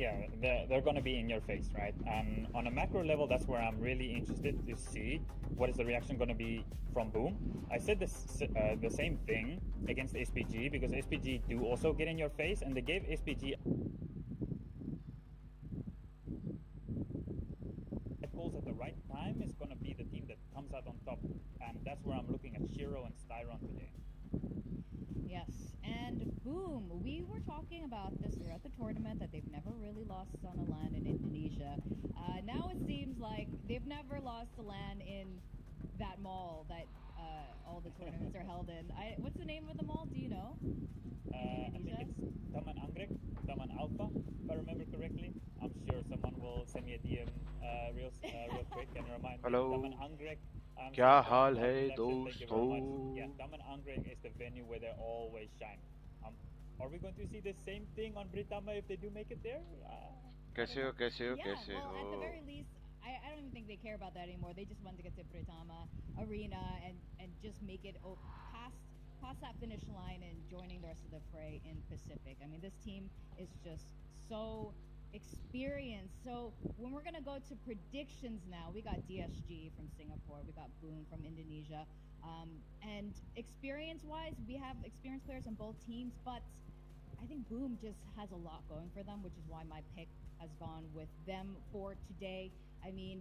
Yeah, they're going to be in your face, right? And on a macro level, that's where I'm really interested to see what is the reaction going to be from Boom. I said the same thing against SPG because SPG do also get in your face, and they gave SPG calls at the right time is going to be the team that comes out on top, and that's where I'm looking at 𝘼𝐺 and 𝘼𝐺 today. Yes, and Boom, we were talking about this throughout the tournament, that they've never really lost on a LAN in Indonesia. Now it seems like they've never lost a LAN in that mall that all the tournaments are held in. What's the name of the mall? Do you know? I think it's Taman Anggrek, Taman Alpha, if I remember correctly. I'm sure someone will send me a DM real quick and remind me. Hello. Taman Anggrek. क्या हाल है दोस्तों? Yeah, Taman Anggrek is the venue where they always shine. Are we going to see the same thing on Britama if they do make it there? कैसे हो कैसे हो Yeah, कैसे well, at the हो? very least, I don't even think they care about that anymore. They just want to get to Britama Arena and just make it past that finish line and joining the rest of the fray in Pacific. I mean, this team is just so experienced. So when we're gonna go to predictions now, we got DSG from Singapore, we got Boom from Indonesia, and experience-wise, we have experienced players on both teams, but I think Boom just has a lot going for them, which is why my pick has gone with them for today. I mean,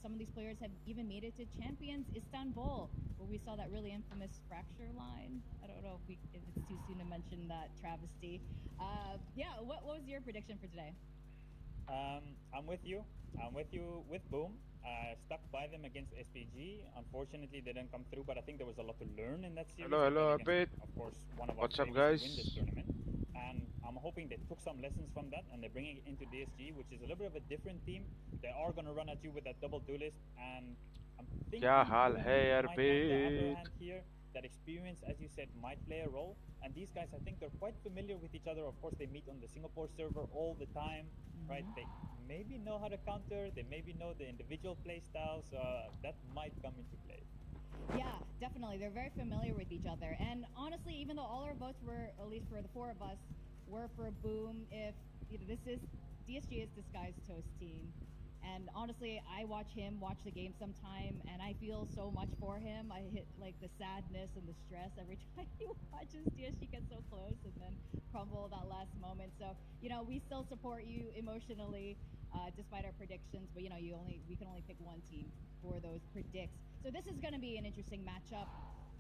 some of these players have even made it to Champions Istanbul, where we saw that really infamous fracture line. I don't know if it's too soon to mention that travesty. Yeah, what was your prediction for today? I'm with you. I'm with you with Boom. Stuck by them against SPG. Unfortunately, they didn't come through, but I think there was a lot to learn in that series. Hello, against, Abid. of course, one of our What's up, favorites to win guys? this tournament. And I'm hoping they took some lessons from that and they're bringing it into DSG, which is a little bit of a different team. They are going to run at you with that double duelist, and I'm thinking क्या हाल Boom है यार might have the upper बेट? hand here. That experience, as you said, might play a role. And these guys, I think they're quite familiar with each other. Of course, they meet on the Singapore server all the time, right? They maybe know how to counter. They maybe know the individual play styles. That might come into play. Yeah, definitely. They're very familiar with each other. And honestly, even though all our votes were, at least for the four of us, were for Boom, if this is DSG is Disguised Toast team. And honestly, I watch him watch the game sometime, and I feel so much for him. I hit like the sadness and the stress every time he watches DSG get so close and then crumble that last moment. So, we still support you emotionally, despite our predictions. But we can only pick one team for those predicts. So this is going to be an interesting matchup.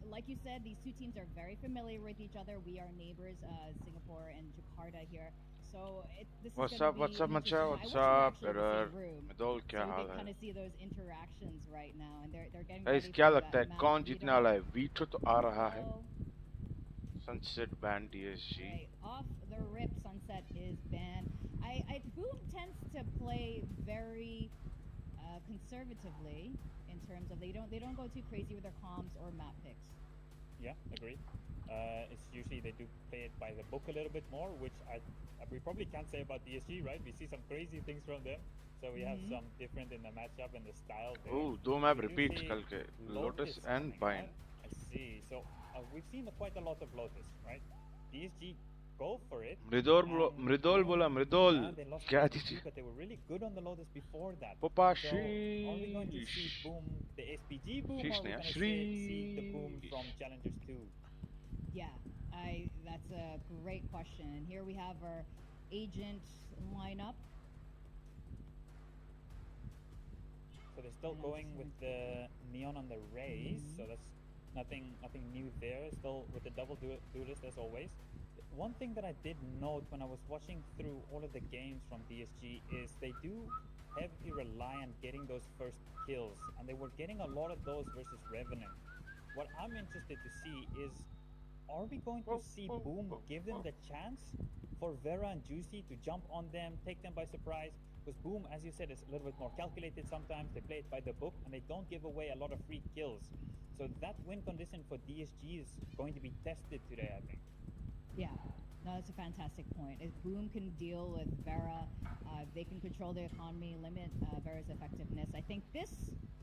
Like you said, these two teams are very familiar with each other. We are neighbors, Singapore and Jakarta here. So this What's is up? going to be What's up, an Macha? interesting- What's I wish up, we were actually in the Error? same room, middle so क्या we hall can है? kind of see those interactions right now, and they're getting guys ready क्या for लगता है that कौन match. जीतने वाला है? Veto तो आ रहा है. Oh, Sunset ban DSG. right, off the rip, Sunset is banned. Boom tends to play very conservatively in terms of they don't go too crazy with their comms or map picks. Yeah, agreed. It's usually they do play it by the book a little bit more, which we probably can't say about DSG, right? We see some crazy things from them, so we have some different in the matchup and the style there. Oh, दो map We do repeat see कल के. Lotus and coming, Bind. right? I see. So we've seen quite a lot of Lotus, right? DSG go for it. मृदोल बोला मृदोल. Yeah, they lost क्या to दीजिए? but they were really good on the Lotus before that. POPA So are we going to see sheesh. Boom, the SPG Boom, Sheesh or are we ne, going to see the Boom from Challengers 2? Yeah, that's a great question. And here we have our agent lineup. So they're still going with the neon on the rays, so that's nothing new there. Still with the double duelist as always. One thing that I did note when I was watching through all of the games from DSG is they do heavily rely on getting those first kills, and they were getting a lot of those versus Revenant. What I'm interested to see is, are we going to see Boom give them the chance for Vera and Juicy to jump on them, take them by surprise? Because Boom, as you said, is a little bit more calculated sometimes. They play it by the book, and they don't give away a lot of free kills. So that win condition for DSG is going to be tested today, I think. Yeah, no, that's a fantastic point. If Boom can deal with Vera, they can control the economy, limit Vera's effectiveness. I think this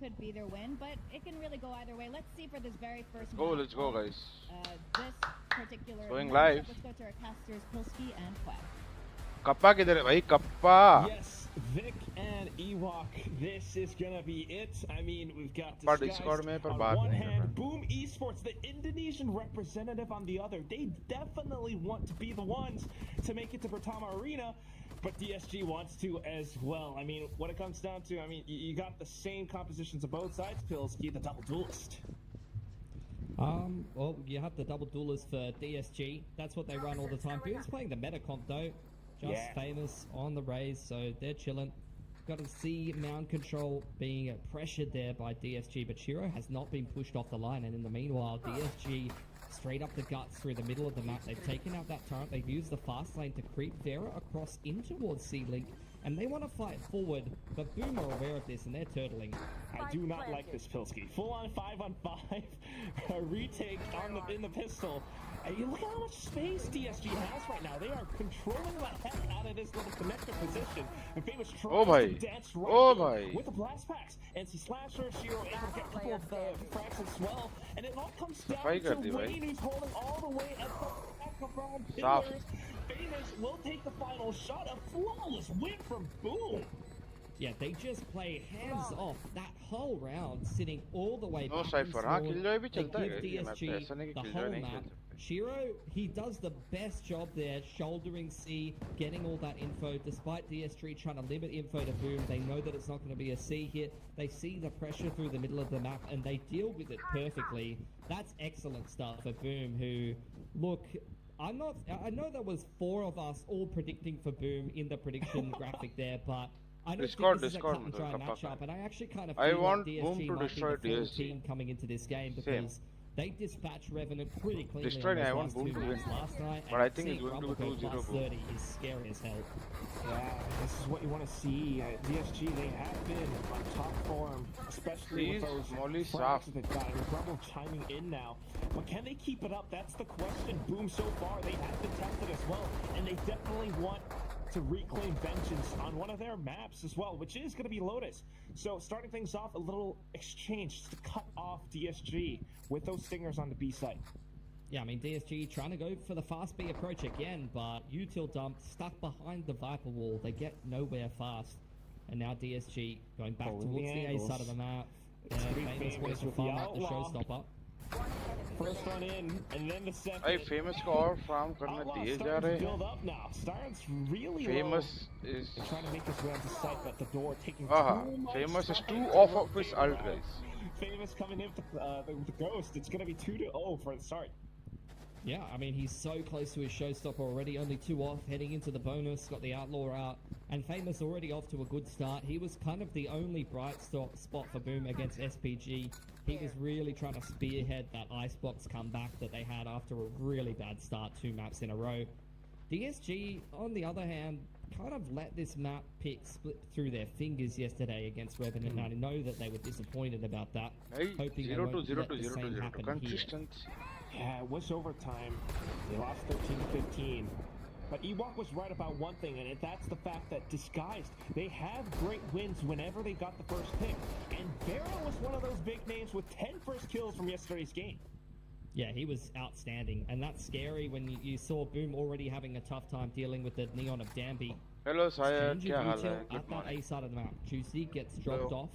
could be their win, but it can really go either way. Let's see for this very first Let's go, guys. This particular Going matchup. live. Let's go to our casters, Pilsky and Quack. Kappa किधर है भाई kappa? Yes, Vic and Ewok, this is gonna be it. I mean, we've got पर Disguised Discord में पर on बात one नहीं कर hand, Boom Esports, the Indonesian representative on the other. They definitely want to be the ones to make it to Pertama Arena, but DSG wants to as well. I mean, what it comes down to, I mean, you got the same compositions of both sides, 𝘼𝐿𝐍𝐿𝐒, the double duelist. Well, you have the double duelist for DSG. That's what they run all the time. Boom's playing the meta comp though. Just famous on the raise, so they're chilling. Got to see mound control being pressured there by DSG, but 𝘼𝐻𝑖RO has not been pushed off the line, and in the meanwhile, DSG straight up the guts through the middle of the map. They've taken out that turret. They've used the fast lane to creep Vera across in towards 𝘼𝐿𝐿𝐒, and they want to fight forward, but Boom are aware of this, and they're turtling. I do not like this 𝘼𝐿𝐍𝐿𝐒. Full on 5-on-5 retake in the pistol. And you look at how much space DSG has right now. They are controlling the heck out of this little connector position. And Famous tries to dance right in with the blast packs. And Slasher, 𝘼𝐻𝑖RO able to get a couple of frags as well. And it all comes down to Wayne, who's holding all the way at the back of round pillars. Famous will take the final shot. A flawless win from Boom. Yeah, they just play hands off that whole round, sitting all the way back. 𝘼𝐻𝑖RO भी चलता है They give DSG the whole map. 𝘼𝐻𝑖RO, he does the best job there, shouldering C, getting all that info, despite DSG trying to limit info to Boom. They know that it's not going to be a C hit. They see the pressure through the middle of the map, and they deal with it perfectly. That's excellent stuff for Boom, who, look, I know there was 4 of us all predicting for Boom in the prediction graphic there, but I don't think this is a cut and dry matchup, and I actually kind of feel like DSG might be the full team coming into this game, because they dispatched Revenant pretty cleanly in those last 2 maps last night, but I think it's going to be 2-0 30 is scary as hell. Yeah, this is what you want to see. DSG, they have been on top form, especially with those frags that they've got. And Rumble chiming in now. But can they keep it up? That's the question. Boom, so far, they have been tested as well. And they definitely want to reclaim vengeance on one of their maps as well, which is going to be Lotus. So starting things off, a little exchange to cut off DSG with those stingers on the B side. Yeah, I mean, DSG trying to go for the fast B approach again, but util dump stuck behind the Viper wall. They get nowhere fast. And now DSG going back towards the A side of the map. Famous wants to farm out the showstopper. First one in, and then the second. Hey, Famous को और farm करने दिए जा रहे हैं. Build up now. Star's really Famous low. is trying to make his way onto sight, but the door taking too much. Famous is 2 off of his ult, guys. Famous coming in with the ghost. It's gonna be 2-0 for the start. Yeah, I mean, he's so close to his showstopper already, only 2 off, heading into the bonus, got the Outlaw out, and Famous already off to a good start. He was kind of the only bright spot for Boom against SPG. He was really trying to spearhead that Icebox comeback that they had after a really bad start 2 maps in a row. DSG, on the other hand, kind of let this map pick slip through their fingers yesterday against Revenant, and I know that they were disappointed about that, hoping they won't let the same happen here. Yeah, it was overtime. They lost 13-15. But Ewok was right about one thing, and that's the fact that Disguised, they have great wins whenever they got the first pick. And Vera was one of those big names with 10 first kills from yesterday's game. Yeah, he was outstanding, and that's scary when you saw Boom already having a tough time dealing with the Neon of Danby. Hello, Sire. क्या हाल है? At that A side of the map, Joodddd gets dropped off.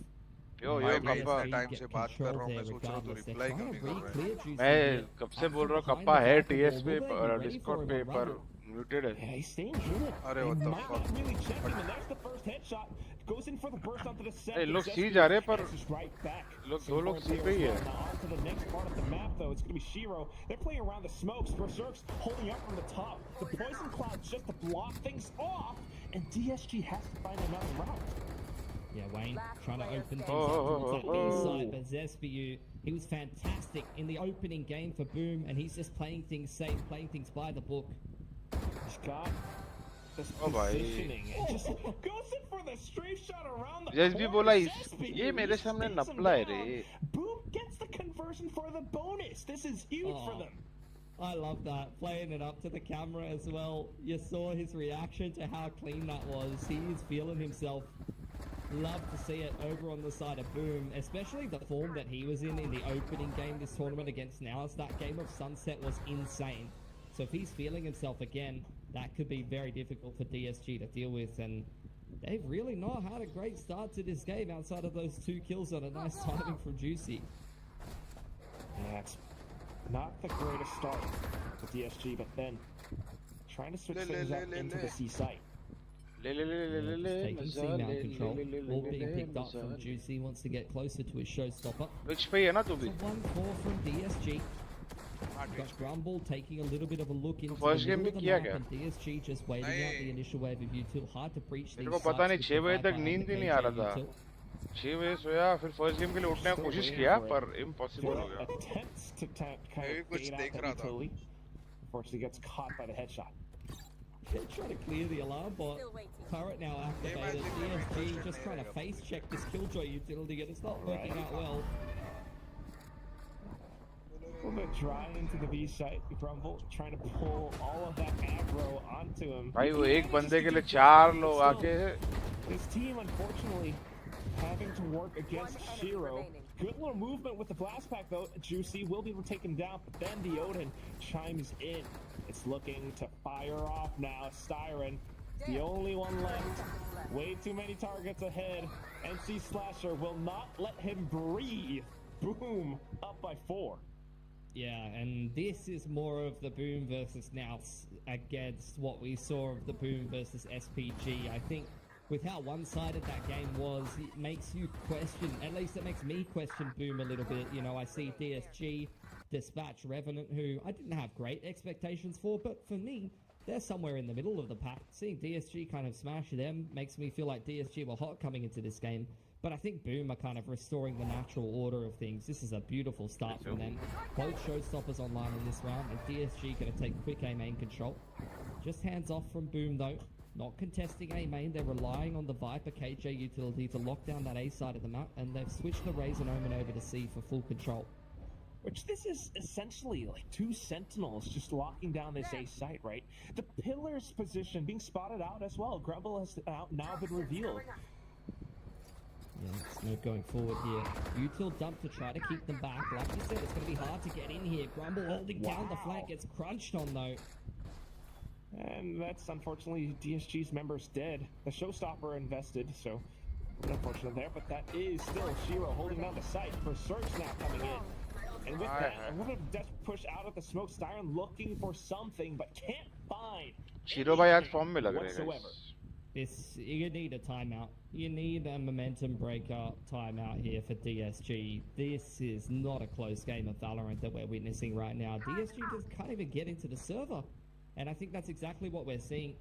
Yo kappa time से बात कर रहा हूँ मैं सोच रहा हूँ तो रिप्लाई क्यों नहीं कर रहा है मैं कब से बोल रहा हूँ कप्पा है टीएस पे डिस्कॉर्ड पे पर म्यूटेड है अरे what the fuck really check him and there's the first headshot goes in for the burst onto the second लोग सी जा रहे हैं पर लोग 2 लोग सी पे ही है onto the next part of the map though. It's going to be 𝘼𝐻𝑖RO. They're playing around the smokes. Berserk's holding up from the top. The poison cloud just to block things off, and DSG has to find another route. Yeah, Wayne trying to open things up towards that inside, but 𝘼𝐻𝑖RO, he was fantastic in the opening game for Boom, and he's just playing things safe, playing things by the book. He's got this positioning and just goes in for the strafe shot around the जैस भी बोला ये मेरे सामने नपला है रे. Boom gets the conversion for the bonus. This is huge for them. I love that, playing it up to the camera as well. You saw his reaction to how clean that was. He is feeling himself. Love to see it over on the side of Boom, especially the form that he was in the opening game this tournament against Nous. That game of Sunset was insane. So if he's feeling himself again, that could be very difficult for DSG to deal with, and they've really not had a great start to this game outside of those 2 kills on a nice timing from Juicy. Yeah, it's not the greatest start for DSG, but then trying to switch things up into the C site. Taking C now control. Ball being picked up from Juicy, wants to get closer to his showstopper. Which पे है ना तू भी? So 1-4 from DSG. Got Grumble taking a little bit of a look into first the game middle of में the किया map, क्या? and DSG just waiting out the initial wave of util. Hard to breach these मेरे को पता नहीं sites 6 with बजे the तक Viper नींद and ही the नहीं आ रहा KJ था. util. 6 बजे सोया, फिर फर्स्ट गेम के लिए उठने की कोशिश किया पर इम्पॉसिबल हो गया. Attempts to kind मैं भी of कुछ bait देख out रहा that था. utility. Unfortunately, gets caught by the headshot. They're trying to clear the alarm bot. Turret now activated. DSG just trying to face check this Killjoy utility, and it's not working out well. A little bit dry into the B site. Grumble trying to pull all of that aggro onto him. भाई वो एक बंदे के लिए 4 लोग आके This team, unfortunately, having to work against 𝘼𝐽𝐿𝐻. Good little movement with the blast pack, though. Juicy will be able to take him down, but then the Odin chimes in. It's looking to fire off now. Styron, the only one left. Way too many targets ahead. NC Slasher will not let him breathe. Boom, up by 4. Yeah, and this is more of the Boom versus Nous against what we saw of the Boom versus SPG. I think with how one-sided that game was, it makes you question, at least it makes me question Boom a little bit. You know, I see DSG dispatch Revenant, who I didn't have great expectations for, but for me, they're somewhere in the middle of the pack. Seeing DSG kind of smash them makes me feel like DSG were hot coming into this game. But I think Boom are kind of restoring the natural order of things. This is a beautiful start from them. Both showstoppers online in this round, and DSG going to take quick A main control. Just hands off from Boom though. Not contesting A main, they're relying on the Viper KJ utility to lock down that A side of the map, and they've switched the Razor and Omen over to C for full control. Which this is essentially like 2 sentinels just locking down this A site, right? The pillar's position being spotted out as well. Grumble has now been revealed. Yeah, Smoke going forward here. Util dump to try to keep them back. Like you said, it's going to be hard to get in here. Grumble holding down the flank, gets crunched on though. And that's unfortunately DSG's members dead. The showstopper invested, so unfortunate there, but that is still 𝘼𝐽𝐿𝐻 holding down the site. Berserk's now coming in. And with that, a little bit of desperate push out of the smoke. Styron looking for something, but can't find shero भाई आज form में लग रहे हैं whatsoever. This, you need a timeout. You need a momentum breaker timeout here for DSG. This is not a close game of Valorant that we're witnessing right now. DSG just can't even get into the server. And I think that's exactly what we're seeing.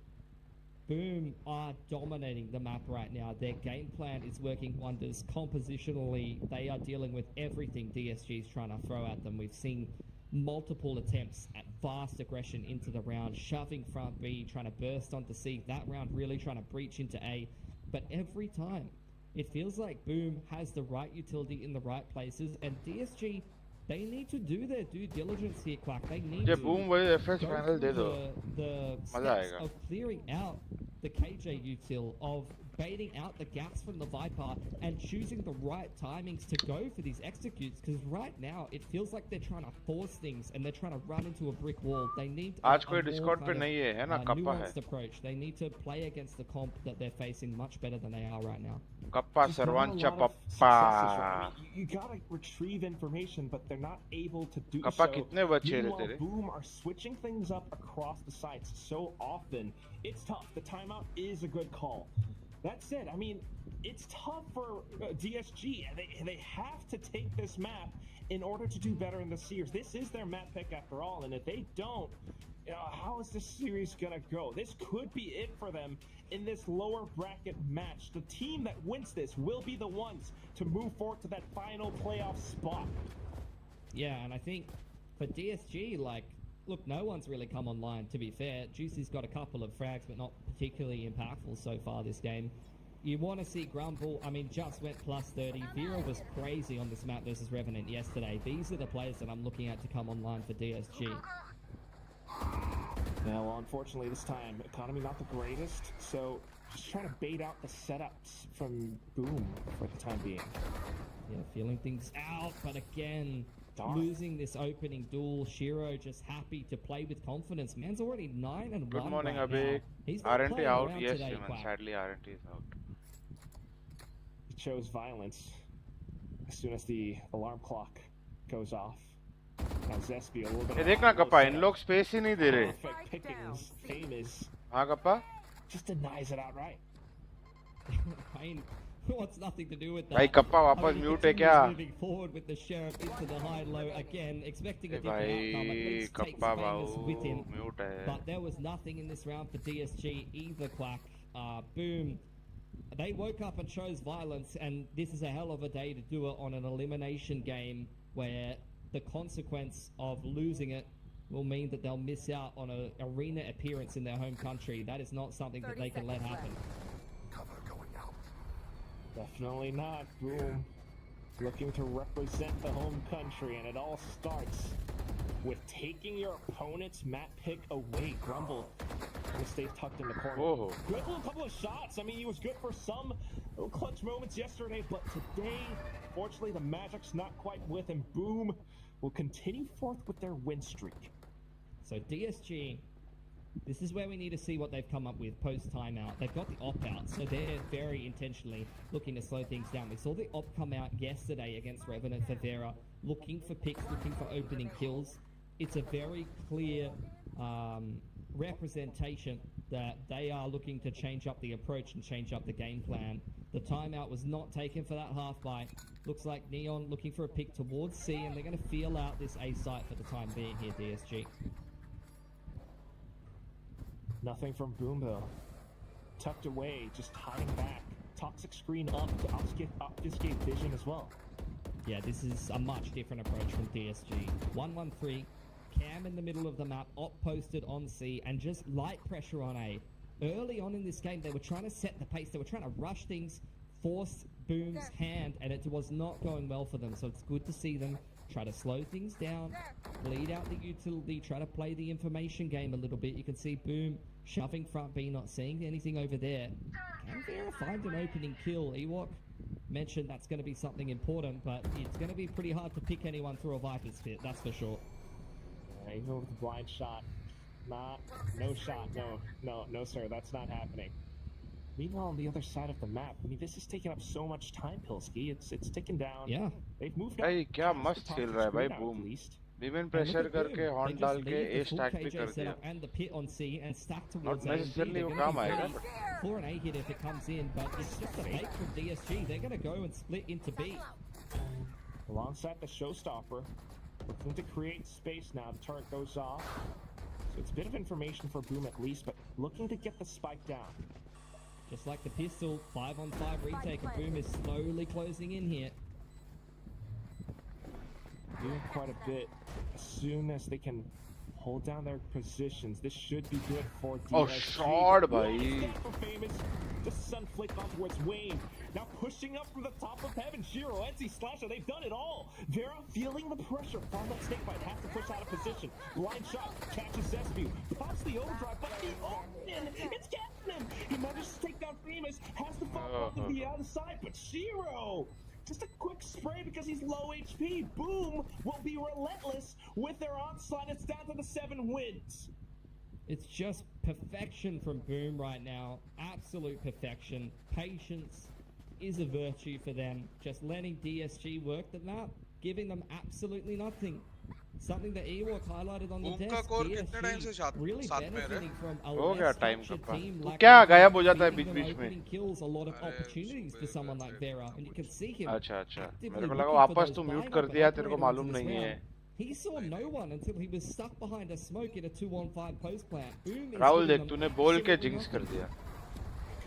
Boom are dominating the map right now. Their game plan is working wonders. Compositionally, they are dealing with everything DSG is trying to throw at them. We've seen multiple attempts at fast aggression into the round, shoving front B, trying to burst onto C. That round really trying to breach into A. But every time, it feels like Boom has the right utility in the right places, and DSG, they need to do their due diligence here, Quack. They need to Boom वही FS go final दे through दो. the मजा steps आएगा. of clearing out the KJ util, of baiting out the gaps from the Viper, and choosing the right timings to go for these executes, because right now it feels like they're trying to force things and they're trying to run into a brick wall. They need आज a कोई more Discord पे kind of, नहीं है ना kappa है. nuanced approach. They need to play against the comp that they're facing much better than they are right now. Kappa Just not a सर्वांचा lot of papa. successes, right? You gotta retrieve information, but they're not able to do kappa so. कितने बचे रे Meanwhile, तेरे? Boom are switching things up across the sites so often. It's tough. The timeout is a good call. That said, I mean, it's tough for DSG. They have to take this map in order to do better in the series. This is their map pick after all, and if they don't, how is this series gonna go? This could be it for them in this lower bracket match. The team that wins this will be the ones to move forward to that final playoff spot. Yeah, and I think for DSG, like, look, no one's really come online, to be fair. Juicy's got a couple of frags, but not particularly impactful so far this game. You want to see Grumble, I mean, just went plus 30. Vera was crazy on this map versus Revenant yesterday. These are the players that I'm looking at to come online for DSG. Now, well, unfortunately, this time, economy not the greatest, so just trying to bait out the setups from Boom for the time being. Yeah, feeling things out, but again, losing this opening duel. 𝘼𝐽𝐿 just happy to play with confidence. Man's already 9-1. Good morning, right Abhi. now. He's not RNT playing out? around Yes, today, man. Quack. Sadly, RNT is out. He chose violence as soon as the alarm clock goes off. Now Zespi a little bit. ये देखना kappa इन लोग space ही नहीं दे रहे. Perfect pickings. Famous हाँ kappa. just denies it outright. Pain wants nothing to do with that. भाई kappa वापस mute है क्या? Moving forward with the sheriff into the high low again, expecting a different भाई outcome. At least takes kappa Famous with Babu him. Mute है. But there was nothing in this round for DSG either, Quack. Boom. They woke up and chose violence, and this is a hell of a day to do it on an elimination game where the consequence of losing it will mean that they'll miss out on an arena appearance in their home country. That is not something that they can let happen. Cover going out. Definitely not. Boom. Looking to represent the home country, and it all starts with taking your opponent's map pick away. Grumble and stays tucked in the corner. Oh. Good little couple of shots. I mean, he was good for some little clutch moments yesterday, but today, fortunately, the magic's not quite with him. Boom will continue forth with their win streak. So DSG, this is where we need to see what they've come up with post timeout. They've got the op out, so they're very intentionally looking to slow things down. We saw the op come out yesterday against Revenant for Vera, looking for picks, looking for opening kills. It's a very clear representation that they are looking to change up the approach and change up the game plan. The timeout was not taken for that half buy. Looks like Neon looking for a pick towards C, and they're going to feel out this A site for the time being here, DSG. Nothing from Boom though. Tucked away, just hiding back. Toxic screen up to obfuscate vision as well. Yeah, this is a much different approach from DSG. 1-1-3, Cam in the middle of the map, op posted on C, and just light pressure on A. Early on in this game, they were trying to set the pace. They were trying to rush things, force Boom's hand, and it was not going well for them. So it's good to see them try to slow things down, bleed out the utility, try to play the information game a little bit. You can see Boom shoving front B, not seeing anything over there. Can Vera find an opening kill? 𝘼𝐽𝐿 mentioned that's going to be something important, but it's going to be pretty hard to pick anyone through a Viper's pit, that's for sure. Even with the blind shot. No shot, no sir, that's not happening. Meanwhile, on the other side of the map, I mean, this is taking up so much time, 𝘼𝐽𝐿. It's ticking down. Yeah. They've moved up. भाई क्या past मस्त the खेल toxic रहा है भाई screen out, boom. at least. Even pressure करके horn डाल के ए स्टैक भी कर दिया. And the pit on C and stack Not towards A and B. necessarily They're वो gonna काम be आएगा ready but for an A hit if it comes in, but it's just a fake from DSG. They're going to go and split into B. Alongside the showstopper, looking to create space now. The turret goes off. So it's a bit of information for Boom at least, but looking to get the spike down. Just like the pistol, 5-on-5 retake, and Boom is slowly closing in here. Doing quite a bit. As soon as they can hold down their positions, this should be good for DSG. Oh, shot, bhai. Famous. Just sun flick on towards Wayne. Now pushing up from the top of heaven. 𝘼𝐿, NC Slasher, they've done it all. Vera feeling the pressure from that snakebite. Has to push out of position. Blind shot. Catches Zespi. Pops the overdrive, but the open. It's getting him. He manages to take down Famous. Has to fall off the other side, but 𝘼𝐿. Just a quick spray because he's low HP. Boom will be relentless with their onslaught. It's down to the 7 wins. It's just perfection from Boom right now. Absolute perfection. Patience is a virtue for them. Just letting DSG work the map, giving them absolutely nothing. Something that 𝘼𝐽𝐿 highlighted on the desk. DSG really benefiting from a हो गया less time structured का. team तू like क्या Vera, गायब हो जाता है giving बीच them बीच में. opening kills, a lot of opportunities for someone like Vera, and you can see him अच्छा अच्छा. actively मेरे को looking लगा for वापस those तू म्यूट buying कर दिया तेरे को opportunities मालूम as नहीं well. है. He saw no one until he was stuck behind a smoke in a 2-on-5 post plant. Boom is Rahul giving देख them तूने बोल के absolutely जिंक्स कर nothing. दिया.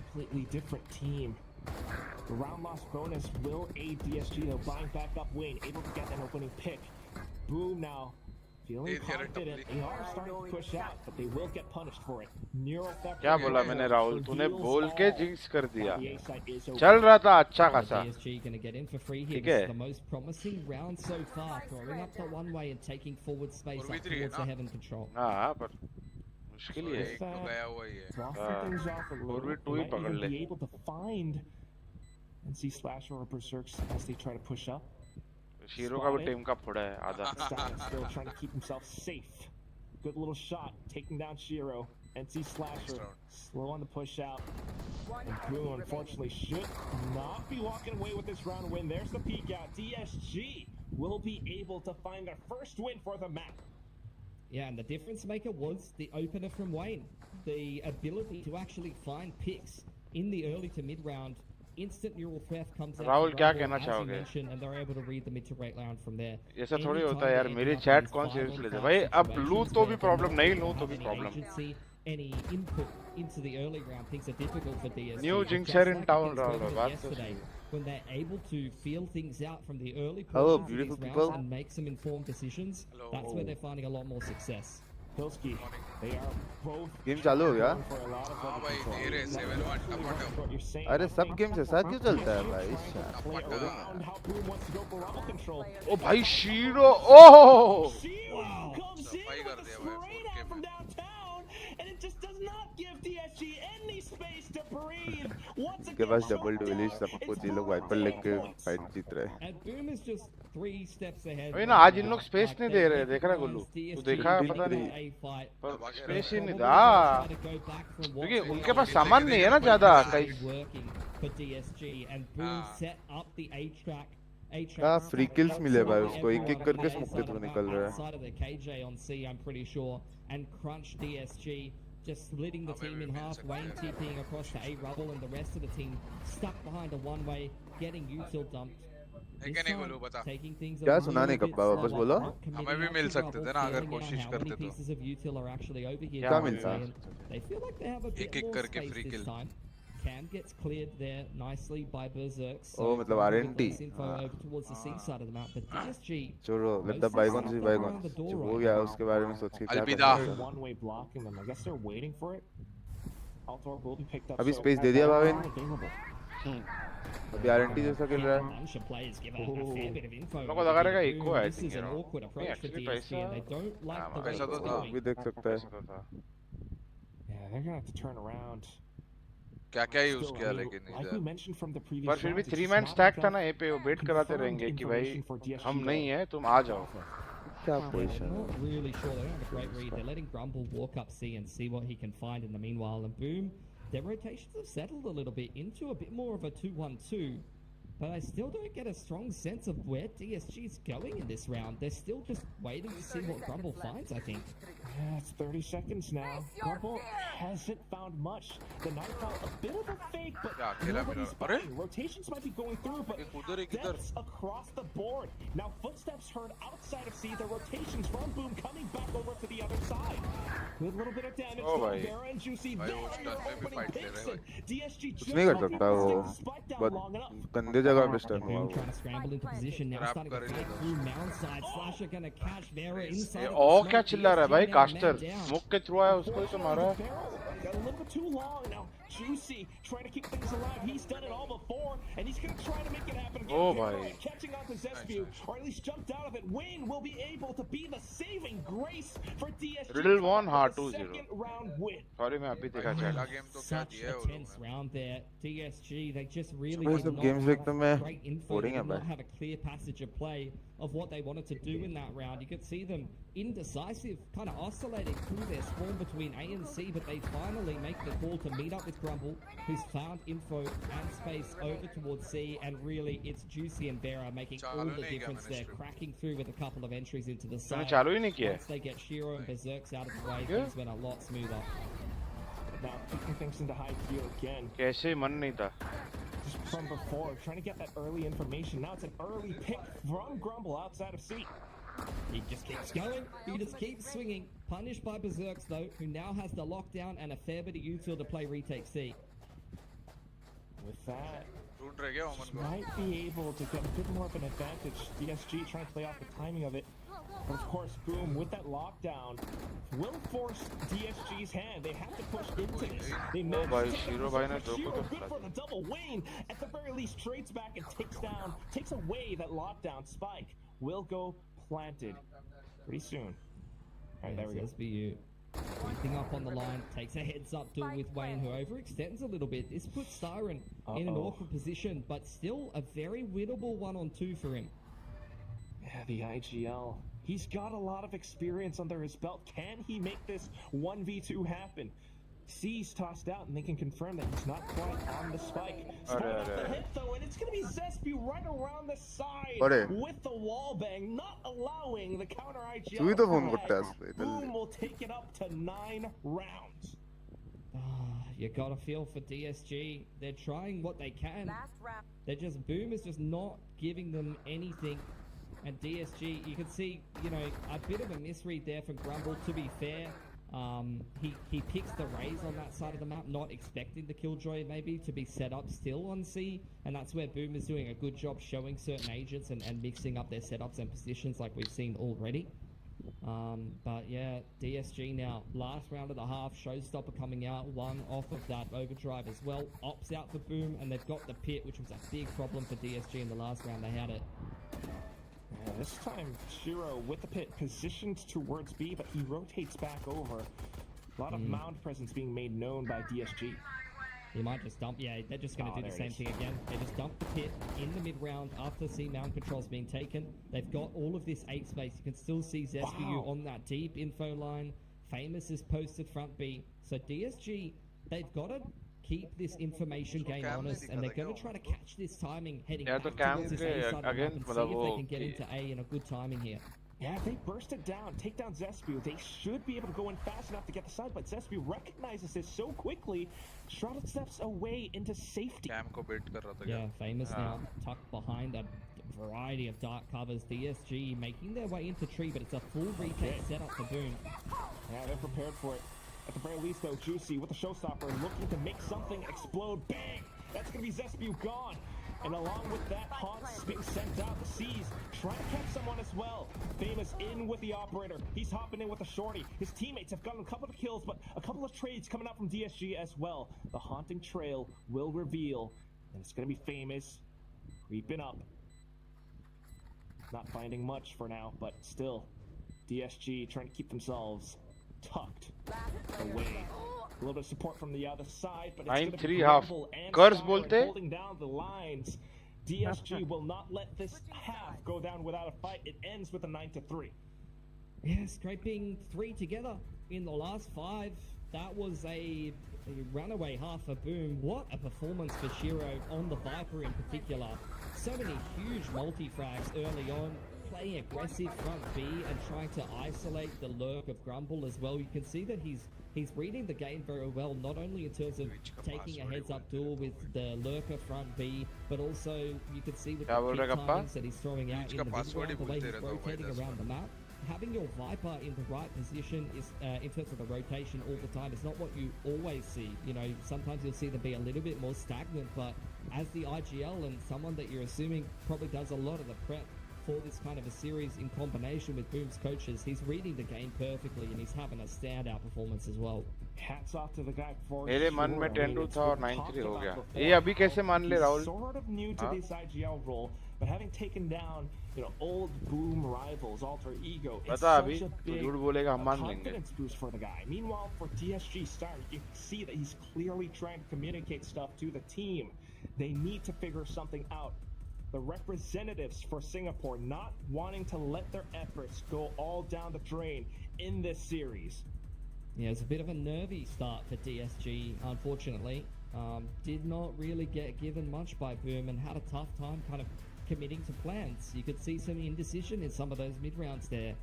Completely different team. The round loss bonus will aid DSG though, buying back up Wayne, able to get an opening pick. Boom now. Feeling confident. They are starting to push out, but they will get punished for it. Neural theft. क्या बोला मैंने राहुल? तूने बोल के jinx कर दिया. The A side is open. चल रहा था अच्छा खासा. DSG going to get in for free here. ठीक This है. is the most promising round so far, throwing up the one way and taking forward space up towards the heaven control. हाँ पर मुश्किल ही है. With that, गया हुआ ही है. dropping things off a little, 4v2 they he might पकड़ even ले. be able to find NC Slasher or Berserks as they try to push up. Shero का भी टीम का फोड़ा है आधा. Still trying to keep himself safe. Good little shot, taking down Shiro. NC Slasher, slow on the push out. And Boom, unfortunately, should not be walking away with this round win. There's the peek out. DSG will be able to find their first win for the map. Yeah, and the difference maker was the opener from Wayne. The ability to actually find picks in the early to mid round. Instant neural theft comes out. Rahul क्या कहना as you चाहोगे? mentioned, and they're able to read the mid to late round from there. ऐसा थोड़ी होता है यार. मेरी chat कौन सीरियस लेते भाई. अब लूँ तो भी प्रॉब्लम, नहीं लूँ तो भी problem. Any input into the early round, things are difficult for DSG. New Jinxer in town, Rahul. Yesterday, when they're able to feel things out from the early Hello, portions of beautiful these people. rounds and make some informed decisions, that's where they're finding a lot more success. Pilski, they are both game चालू हो गया. for a lot of हाँ भाई दे रहे 7-1 tomato. what you're saying. अरे सब game से साथ क्यों चलता है भाई? Play around how Boom wants to go for level control. ओ भाई shero. Oh Shiro comes in सफाई कर with a दिया भाई straight 4K out from में. downtown, and it just does not give DSG any space to breathe. Once उसके again, पास double डुएलिश सब कुछ ये लोग वाइपर लेके फाइट जीत रहे हैं. And Boom is just 3 steps ahead. वही ना, आज इन लोग स्पेस नहीं दे रहे. देख रहा गुल्लू, तू देखा पता नहीं, पर स्पेस ही नहीं था क्योंकि उनके पास सामान नहीं है ना ज्यादा. कई working for DSG and Boom set up the A-track. हाँ, free kills मिले भाई उसको. एक-एक करके smoke के through निकल रहा है. Outside of the KJ on C, I'm pretty sure, and crunch DSG, just splitting the team in half. Wayne TPing across to A rubble, and the rest of the team stuck behind a one-way, getting util dumped. क्या नहीं बोलूं बता. Taking things क्या a सुनाने little का bit वापस slower, बोलो. not committing हमें भी out मिल to सकते थे ना rubble, अगर feeling out कोशिश how करते many तो. pieces of util are actually over here. क्या मिलता? They feel like they have a bit एक-एक more करके space free this kill. time. Cam gets cleared there nicely by Berserk. Oh, मतलब RNT. Info over towards the C side of the map, but DSG. छोड़ो, मतलब bygone से bygone. जो हो गया उसके बारे में सोच के क्या अलविदा. करना है. one-way blocking them. I guess they're waiting for it. Altor will be picked up. अभी so space दे दिया भाविन. available. अभी RNT जैसा खेल रहा है. Bunch of players give a fair bit of info. लोगों को लगा रहेगा Boom, eco है, this is you an know. awkward approach for actually DSG, and they पैसा- don't like the way पैसा तो it's था. going. भी देख सकता है. ऐसा तो था. Yeah, they're gonna have to turn around. क्या क्या यूज Still, किया I mean, लेकिन like we इधर. mentioned from the previous पर फिर भी rounds, it's 3 just man not stack था enough ना ए पे. वो वेट कराते रहेंगे कि भाई हम नहीं है, तुम आ जाओ. क्या I'm पोजीशन है? not really sure. They don't have a great read. They're letting Grumble walk up C and see what he can find in the meanwhile. And Boom, their rotations have settled a little bit into a bit more of a 2-1-2. But I still don't get a strong sense of where DSG is going in this round. They're still just waiting to see what Grumble finds, I think. Yeah, it's 30 seconds now. Grumble hasn't found much. The Nightfall, a bit of a fake, but Yeah, kill him, nobody's अरे? buying. Rotations might be going through, but एक उधर एक इधर. deaths across the board. Now footsteps heard outside of C. The rotations from Boom coming back over to the other side. Good little bit of damage. Oh, from भाई. Vera and Juicy. भाई, There वो are stun your पे भी opening fight ले picks, रहे हैं and DSG कुछ just नहीं कर not सकता able to वो. stick the spike down बहुत long enough. गंदे जगह पे स्टन हुआ Boom वो. trying to scramble into position now, Grab starting to कर fight लेगा. through mound side. Slasher gonna catch Vera inside. ये of the और smoke. क्या चिल्ला रहा है भाई. DSG now caster man down. Smoke के थ्रू आया, उसको ही तो मारा. Got a little bit too long now. Juicy trying to keep things alive. He's done it all before, and he's gonna try to make it happen again. Oh, Barrow bhai. catching on to Zespew, or at least jumped out of it. Wayne will be able to be the saving grace for DSG. Riddle won, हाँ, for 2-0. the second round win. Sorry मैं अभी देखा पहला chat. Game तो क्या Such दिया a है वो tense लोगों ने. round there. DSG, they just really भाई did सब not games have देखते मैं great info. They boring है did not भाई. have a clear passage of play of what they wanted to do in that round. You could see them indecisive, kind of oscillating through their spawn between A and C, but they finally make the call to meet up with Grumble, who's found info and space over towards C, and really it's Juicy and Vera making all चालू the नहीं किया difference मैंने there, stream. cracking through with a couple of entries into the तूने side. चालू ही नहीं किया. Once they get Shiro and Berserks out of the way, Yeah. things went a lot smoother. Now kicking things into high gear again. कैसे मन नहीं था. Just from before, trying to get that early information. Now it's an early pick from Grumble outside of C. He just keeps going. He just keeps swinging. Punished by Berserks, though, who now has the lockdown and a fair bit of util to play retake C. With that, ढूंढ रहे क्या ओमन को. might be able to get a bit more of an advantage. DSG trying to play off the timing of it. But of course, Boom, with that lockdown, will force DSG's hand. They have to push into this. They managed भाई, to shero भाई ने but दो को Shiro, तो good for the double. Wayne, at the very least, trades back and takes away that lockdown spike. Will go planted pretty soon. All right, there we go. SBU. Everything up on the line, takes a heads up duel with Wayne, who overextends a little bit. This puts Siren in an awkward position, but still a very winnable 1-on-2 for him. Yeah, the IGL. He's got a lot of experience under his belt. Can he make this 1v2 happen? C's tossed out, and they can confirm that he's not quite on the spike. Starting off the hit, though, and it's going to be 𝑍𝑠p right around the side with the wall bang, not allowing the counter IGL. Boom will take it up to 9 rounds. You got to feel for DSG. They're trying what they can. They're just, Boom is just not giving them anything. And DSG, you can see, you know, a bit of a misread there from 𝘼𝐺, to be fair. He picks the Raze on that side of the map, not expecting the Killjoy maybe to be set up still on C, and that's where Boom is doing a good job showing certain agents and mixing up their setups and positions like we've seen already. But yeah, DSG now, last round of the half, Showstopper coming out, one off of that overdrive as well, ops out for Boom, and they've got the pit, which was a big problem for DSG in the last round. They had it. Yeah, this time, 𝘼𝐺 with the pit positioned towards B, but he rotates back over. A lot of mound presence being made known by DSG. He might just dump, yeah, they're just going to do the same thing again. They just dump the pit in the mid-round after C mound control's being taken. They've got all of this 8 space. You can still see 𝑍𝑠p on that deep info line. Famous is posted front B. So DSG, they've got to keep this information game honest, and they're going to try to catch this timing heading back towards this A side of the map and see if they can get into A in a good timing here. Yeah, if they burst it down, take down 𝑍𝑠p, they should be able to go in fast enough to get the side, but 𝑍𝑠p recognizes this so quickly, Shrouded steps away into safety. Yeah, Famous now tucked behind a variety of dark covers. DSG making their way into tree, but it's a full retake setup for Boom. Yeah, they're prepared for it. At the very least, though, Juicy with the showstopper looking to make something explode. Bang! That's going to be 𝑍𝑠p gone. And along with that, Haunts being sent out. The C's trying to catch someone as well. Famous in with the operator. He's hopping in with the shorty. His teammates have gotten a couple of kills, but a couple of trades coming out from DSG as well. The haunting trail will reveal, and it's going to be Famous creeping up. Not finding much for now, but still, DSG trying to keep themselves tucked away. A little bit of support from the other side, but it's going to be 𝘼𝐺 and holding down the lines. DSG will not let this half go down without a fight. It ends with a 9-3. Yeah, scraping 3 together in the last 5. That was a runaway half for Boom. What a performance for 𝘼𝐺 on the Viper in particular. So many huge multi-frags early on. Playing aggressive front B and trying to isolate the lurk of 𝘼𝐺 as well. You can see that he's reading the game very well, not only in terms of taking a heads-up duel with the lurker front B, but also you can see with the kick timings that he's throwing out in the mid-round, the way he's rotating around the map. Having your Viper in the right position is, in terms of the rotation all the time, is not what you always see. You know, sometimes you'll see them be a little bit more stagnant, but as the IGL and someone that you're assuming probably does a lot of the prep for this kind of a series in combination with Boom's coaches, he's reading the game perfectly and he's having a standout performance as well. Hats off to the guy for मेरे मन में 10-2 था और 9-3 हो गया. ये अभी कैसे मान ले Rahul? Sort of new to this IGL role, but having taken down, you know, old Boom rivals, Alter Ego, it's such a big confidence boost for the guy. Meanwhile, for DSG Star, you can see that he's clearly trying to communicate stuff to the team. They need to figure something out. The representatives for Singapore not wanting to let their efforts go all down the drain in this series. Yeah, it's a bit of a nervy start for DSG, unfortunately. Did not really get given much by Boom and had a tough time kind of committing to plans. You could see some indecision in some of those mid-rounds there.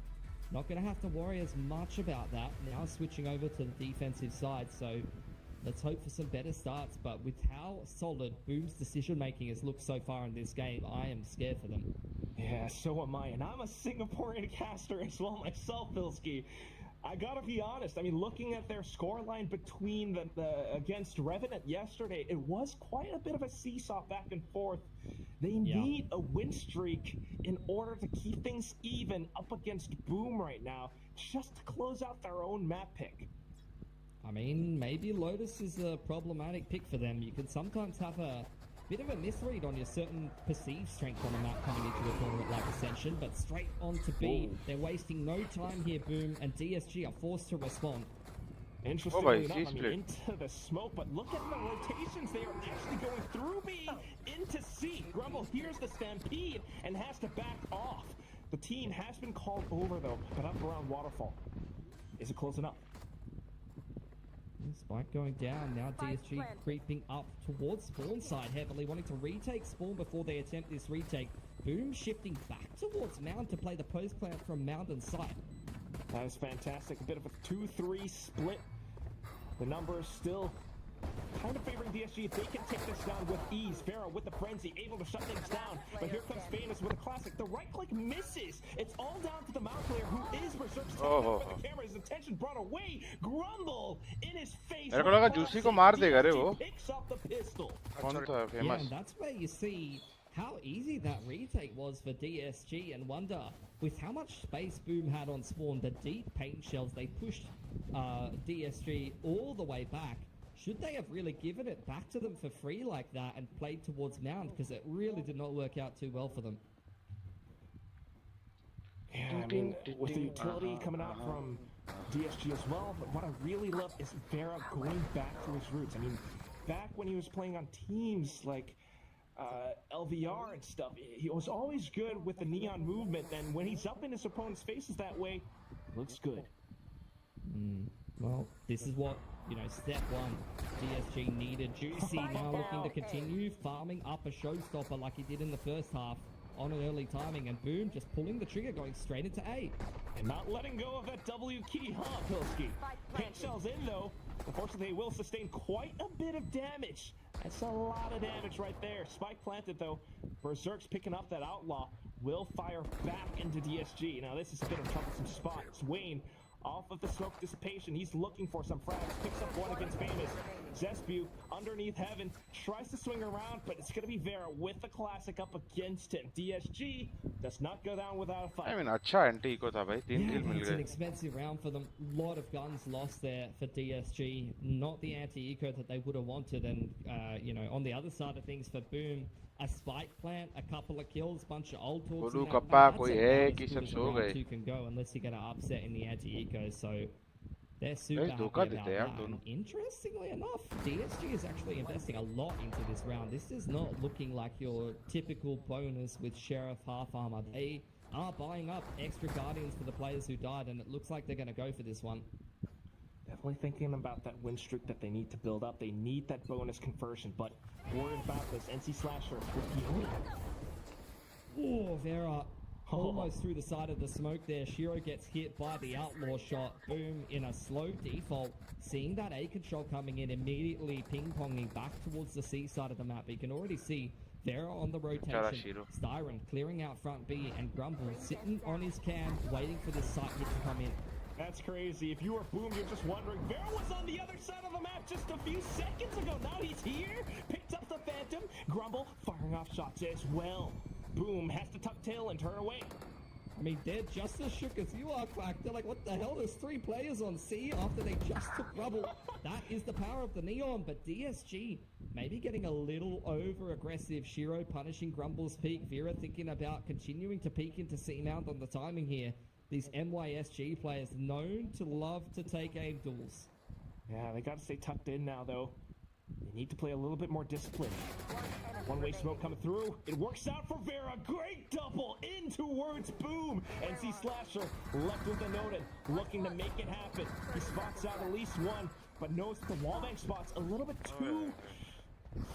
Not going to have to worry as much about that. Now switching over to the defensive side, so let's hope for some better starts, but with how solid Boom's decision-making has looked so far in this game, I am scared for them. Yeah, so am I, and I'm a Singaporean caster as well myself, 𝘼𝐺. I gotta be honest, I mean, looking at their scoreline between against Revenant yesterday, it was quite a bit of a seesaw back and forth. They need a win streak in order to keep things even up against Boom right now, just to close out their own map pick. I mean, maybe Lotus is a problematic pick for them. You can sometimes have a bit of a misread on your certain perceived strength on a map coming into a tournament like Ascension, but straight on to B. They're wasting no time here, Boom, and DSG are forced to respond. Interestingly enough, I mean, into the smoke, but look at the rotations. They are actually going through B into C. 𝘼𝐺 hears the stampede and has to back off. The team has been called over though, but up around Waterfall. Is it close enough? Spike going down, now DSG creeping up towards spawn side heavily, wanting to retake spawn before they attempt this retake. Boom shifting back towards Mound to play the post plant from Mound and side. That is fantastic. A bit of a 2-3 split. The numbers still kind of favoring DSG. If they can take this down with ease. Vera with the frenzy, able to shut things down. But here comes Famous with a classic. The right click misses. It's all down to the Mount player who is Berserk's taken up by the camera. His attention brought away. Grumble in his face. मेरे को लगा juicy को मार देगा रे वो. Picks up the pistol. कौन था Yeah, Famous? and that's where you see how easy that retake was for DSG, and wonder with how much space Boom had on spawn, the deep paint shells, they pushed DSG all the way back. Should they have really given it back to them for free like that and played towards Mound? Because it really did not work out too well for them. Yeah, I mean, with the utility coming out from DSG as well, but what I really love is Vera going back to his roots. I mean, back when he was playing on teams like LVR and stuff, he was always good with the neon movement, and when he's up in his opponent's faces that way, looks good. Well, this is what, you know, step one, DSG needed. Juicy now looking to continue farming up a showstopper like he did in the first half on an early timing, and Boom just pulling the trigger, going straight into A. And not letting go of that W key, huh, Pilsky? Paint shells in, though. Unfortunately, they will sustain quite a bit of damage. That's a lot of damage right there. Spike planted, though. Berserk's picking up that Outlaw. Will fire back into DSG. Now, this is a bit of a troublesome spot. It's Wayne off of the smoke dissipation. He's looking for some frags. Picks up one against Famous. Zespew underneath Heaven. Tries to swing around, but it's going to be Vera with the classic up against him. DSG does not go down without a fight. I mean, अच्छा anti को था भाई 3 किल मिल It's an गए. expensive round for them. Lot of guns lost there for DSG. Not the anti-eco that they would have wanted. And, you know, on the other side of things for Boom, a spike plant, a couple of kills, bunch of old talks. बोलू kappa कोई है कि सब सो गए. Two can go unless you get an upset in the anti-eco. So they're super happy धोखा about देते हैं यार that. दोनों. And interestingly enough, DSG is actually investing a lot into this round. This is not looking like your typical bonus with Sheriff half armor. They are buying up extra Guardians for the players who died, and it looks like they're going to go for this one. Definitely thinking about that win streak that they need to build up. They need that bonus conversion, but worried about this NC Slasher with the Oh, Vera almost through the side of the smoke there. 𝘼𝐽 gets hit by the outlaw shot. Boom in a slow default. Seeing that A control coming in, immediately ping-ponging back towards the C side of the map. You can already see Vera on the rotation. Styron clearing out front B, and Grumble sitting on his cam, waiting for this site hit to come in. That's crazy. If you were Boom, you're just wondering, Vera was on the other side of the map just a few seconds ago. Now he's here. Picked up the Phantom. Grumble firing off shots as well. Boom has to tuck tail and turn away. I mean, they're just as shook as you are, Quack. They're like, what the hell? There's 3 players on C after they just took Rubble. That is the power of the Neon, but DSG maybe getting a little over-aggressive. 𝘼𝐽 punishing Grumble's peak. Vera thinking about continuing to peek into C-mount on the timing here. These NYSG players known to love to take aim duels. Yeah, they got to stay tucked in now, though. They need to play a little bit more disciplined. One-way smoke coming through. It works out for Vera. Great double in towards Boom. NC Slasher left with the Noted, looking to make it happen. He spots out at least one, but knows that the wallbang spot's a little bit too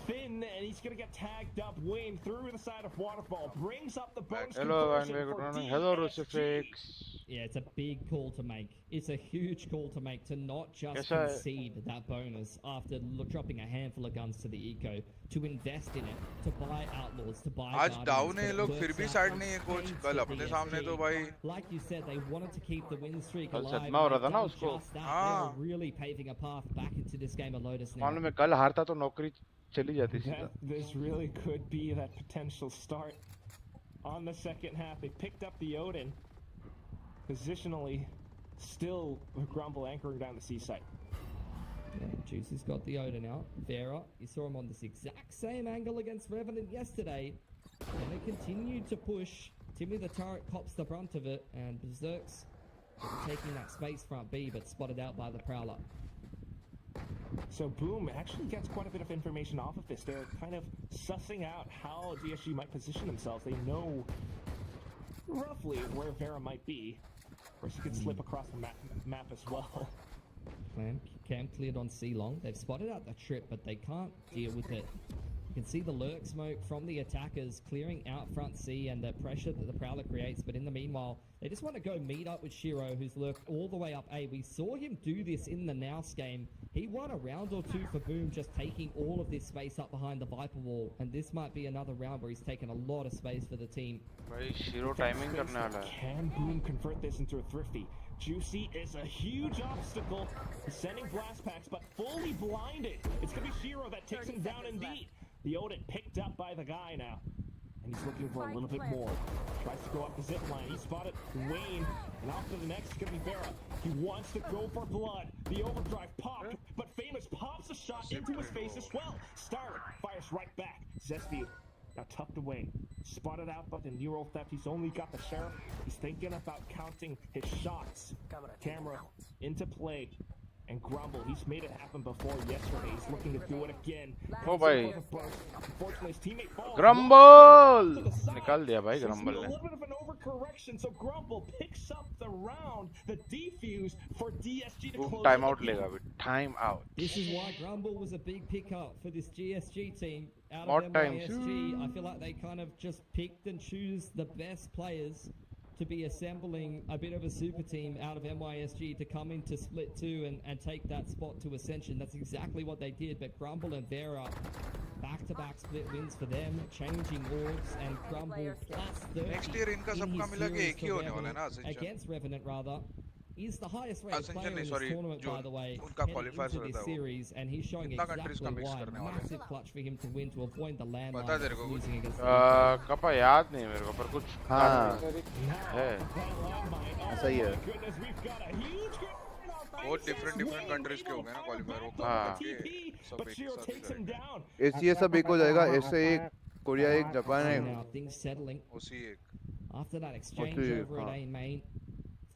thin, and he's going to get tagged up. Wayne through the side of Waterfall brings up the bonus conversion for DSG. Hello, Rusifix. Yeah, it's a big call to make. It's a huge call to make, to not just concede that bonus after dropping a handful of guns to the eco, to invest in it, to buy outlaws, to buy आज down है लोग फिर भी side नहीं है coach कल अपने सामने तो भाई. Like you said, they wanted to keep the win streak कल alive. सदमा हो रहा था ना उसको. They were really paving a path back into this game of Lotus now. मालूम है कल हारता तो नौकरी चली जाती सीधा. This really could be that potential start on the second half. They picked up the Odin. Positionally, still with Grumble anchoring down the seaside. Yeah, Juicy's got the Odin out. Vera, you saw him on this exact same angle against Revenant yesterday. And they continued to push. Timmy the Turret cops the brunt of it, and Berserk's taking that space front B, but spotted out by the Prowler. So Boom actually gets quite a bit of information off of this. They're kind of sussing out how DSG might position themselves. They know roughly where Vera might be. Or she could slip across the map as well. Cam cleared on C long. They've spotted out the trip, but they can't deal with it. You can see the lurk smoke from the attackers clearing out front C and the pressure that the Prowler creates, but in the meanwhile, they just want to go meet up with 𝘼𝐽𝑗, who's lurked all the way up A. We saw him do this in the Nous game. He won a round or two for Boom, just taking all of this space up behind the Viper wall, and this might be another round where he's taken a lot of space for the team. 𝘼𝐽𝑗 timing करने वाला है. Can Boom convert this into a thrifty? Juicy is a huge obstacle. He's sending blast packs, but fully blinded. It's going to be 𝘼𝐽𝑗 that takes him down indeed. The Odin picked up by the guy now. And he's looking for a little bit more. Tries to go up the zip line. He spotted Wayne. And off to the next is going to be Vera. He wants to go for blood. The overdrive popped, but Famous pops a shot into his face as well. Starlet fires right back. Zesty now tucked away. Spotted out by the neural theft. He's only got the sheriff. He's thinking about counting his shots. Camera into play. And Grumble, he's made it happen before yesterday. He's looking to do it again. Oh, bhai. Unfortunately, his teammate falls. Grumble! निकाल दिया भाई Grumble A ने. little bit of an overcorrection, so Grumble picks up the round, the defuse for DSG to close. Time out लेगा अभी. Time out. This is why Grumble was a big pickup for this GSG team. Out Odd of time. MISG, I feel like they kind of just picked and choose the best players to be assembling a bit of a super team out of MISG to come into Split 2 and take that spot to Ascension. That's exactly what they did, but Grumble and Vera, back-to-back split wins for them, changing orgs, and Grumble plus 30 Next year इनका सबका मिला के एक ही होने वाला है ना Ascension. against Revenant rather. Is the highest rated Ascension player in this sorry, tournament, by the way, उनका heading qualifiers into रहता this है वो. series, and he's showing कितना countries exactly का mix why. करने वाला है. Massive clutch for him to win to avoid the landmine. पता है तेरे को कुछ? losing against कपा याद नहीं मेरे को पर कुछ हाँ है. ऐसा ही है. बहुत different countries के हो गए ना qualifier वो हाँ. सब एक साथ ऐसे ये सब एक हो जाएगा. ऐसे एक कोरिया एक जापान So एक. now things settling. उसी एक. After that exchange Okay, over at A main,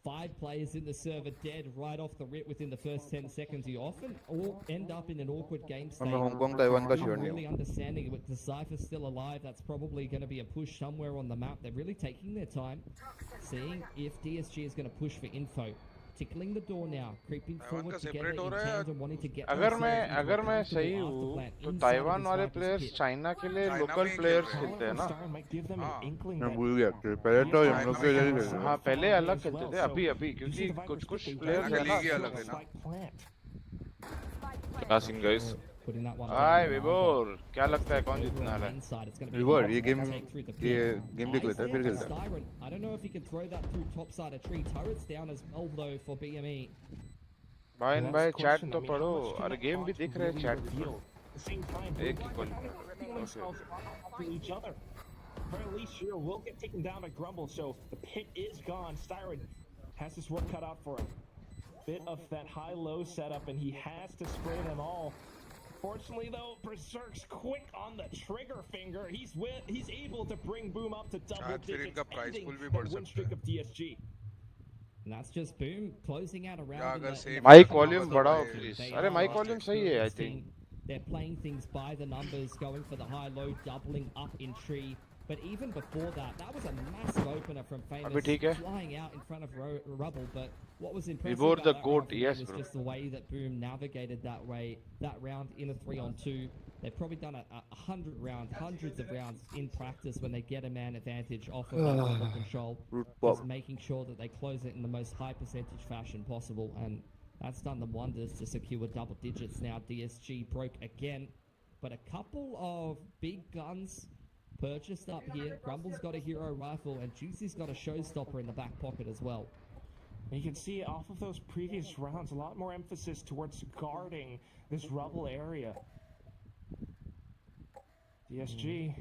5 players in the server dead right off the rip within the first 10 seconds. You often all end up in an awkward game state. मैं Hong Kong Taiwan का Not sure नहीं really हूँ. understanding it with the Cypher still alive. That's probably going to be a push somewhere on the map. They're really taking their time, seeing if DSG is going to push for info. Tickling the door now, creeping forward together in tandem, wanting to get. अगर मैं सही हूँ तो Taiwan वाले players China के लिए local players खेलते हैं ना. मैं भूल गया. पहले तो हम लोग के लिए थे. हाँ पहले अलग खेलते थे अभी क्योंकि कुछ प्लेयर्स है लीग ही ना. अलग है ना. Passing guys. Putting that one. हाय विबोर क्या लगता है कौन जीतने वाला है? विबोर ये गेम देख लेता है फिर खेलता है. Styron, I don't know if he can throw that through top side of tree. Turrets down as well though for BME. भाई चैट तो पढ़ो. अरे गेम भी देख रहे हैं चैट भी पढ़ो. एक ही call. each other. Very least 𝘼𝐽𝑗 will get taken down by Grumble, so the pit is gone. Styron has his work cut out for him. Bit of that high-low setup, and he has to spray them all. Fortunately, though, Berserk's quick on the trigger finger. He's able to bring Boom up to double digits, ending the win streak of DSG. And that's just Boom closing out a round. Mic volume बढ़ाओ please. अरे mic volume सही है I think. They're playing things by the numbers, going for the high-low, doubling up in tree. But even before that, that was a massive opener from Famous, flying out in front of Rubble. But what was impressive about the that goat, yes, was bro. just the way that Boom navigated that round in a 3-on-2. They've probably done 100 rounds, hundreds of rounds in practice when they get a man advantage off of that Rubble control. Just making sure that they close it in the most high percentage fashion possible. And that's done them wonders to secure double digits now. DSG broke again. But a couple of big guns purchased up here. Grumble's got a hero rifle, and Juicy's got a showstopper in the back pocket as well. You can see off of those previous rounds, a lot more emphasis towards guarding this rubble area. DSG.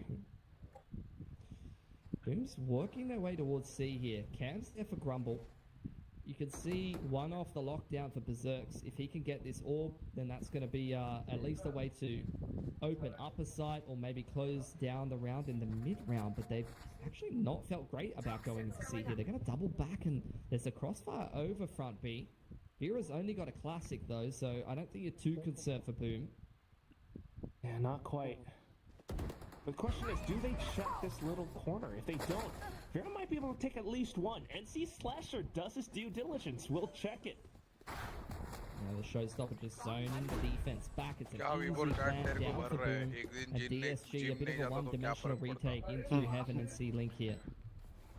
Boom's working their way towards C here. Cam's there for Grumble. You can see one off the lockdown for Berserks. If he can get this orb, then that's going to be at least a way to open up a site or maybe close down the round in the mid-round. But they've actually not felt great about going into C here. They're going to double back, and there's a crossfire over front B. Vera's only got a classic, though, so I don't think you're too concerned for Boom. Yeah, not quite. The question is, do they check this little corner? If they don't, Vera might be able to take at least one. NC Slasher does his due diligence. We'll check it. The showstopper just zoning the defense back. It's an easy वीवोर card plan तेरे को down भर for रहा है Boom. एक दिन And gym DSG, a gym bit नहीं of a जाता तो क्या one-dimensional फर्क retake पड़ता into Heaven and C-Link here.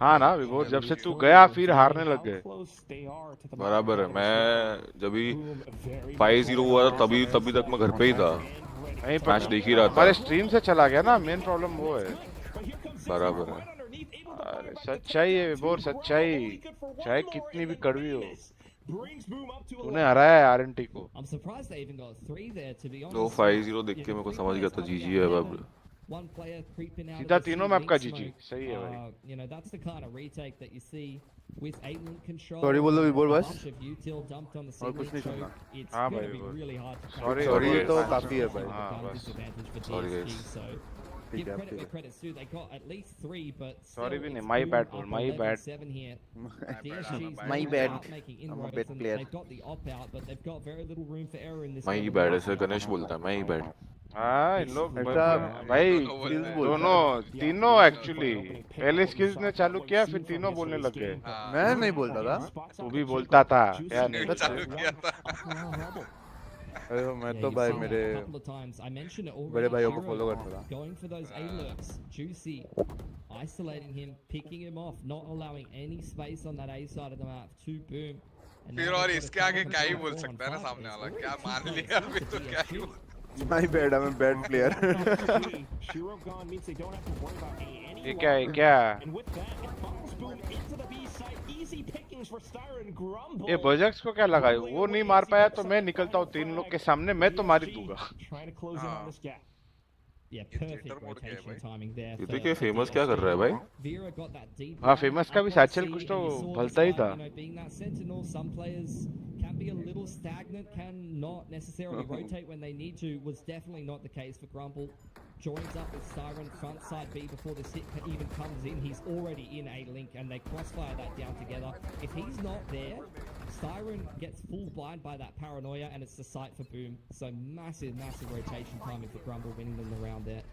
हाँ ना विभोर जब से तू गया फिर हारने लग गए बराबर है मैं जब भी 5-0 हुआ था तभी तक मैं घर पे ही था नहीं मैच देख ही रहा था हमारे स्ट्रीम से चला गया ना मेन प्रॉब्लम वो है बराबर है अरे सच्चाई है विभोर सच्चाई चाहे कितनी भी कड़वी हो तूने हराया है आरएनटी को I'm surprised they even got 3 there, to be honest. 2-5-0 देख के मेरे को समझ गया था जीजी है अब One player creeping out. सीधा of the तीनों C-Link मैप का smoke. जीजी सही है भाई You know, that's the kind of retake that you see with 8-link control. Sorry बोल दो विभोर A बस bunch of util dumped on the और कुछ C-Link नहीं choke. सुनना It's हाँ gonna भाई, be वो- really hard to Sorry, sorry sorry, तो sorry. काफी है भाई हाँ, gun बस। disadvantage for Sorry, DSG, guys. so ठीक give है credit where ठीक credit's due. They got at least 3, but Sorry still, भी नहीं, it's my Boom bad, up bro, my bad. 11-7 here. bad, DSG's my really bad. start making I'm a inroads, bad and player. they've got the opt-out, but they've got very little room for error in this मैं ही level. Bad ऐसे गणेश बोलता है मैं ही bad हाँ इन लोग ऐसा भाई skills बोलता है। दोनों तीनों एक्चुअली पहले स्किल्स ने चालू किया फिर तीनों बोलने लग गए मैं नहीं बोलता था तू भी बोलता था क्या नहीं चालू किया था अरे मैं तो you've भाई seen that मेरे a couple of times. I mentioned it already. बड़े भाइयों को Hero follow करता था Going for those A-lurks, Juicy, isolating him, picking him off, not allowing any space on that A side of the map to Boom. And फिर now और they've got इसके a आगे counter क्या ही control बोल 4 सकता है ना on 5. सामने It's वाला already क्या too मान late लिया for अभी तो क्या ही DSG. बोल my bad I am bad player Shiro gone means they don't have to worry about A any ये क्या है longer. क्या And with that, it follows Boom into the B side. Easy pickings for Styron Grumble. ये बजक्स को क्या लगा वो नहीं मार पाया तो मैं निकलता हूँ तीन लोग के सामने मैं तो मार ही दूंगा Trying to close in on this gap. Yeah, ये perfect theater mode क्या है rotation भाई? timing there. ये for- देखिए for फेमस क्या कर रहा है भाई Vera got that deep हाँ line फेमस का भी up on सैचल C, कुछ and तो you saw भलता ही despite, था you know, being that sentinel, some players can be a little stagnant, can not necessarily rotate when they need to. Was definitely not the case for Grumble. Joins up with Siren front side B before the hit even comes in. He's already in a link, and they crossfire that down together. If he's not there, Siren gets full blind by that paranoia, and it's the sight for Boom. So massive, massive rotation timing for Grumble, winning them the round there.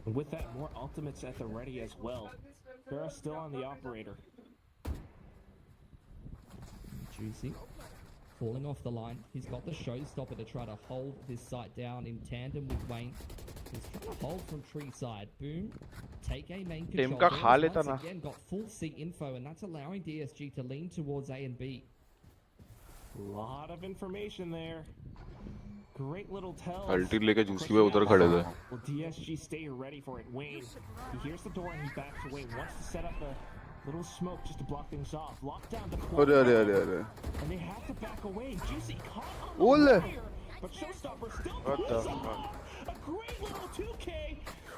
And with that, more ultimates at the ready as well. Vera still on the operator. Juicy. Falling off the line. He's got the showstopper to try to hold this site down in tandem with Wayne. He's trying to hold from tree side. Boom. Take A main control. Team का खा लेता Once ना again got full C info, and that's allowing DSG to lean towards A and B. Lot of information there. Great little tells. अल्टी लेके juicy पे उधर खड़े थे Will DSG stay ready for it? Wayne, he hears the door and he backs away. Wants to set up a little smoke just to block things off. Lockdown deployed. अरे अरे अरे अरे And they have to back away. Juicy caught on Ole. the wire, but Showstopper still What the pulls fuck? off. A great little 2K.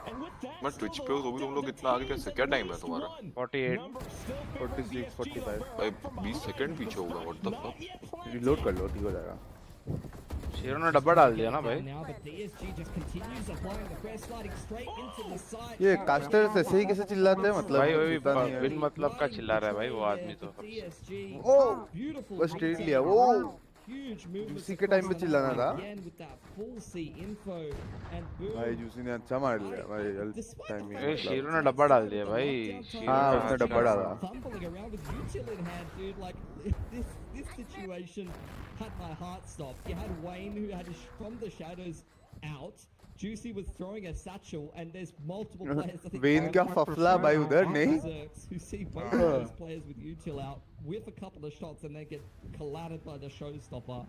And with that, मैं still Twitch the पे हूँ, तो भी तुम लोग lockdown इतना आगे detains कैसे? at क्या time है least तुम्हारा? one. 48 Numbers still favoring 46, DSG, 45. but भाई from 20 behind, सेकंड पीछे होगा the what the not fuck yet planted. Reload कर लो ठीक हो जाएगा शेरों ने डब्बा डाल दिया ना भाई Now, but DSG just continues applying the press, sliding straight into the site. ये कास्टर्स ऐसे ही कैसे चिल्लाते हैं मतलब भाई वही पता नहीं है। बिन मतलब का चिल्ला रहा है भाई वो आदमी तो DSG. Oh, Beautiful बस ट्रेड retake. लिया वो Huge movement जूसी के टाइम पे चिल्लाना था again with that full C info and boom. भाई जूसी ने अच्छा मार लिया भाई टाइम ए शेरों ने डब्बा डाल दिया भाई हाँ उसने डब्बा डाला Fumbling around with util in hand, dude. Like this situation had my heart stopped. You had Wayne who had from the shadows out. Juicy was throwing a satchel, and there's multiple players. I think when क्या फफला भाई उधर नहीं Zerks who see both of those players with util out with a couple of shots, and they get collided by the showstopper.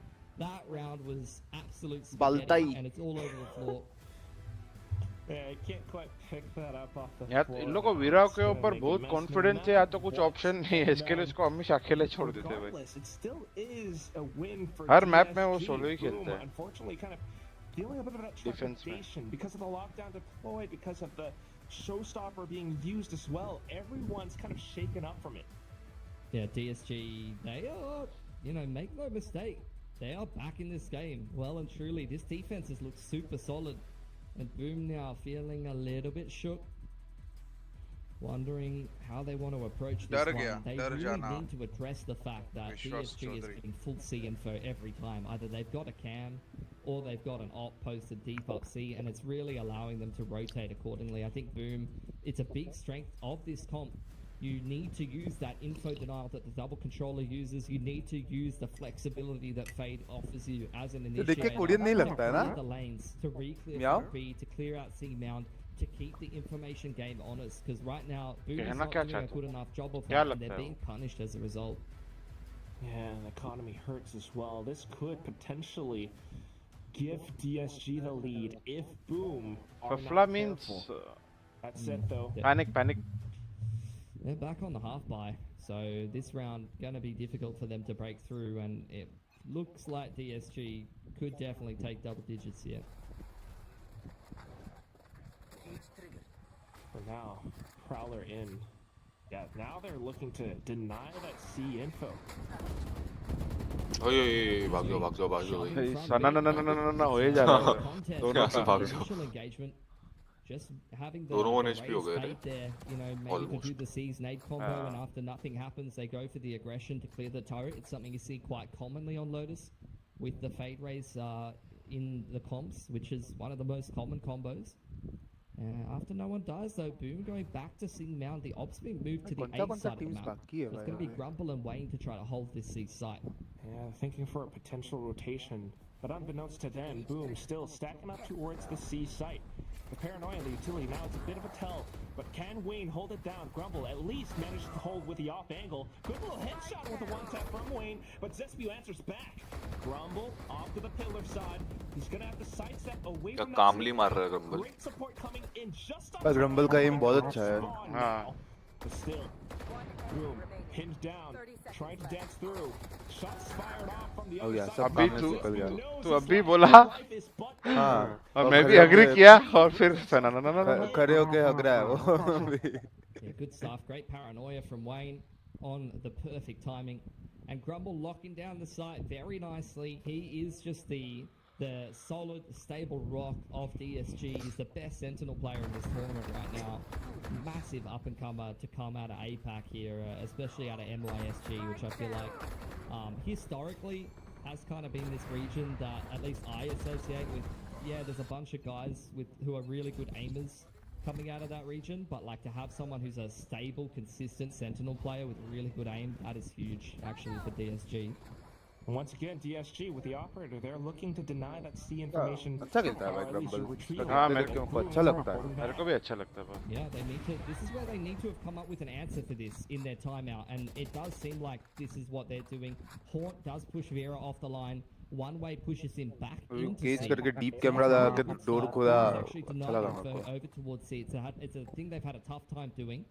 That round was absolute spaghetti, Baltai. and it's all over the floor. Yeah, I can't quite pick that up off the यार floor. इन लोगों को वीरा It's के gonna ऊपर make a बहुत mess, confidence no है या matter तो कुछ what. ऑप्शन नहीं है इसके लिए इसको हमेशा अकेले छोड़ देते हैं भाई Regardless, it still is a win for her map में वो DSG. सोलो ही Boom, खेलता है Unfortunately, kind of feeling a bit of that Defense में। trepidation because of the lockdown deployed, because of the showstopper being used as well. Everyone's kind of shaken up from it. Yeah, DSG, they are, you know, make no mistake, they are back in this game, well and truly. This defense has looked super solid, and Boom now feeling a little bit shook. wondering how they want to approach this डर one. गया, They डर really जाना। need to address the fact that विश्वास DSG is Chaudhary. getting full C info every time. Either they've got a cam or they've got an op posted deep up C, and it's really allowing them to rotate accordingly. I think Boom, it's a big strength of this comp. You need to use that info denial that the double controller uses. You need to use the flexibility that Fade offers you as an देख के initiator. Korean नहीं to लगता है ना? clear the lanes, to re-clear Meow? front B, to clear out C mount, to keep the information game honest. Because right now, Boom is कहना not क्या doing a चाहते good हो? enough job of क्या that, and लगता they're है being punished as a result. Yeah, and the economy hurts as well. This could potentially give DSG the lead if Boom are Fafla not means careful. That's it though. panic. They're back on the half buy, so this round going to be difficult for them to break through, and it looks like DSG could definitely take double digits here. For now, Prowler in. Yeah, now they're looking to deny that C info. ओए भाग जाओ भाई ना हो ही जा रहा है दोनों से भाग जाओ Initial engagement, just having the दोनों 1 raise HP हो गए fade there, you know, maybe Almost. to do the C's nade combo, and after nothing happens, they go for the aggression to clear the turret. It's something you see quite commonly on Lotus with the fade raise in the comps, which is one of the most common combos. After no one dies though, Boom going back to Sing Mount. The op's been moved to the A कौन-सा side of the teams map. बाकी है It's भाई going to be Grumble and Wayne to try to hold this C site. Yeah, thinking for a potential rotation. But unbeknownst to them, Boom still stacking up towards the C site. The paranoia, the utility, now it's a bit of a tell. But can Wayne hold it down? Grumble at least managed to hold with the off angle. Good little headshot with a one-tap from Wayne, but Zespew answers back. Grumble off to the pillar side. He's gonna have to sidestep away क्या from कामली मार रहा है Grumble Great support coming in just on पर time. Grumble का aim बहुत अच्छा है। Spawn हाँ। now. But still, Boom hinged down, trying to dance through. Shots fired off from the हो other गया side. सब अभी काम तू- निकल गया तू अभी बोला हाँ और मैं भी एग्री किया और फिर खड़े होके हग रहा है वो Yeah, good stuff. Great paranoia from Wayne on the perfect timing. And Grumble locking down the site very nicely. He is just the solid, stable rock of DSG. He's the best Sentinel player in this tournament right now. Massive up-and-comer to come out of APAC here, especially out of NYSG, which I feel like historically has kind of been this region that at least I associate with. Yeah, there's a bunch of guys who are really good aimers coming out of that region, but like to have someone who's a stable, consistent Sentinel player with really good aim, that is huge actually for DSG. Once again, DSG with the operator, they're looking to deny that C information. अच्छा खेलता है भाई or at least Grumble retrieve हाँ, it. मेरे को अच्छा लगता है मेरे को भी अच्छा लगता है Yeah, they need to. This is where they need to have come up with an answer for this in their timeout, and it does seem like this is what they're doing. Haunt does push Vera off the line. One way pushes him back into cage C. करके deep camera लगा के door खोला Actually अच्छा denied लगा info मेरे को over towards C. It's a thing they've had a tough time doing.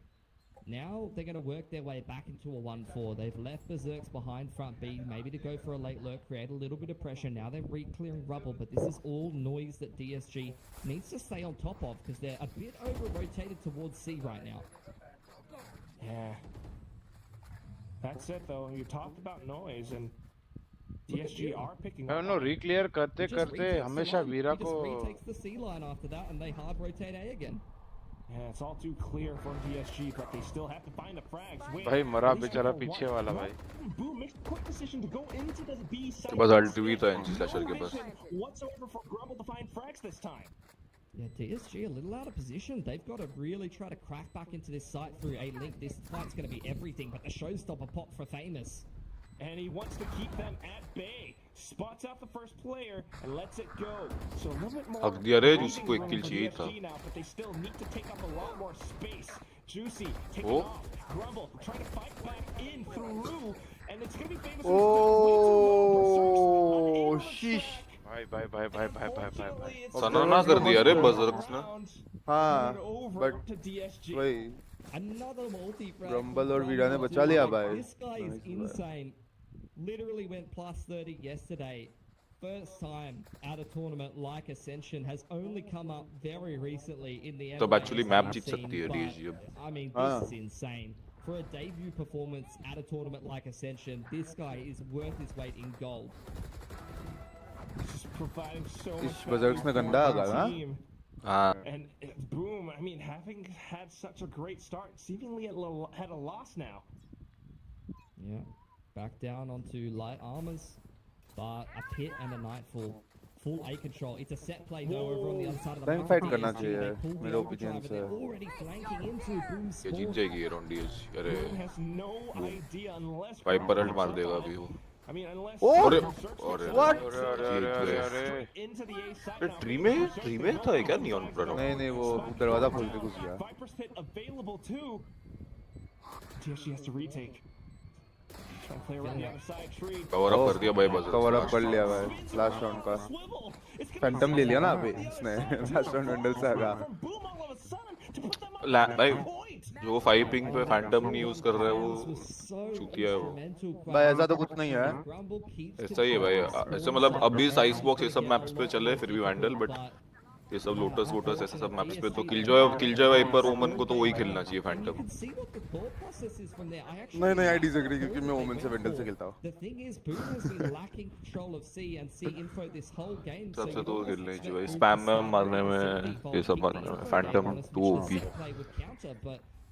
Now they're going to work their way back into a 1-4. They've left Berserks behind front B, maybe to go for a late lurk, create a little bit of pressure. Now they're re-clearing rubble, but this is all noise that DSG needs to stay on top of because they're a bit over-rotated towards C right now. Yeah. That's it though. You talked about noise and DSG are picking up. नो रिक्लियर करते Just करते retakes the हमेशा line. Veera He को just retakes the C line after that, and they hard rotate A again. Yeah, it's all too clear from DSG, but they still have to find the frags. Wait, भाई मरा at least बेचारा for पीछे one. वाला भाई Boom makes a quick decision to go into the B side. बस अल्टी भी था NG slasher के पास vision whatsoever for Grumble to find frags this time. Yeah, DSG a little out of position. They've got to really try to crack back into this site through A link. This fight's going to be everything, but the showstopper pop for Famous. And he wants to keep them at bay. Spots out the first player and lets it go. So a little bit more. हक दिया रे breathing juicy को एक room kill for चाहिए था DSG now, but they still need to take up a lot more space. Juicy taking Oh. off. Grumble trying to fight back in through, and it's gonna be Famous. Oh, sheesh. भाई भाई भाई भाई भाई भाई भाई भाई सनाना कर दिया रे बजर्क्स ने हाँ बट वही Another multi-frag. Grumble और वीरा ने बचा लिया भाई This guy is insane. Literally went plus 30 yesterday. First time at a tournament like Ascension has only come up very recently in the तब actually map जीत scene, सकती है but, DSG अब I mean, हाँ. this is insane. For a debut performance at a tournament like Ascension, this guy is worth his weight in gold. Just providing so इस much Berserks में value गंदा for uh the गया ना team. हाँ And Boom, I mean, having had such a great start, seemingly had a loss now. Yeah, back down onto light armors, but a pit and a nightfall. Full A control. It's a set play though over on the other side of the Time map. fight करना चाहिए मेरे opinion से. They're already flanking into Boom's ये जीत जाएगी ये round DSG. अरे Boom has no idea unless Viper ult मार देगा अभी वो. I mean, unless अरे What? into the A side now. Tree में था क्या नियॉन प्रोनो? नहीं वो दरवाजा खोल के घुस गया. Viper's Pit available too. TSG has to retake. Trying to play around the other side tree. Cover up कर दिया भाई बस. कवर अप कर लिया भाई लास्ट राउंड का. फैंटम ले लिया ना अभी इसने लास्ट राउंड वेंडल से आगा. भाई जो 5 पिंग पे फैंटम नहीं यूज कर रहा है वो चूतिया है वो. भाई ऐसा तो कुछ नहीं है. ऐसा ही है भाई. ऐसे मतलब अभी आइसबॉक्स ये सब मैप्स पे चले फिर भी वैंडल, बट ये सब लोटस ऐसे सब मैप्स पे तो किलजॉय वाइपर ओमन को तो वही खेलना चाहिए फैंटम. नहीं आई डिसएग्री क्योंकि मैं ओमन से वेंडल से खेलता हूं. सबसे तो खेलने चाहिए भाई. स्पैम में मारने में ये सब मारने में phantom to OP.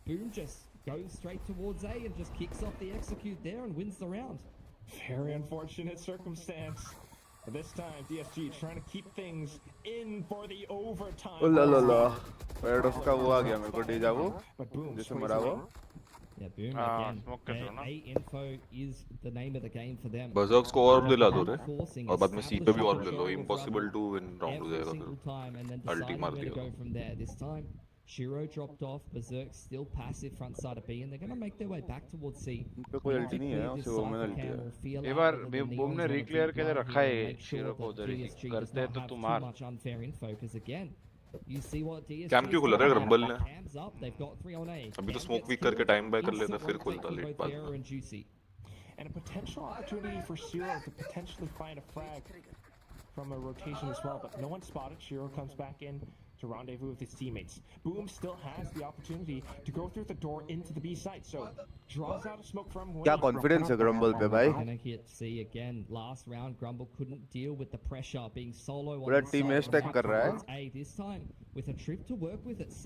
Boom just goes straight towards A and just kicks off the execute there and wins the round. Very unfortunate circumstance. This time, DSG trying to keep things in for the overtime. Oh la la la. Paradox का वो आ गया मेरे को डेजा वो. जैसे मरा वो. Yeah, Boom again. A info is the name of the game for them. बजर्क्स को और दिला दो रे और बाद में सी पे भी और ले लो. इम्पॉसिबल टू विन राउंड हो जाएगा फिर. अल्टी मार दिया. From there this time 𝘼𝘽 dropped off, Berserk still passive front side of B, and they're going to make their way back towards C. पे कोई अल्टी नहीं है उसे वो मैंने अल्टी है. एक बार बूम ने रिक्लियर के लिए रखा है 𝘼𝘽 को उधर ही. करते हैं तो तुम मार. कैम क्यों खुला रहा है रंबल ने? अभी तो स्मोक वीक करके टाइम बाय कर लेता फिर खोलता लेट बाद. And a potential opportunity for 𝘼𝘽 to potentially find a frag from a rotation as well, but no one spotted. 𝘼𝘽 comes back in to rendezvous with his teammates. Boom still has the opportunity to go through the door into the B site, so draws out a smoke from. क्या confidence है Grumble पे भाई? Gonna hit C again. Last round, Grumble couldn't deal with the pressure being solo on पूरा the team side. stack कर रहा है. A this time with a trip to work with at C,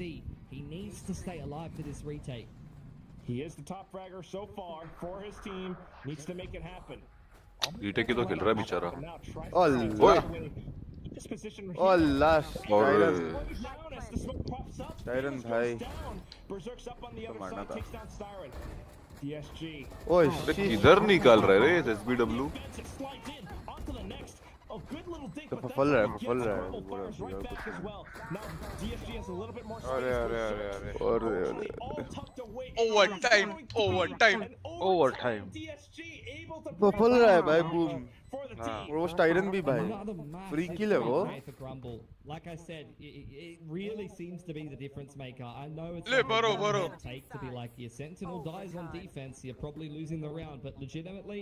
he needs to stay alive for this retake. He is the top fragger so far for his team. Needs to make it happen. Retake की तो खेल रहा है बेचारा. Oh last Tyron भाई तो मारना था. ओए किधर निकाल रहा है रे SBW. तो फल रहा है अरे ओवरटाइम तो फल रहा है भाई बूम. वो टाइरन भी भाई फ्री किल है वो. Like I said, it really seems to be the difference maker. I know it's a take to be like your sentinel dies on defense, you're probably losing the round, but legitimately,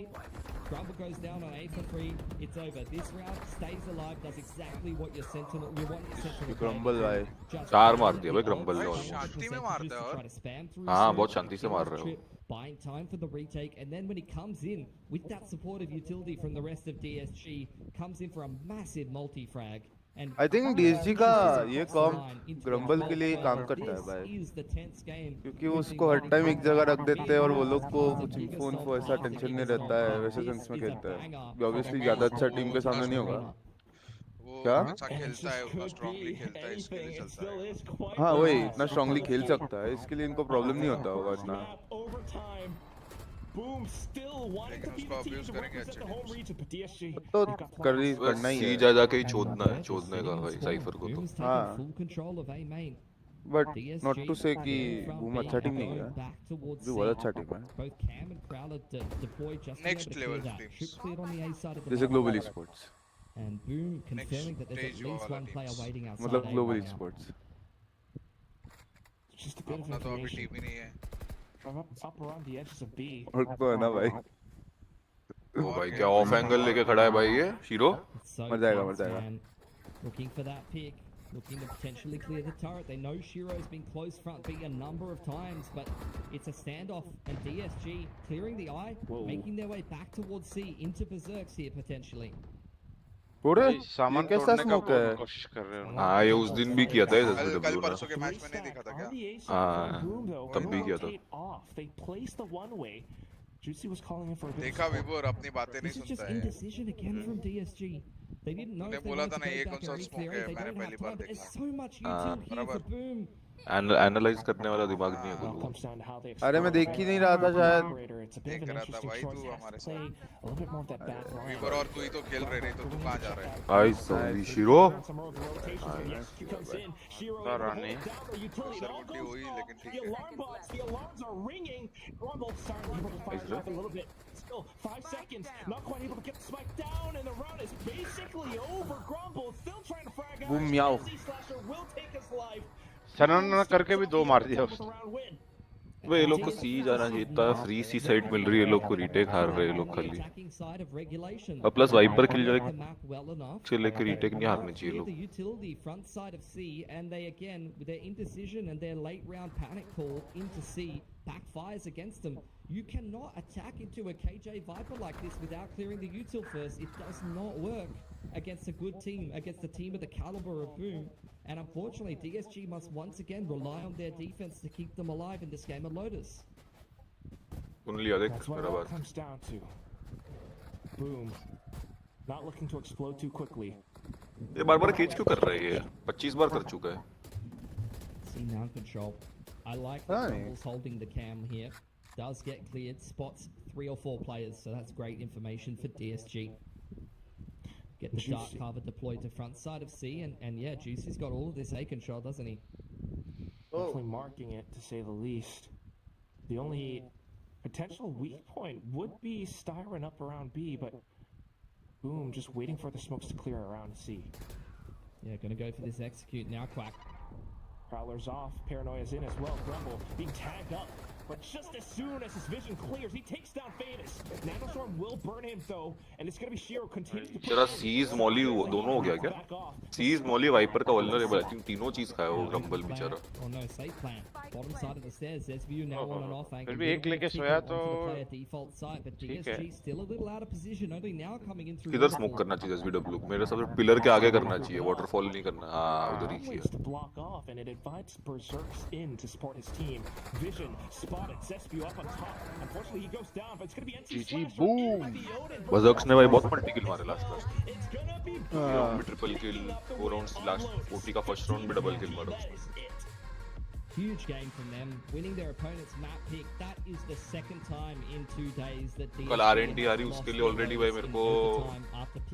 Grumble goes down on A for free. It's over. This round stays alive, does exactly what you want your sentinel. Grumble भाई 4 मार दिया भाई Grumble ने. शांति में मारता है और. हाँ बहुत शांति से मार रहे हो. Buying time for the retake, and then when he comes in with that supportive utility from the rest of DSG, comes in for a massive multi-frag. I think DSG का ये कॉम ग्रम्बल के लिए काम करता है भाई, क्योंकि उसको हर टाइम एक जगह रख देते हैं और वो लोग को कुछ फोन को ऐसा टेंशन नहीं रहता है, वैसे सेंस में खेलता है. ऑब्वियसली ज्यादा अच्छा टीम के सामने नहीं होगा. क्या अच्छा खेलता है, उतना स्ट्रांगली खेलता है, इसके लिए चलता है. हाँ वही इतना स्ट्रांगली खेल सकता है, इसके लिए इनको प्रॉब्लम नहीं होता होगा इतना. तो करना ही है. जा जाके ही चोदने का भाई साइफर को तो. हाँ बट नॉट टू से कि बूम अच्छा टीम नहीं है, जो बहुत अच्छा टीम है. नेक्स्ट लेवल टीम्स जैसे global sports, And Boom confirming that there's at least one player waiting outside. मतलब global sports Just a bit of अपना तो अभी टीम information ही नहीं है. from up around the edges of B. और तो है ना भाई. ओ भाई क्या ऑफ एंगल लेके खड़ा है भाई ये हीरो. मर जाएगा. Looking for that pick, looking to potentially clear the turret. They know 𝘼𝘽's been close front B a number of times, but it's a standoff, and DSG clearing the eye, making their way back towards C into Berserks here potentially. थोड़े सामान ये कैसा तोड़ने का smoke है? कोशिश कर रहे हैं। हाँ ये उस दिन भी किया था कल SSBW ने। परसों के मैच में नहीं दिखा था क्या? हाँ तब भी किया था। देखा विभोर अपनी बातें नहीं सुनता है। indecision again from DSG. They didn't know तूने if they बोला wanted था to ना go ये back कौन सा and स्मोक reclear है, it. They मैंने don't पहली have बार time. There's देखा। so much util here for Boom. Analyse करने वाला दिमाग नहीं है कुछ। अरे मैं देख ही नहीं रहा था शायद। देख रहा था भाई तू हमारे साथ। विभोर और तू ही तो खेल रहे, नहीं तो तू कहाँ जा रहा है? आई सॉरी शिरो। रानी सर गुड्डी हुई लेकिन ठीक है। Still 5 seconds, not quite able to get the spike down, and the round is basically over. Grumble still trying to frag out. Boom meow. Slasher will take his life. सनन करके भी 2 मार दिया उसने। वे ये लोग को सी जाना चाहिए था, फ्री सी साइड मिल रही है लोग को, रीटेक हार रहे हैं लोग खाली। और प्लस वाइपर किल जाए चले के रीटेक नहीं हारने चाहिए लोग। The utility front side of C, and they again with their indecision and their late round panic call into C backfires against them. You cannot attack into a KJ Viper like this without clearing the util first. It does not work against a good team, against a team of the caliber of Boom. And unfortunately, DSG must once again rely on their defense to keep them alive in this game of Lotus. That's what it all comes down to. Boom. Not looking to explode too quickly. ये बार-बार cage क्यों कर रहा है ये? 25 बार कर चुका है। See now control. I like that Rumble's holding the cam here. Does get cleared, spots 3 or 4 players, so that's great information for DSG. Get the dark cover deployed to front side of C, and yeah, Juicy's got all of this A control, doesn't he? Definitely marking it, to say the least. The only potential weak point would be Styron up around B, but Boom just waiting for the smokes to clear around C. Yeah, gonna go for this execute now, Quack. Prowler's off, Paranoia's in as well. Grumble being tagged up, but just as soon as his vision clears, he takes down Famous. Nanostorm will burn him though, and it's gonna be Shiro continuing to. तेरा seize Molly दोनों हो गया क्या? Seize Molly wiper का vulnerable, I think तीनों चीज खाया वो ग्रम्बल बेचारा। Oh no, safe plan. Bottom side of the stairs, there's view now on and off angle. फिर भी एक लेके सोया तो default side, but DSG still a little out of position, only now coming in through. किधर smoke करना चाहिए SBW? मेरे हिसाब से पिलर के आगे करना चाहिए, वाटरफॉल नहीं करना। हाँ उधर ही किया। To block off, and it invites Berserks in to support his team. Vision spotted, Zespew up on top. Unfortunately, he goes down, but it's gonna be NC GG boom. बजर्क्स ने भाई बहुत मल्टी किल मारे last में। Round में triple किल, 4 rounds last 40 का first round में double kill मारा उसने। Huge game from them, winning their opponent's map pick. That is the second time in 2 days that DSG कल RNT आ रही उसके लिए ऑलरेडी भाई मेरे को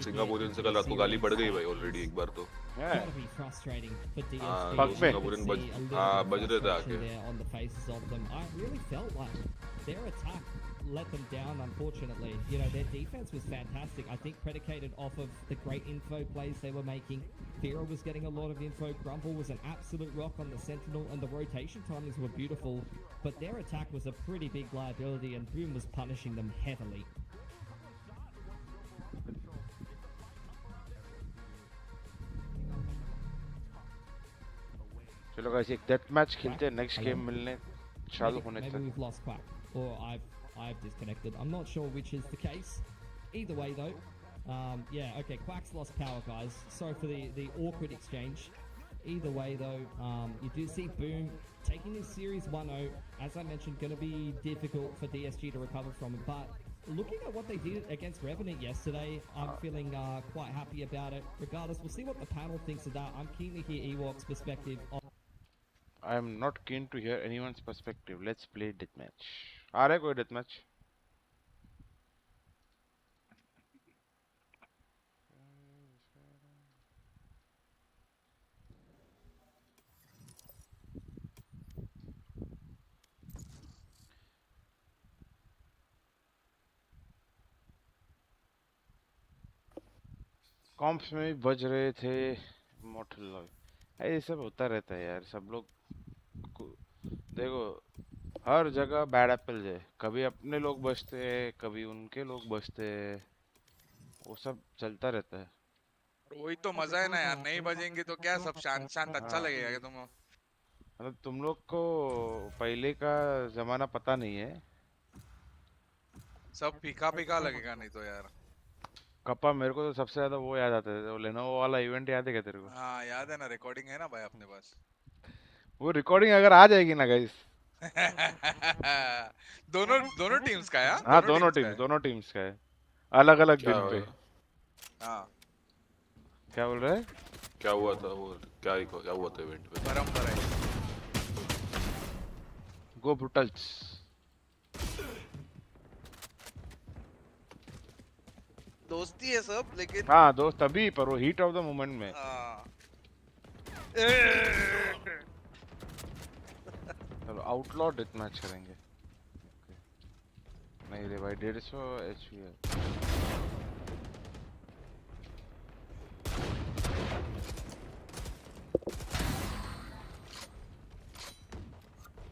सिंगापुरियन से कल रात को गाली पड़ गई भाई ऑलरेडी एक बार तो। Gotta be frustrating for DSG. Singaporean बज रहे थे आके। On the faces of them, I really felt like their attack let them down, unfortunately. You know, their defense was fantastic. I think predicated off of the great info plays they were making. Fira was getting a lot of info. Grumble was an absolute rock on the Sentinel, and the rotation timings were beautiful. But their attack was a pretty big liability, and Boom was punishing them heavily. चलो guys एक death match खेलते हैं, next game मिलने चालू होने तक। Maybe we've lost Quack, or I've disconnected. I'm not sure which is the case. Either way though, yeah, okay, Quack's lost power, guys. Sorry for the awkward exchange. Either way though, you do see Boom taking this series 1-0. As I mentioned, going to be difficult for DSG to recover from it, but looking at what they did against Revenant yesterday, I'm feeling quite happy about it. Regardless, we'll see what the panel thinks of that. I'm keen to hear Ewok's perspective on. I am not keen to hear anyone's perspective. Let's play deathmatch. आ रहा है कोई deathmatch? Comps में भी बज रहे थे मॉर्टल लॉय। ये सब होता रहता है यार, सब लोग देखो हर जगह बैड एप्पल है, कभी अपने लोग बचते हैं कभी उनके लोग बचते हैं, वो सब चलता रहता है। वही तो मजा है ना यार, नहीं बजेंगे तो क्या सब शांत शांत अच्छा लगेगा क्या तुम? मतलब तुम लोग को पहले का जमाना पता नहीं है, सब फीका फीका लगेगा नहीं तो यार। कपा मेरे को तो सबसे ज्यादा वो याद आता है, वो लेनोवो वाला इवेंट याद है क्या तेरे को? हाँ याद है ना, रिकॉर्डिंग है ना भाई अपने पास। वो रिकॉर्डिंग अगर आ जाएगी ना गाइस। दोनों दोनों टीम्स का है, हाँ दोनों टीम्स का है। दोनों टीम्स का है, अलग अलग क्या दिन पे। हाँ क्या बोल रहे हैं? क्या हुआ था वो, क्या हुआ था इवेंट में? परंपरा है। गो ब्रूटल्स। दोस्ती है सब, लेकिन हाँ दोस्त अभी, पर वो हीट ऑफ द मोमेंट में। हाँ। चलो आउटलॉ डेथ मैच करेंगे। नहीं रे भाई 150 एचपी है।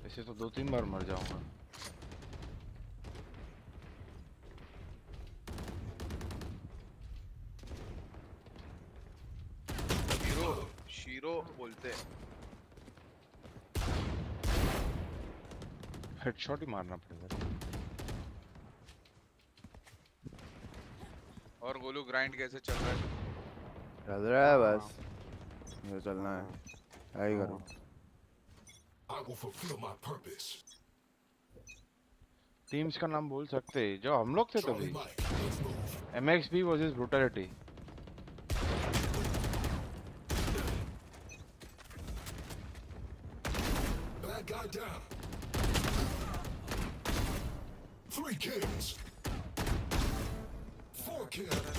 ऐसे तो 2-3 बार मर जाऊंगा। शीरो बोलते हैं। हेडशॉट ही मारना पड़ेगा। और गोलू ग्राइंड कैसे चल रहा है? चल रहा है बस, ये चलना है, क्या ही करूं। टीम्स का नाम बोल सकते हैं जो हम लोग थे तभी। MXB versus brutality. Guy down. 3 kills. 4 kills.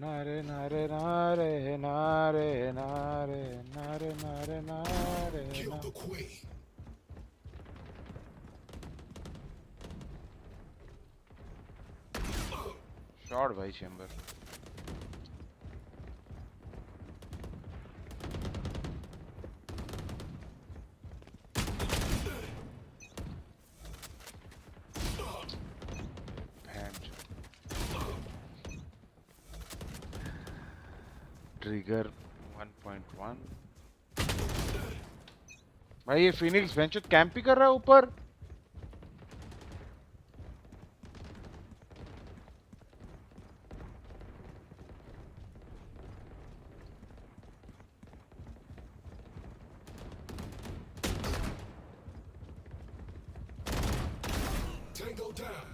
नारे नारे नारे नारे नारे नारे नारे नारे। Kill the queen. शॉट भाई चैम्बर। ट्रिगर 1.1। भाई ये फिनिक्स बेंचो कैंप ही कर रहा है ऊपर।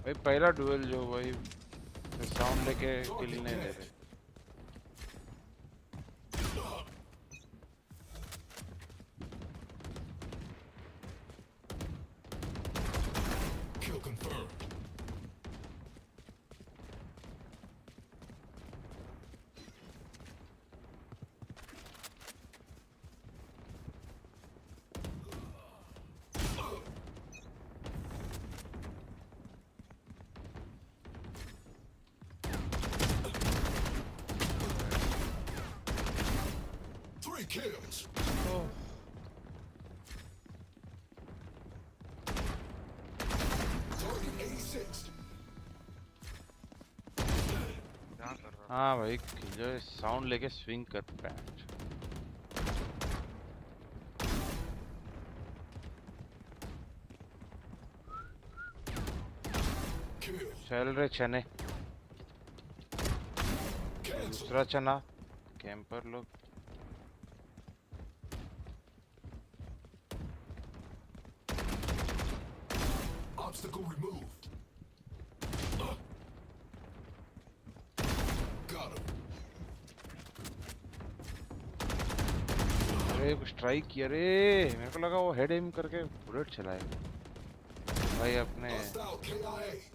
भाई पहला डुएल जो भाई साउंड लेके किल नहीं दे रहे। Kill confirmed. Kills. Target 86. हाँ भाई जो साउंड लेके स्विंग कर पैच। चल रहे चने। दूसरा चना कैंपर लोग। Obstacle removed. Got him. अरे कुछ स्ट्राइक किया रे, मेरे को लगा वो हेड एम करके बुलेट चलाएगा। भाई अपने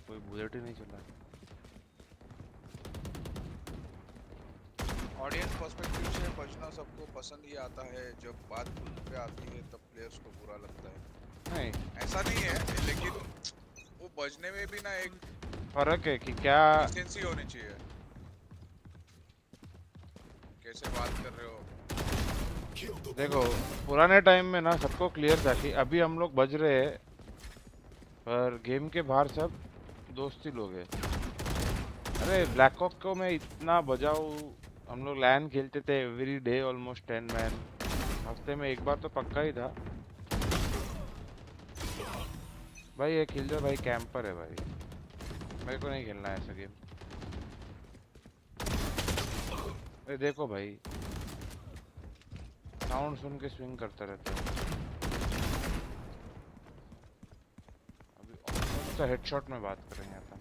कोई बुलेट ही नहीं चला। ऑडियंस पर्सपेक्टिव से बचना सबको पसंद ही आता है, जब बात पे आती है तब प्लेयर्स को बुरा लगता है। नहीं ऐसा नहीं है, लेकिन वो बजने में भी ना एक फर्क है कि क्या डिस्टेंसी होनी चाहिए। कैसे बात कर रहे हो? देखो पुराने टाइम में ना सबको क्लियर था कि अभी हम लोग बज रहे हैं, पर गेम के बाहर सब दोस्ती लोग हैं। अरे ब्लैक हॉक को मैं इतना बजाऊं, हम लोग लैन खेलते थे एवरी डे ऑलमोस्ट 10 मैन, हफ्ते में एक बार तो पक्का ही था भाई। ये किल जो भाई कैंपर है भाई। मेरे को नहीं खेलना है ऐसा गेम। अरे देखो भाई, साउंड सुन के स्विंग करते रहते हैं। अभी ऑलमोस्ट हेडशॉट में बात कर रहे हैं अपन।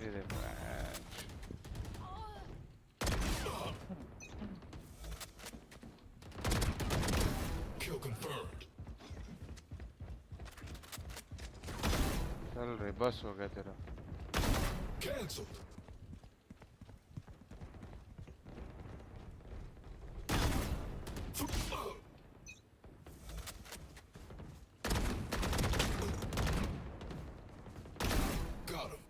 ये देखो Kill confirmed. चल रे, बस हो गया तेरा। Cancelled. Got him.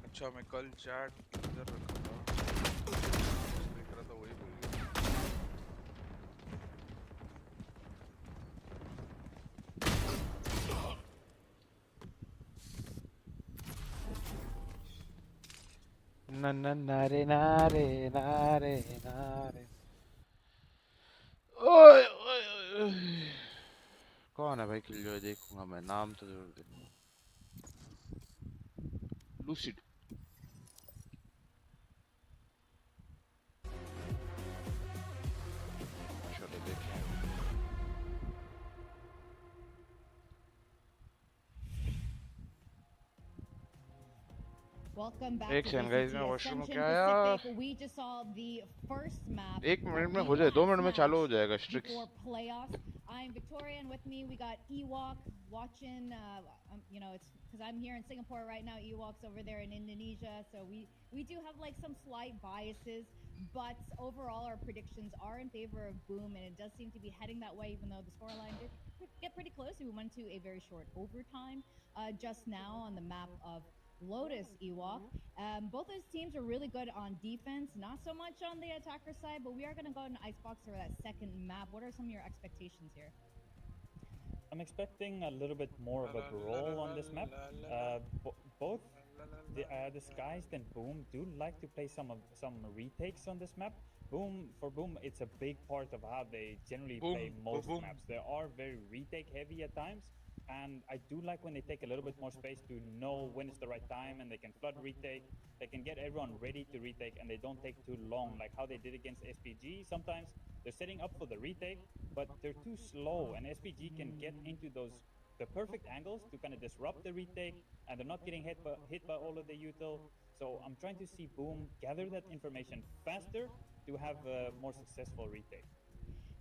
अच्छा मैं कल चैट इधर रखा था, देख रहा था वही भूल गया। ना ना नारे नारे नारे नारे। ओए ओए ओए। कौन है भाई किल जो देखूंगा मैं, नाम तो जरूर देखूंगा। लूसिड। चलो देखें। Welcome back एक to सेकंड गाइस, मैं DCT वॉशरूम Ascension क्या आया। Pacific. We just saw the first map. 1 minute में हो जाए, 2 मिनट में चालू हो जाएगा स्ट्रिक्स। Before playoffs. I'm Victoria, and with me we got Ewok watching. You know, it's because I'm here in Singapore right now. Ewok's over there in Indonesia, so we do have like some slight biases. But overall, our predictions are in favor of Boom, and it does seem to be heading that way, even though the scoreline did get pretty close. We went to a very short overtime just now on the map of Lotus, Ewok. Both those teams are really good on defense, not so much on the attacker side, but we are going to go in Icebox for that second map. What are some of your expectations here? I'm expecting a little bit more of a brawl on this map. Both the Skies and Boom do like to play some retakes on this map. For Boom, it's a big part of how they generally play most maps. They are very retake heavy at times, and I do like when they take a little bit more space to know when it's the right time, and they can flood retake. They can get everyone ready to retake, and they don't take too long, like how they did against SPG. Sometimes they're setting up for the retake, but they're too slow, and SPG can get into the perfect angles to kind of disrupt the retake, and they're not getting hit by all of the util. So I'm trying to see Boom gather that information faster to have a more successful retake.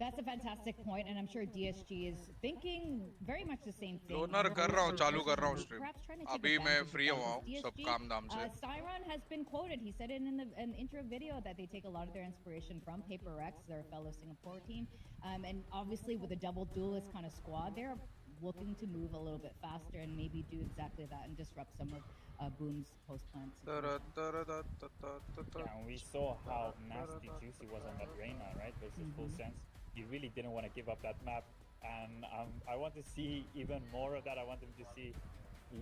That's a fantastic point, and I'm sure DSG is thinking very much the same thing. Loner कर रहा हूँ, चालू कर रहा हूँ stream. Perhaps trying to take अभी मैं advantage of free that हुआ हूँ with सब DSG. काम धाम से। Styron has been quoted. He said it in an intro video that they take a lot of their inspiration from Paper X, their fellow Singapore team, and obviously with a double duelist kind of squad, they're looking to move a little bit faster and maybe do exactly that and disrupt some of Boom's post-plant situation. Yeah, and we saw how nasty Juicy was on that Reyna, right? Versus Full Sense. He really didn't want to give up that map, and I want to see even more of that. I want him to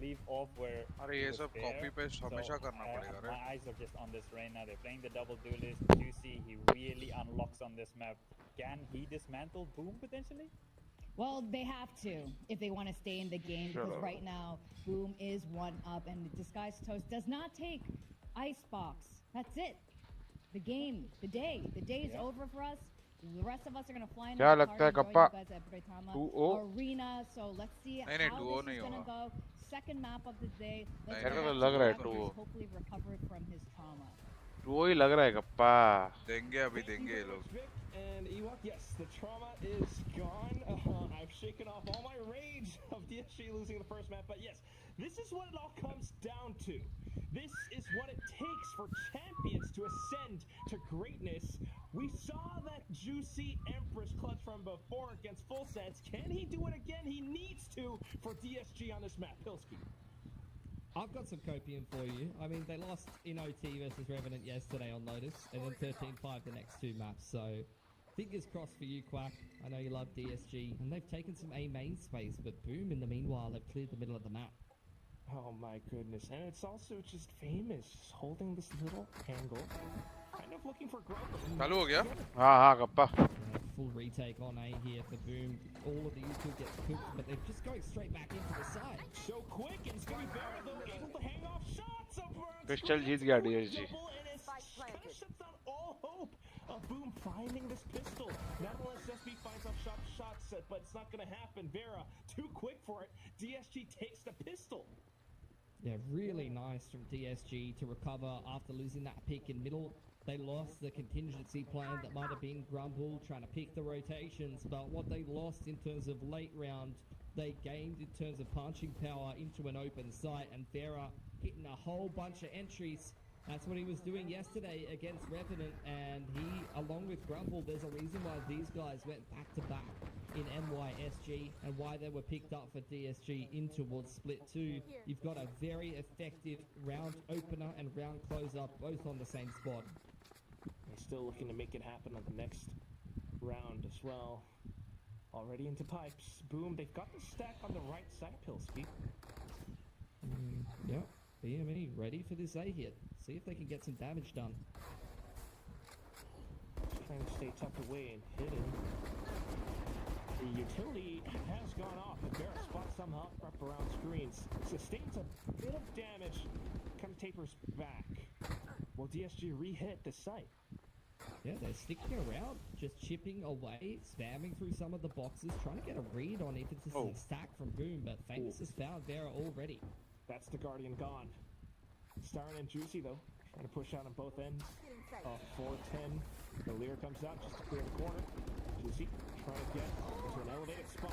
leave off where अरे ये सब copy paste हमेशा करना पड़ेगा रे। My eyes are just on this Reyna. They're playing the double duelist. Juicy, he really unlocks on this map. Can he dismantle Boom potentially? Well, they have to if they want to stay in the game, because right now Boom is 1-up, and Disguised Toast does not take Icebox. That's it. The game, the day is over for us. The rest of us are gonna fly in the car and join you guys at Britama Arena. So let's see how this is gonna go. Second map of the day. Let's hopefully recover from his trauma. वो ही लग रहा है गप्पा। देंगे अभी देंगे ये लोग। And Ewok, yes, the trauma is gone. I've shaken off all my rage of DSG losing the first map, but yes, this is what it all comes down to. This is what it takes for champions to ascend to greatness. We saw that Juicy Empress clutch from before against Full Sense. Can he do it again? He needs to for DSG on this map. 𝘼𝐿𝐼𝐿𝐼. I've got some copium for you. I mean, they lost in OT versus Revenant yesterday on Lotus, and then 13-5 the next two maps. So fingers crossed for you, Quack. I know you love DSG, and they've taken some A main space, but Boom, in the meanwhile, have cleared the middle of the map. Oh my goodness, and it's also just famous, holding this little angle, kind of looking for growth. चालू हो गया? हाँ गप्पा. Full retake on A here for Boom. All of these could get cooked, but they're just going straight back into the side. So quick, and it's going to be better though, able to hang off shots. Pistol जीत गया DSG. Kind of shuts down all hope of Boom finding this pistol. Nevertheless, SB finds off shots, but it's not going to happen. Vera, too quick for it. DSG takes the pistol. Yeah, really nice from DSG to recover after losing that pick in middle. They lost the contingency plan that might have been Grumble trying to pick the rotations, but what they lost in terms of late round, they gained in terms of punching power into an open site, and Vera hitting a whole bunch of entries. That's what he was doing yesterday against Revenant, and he, along with Grumble, there's a reason why these guys went back to back in NYSG and why they were picked up for DSG in towards Split 2. You've got a very effective round opener and round closer both on the same squad. They're still looking to make it happen on the next round as well. Already into pipes. Boom, they've got the stack on the right side, Pilsky. Yep, BME ready for this A hit. See if they can get some damage done. Trying to stay tucked away and hidden. The utility has gone off, and Barrett spots some up around screens. Sustains a bit of damage, kind of tapers back. Will DSG re-hit the site? Yeah, they're sticking around, just chipping away, spamming through some of the boxes, trying to get a read on if it's a stack from Boom, but Famous has found Vera already. That's the Guardian gone. Starring and Juicy, though, trying to push out on both ends. 410. The Lear comes out just to clear the corner. Juicy trying to get into an elevated spot.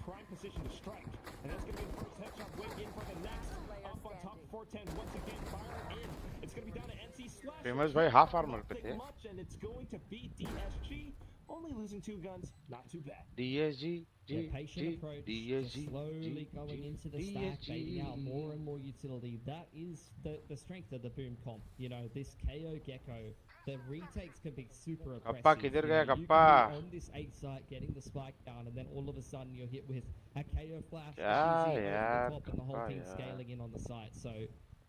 Prime position to strike. And that's going to be the first headshot win in for the next. Up on top of 410 once again, firing in. It's going to be down to NC Slash. Famous भाई half armor पे थे. And it's going to beat DSG. Only losing 2 guns, not too bad. DSG, patient approach, just slowly going into the stack, baiting out more and more utility. That is the strength of the Boom comp. You know, this KO Gecko, the retakes can be super oppressive. Kappa किधर गया You can Kappa? be on this 8 site, getting the spike down, and then all of a sudden you're hit with a KO flash, Yeah, over yeah, the top, and the whole Kappa, thing yeah. scaling in on the site. So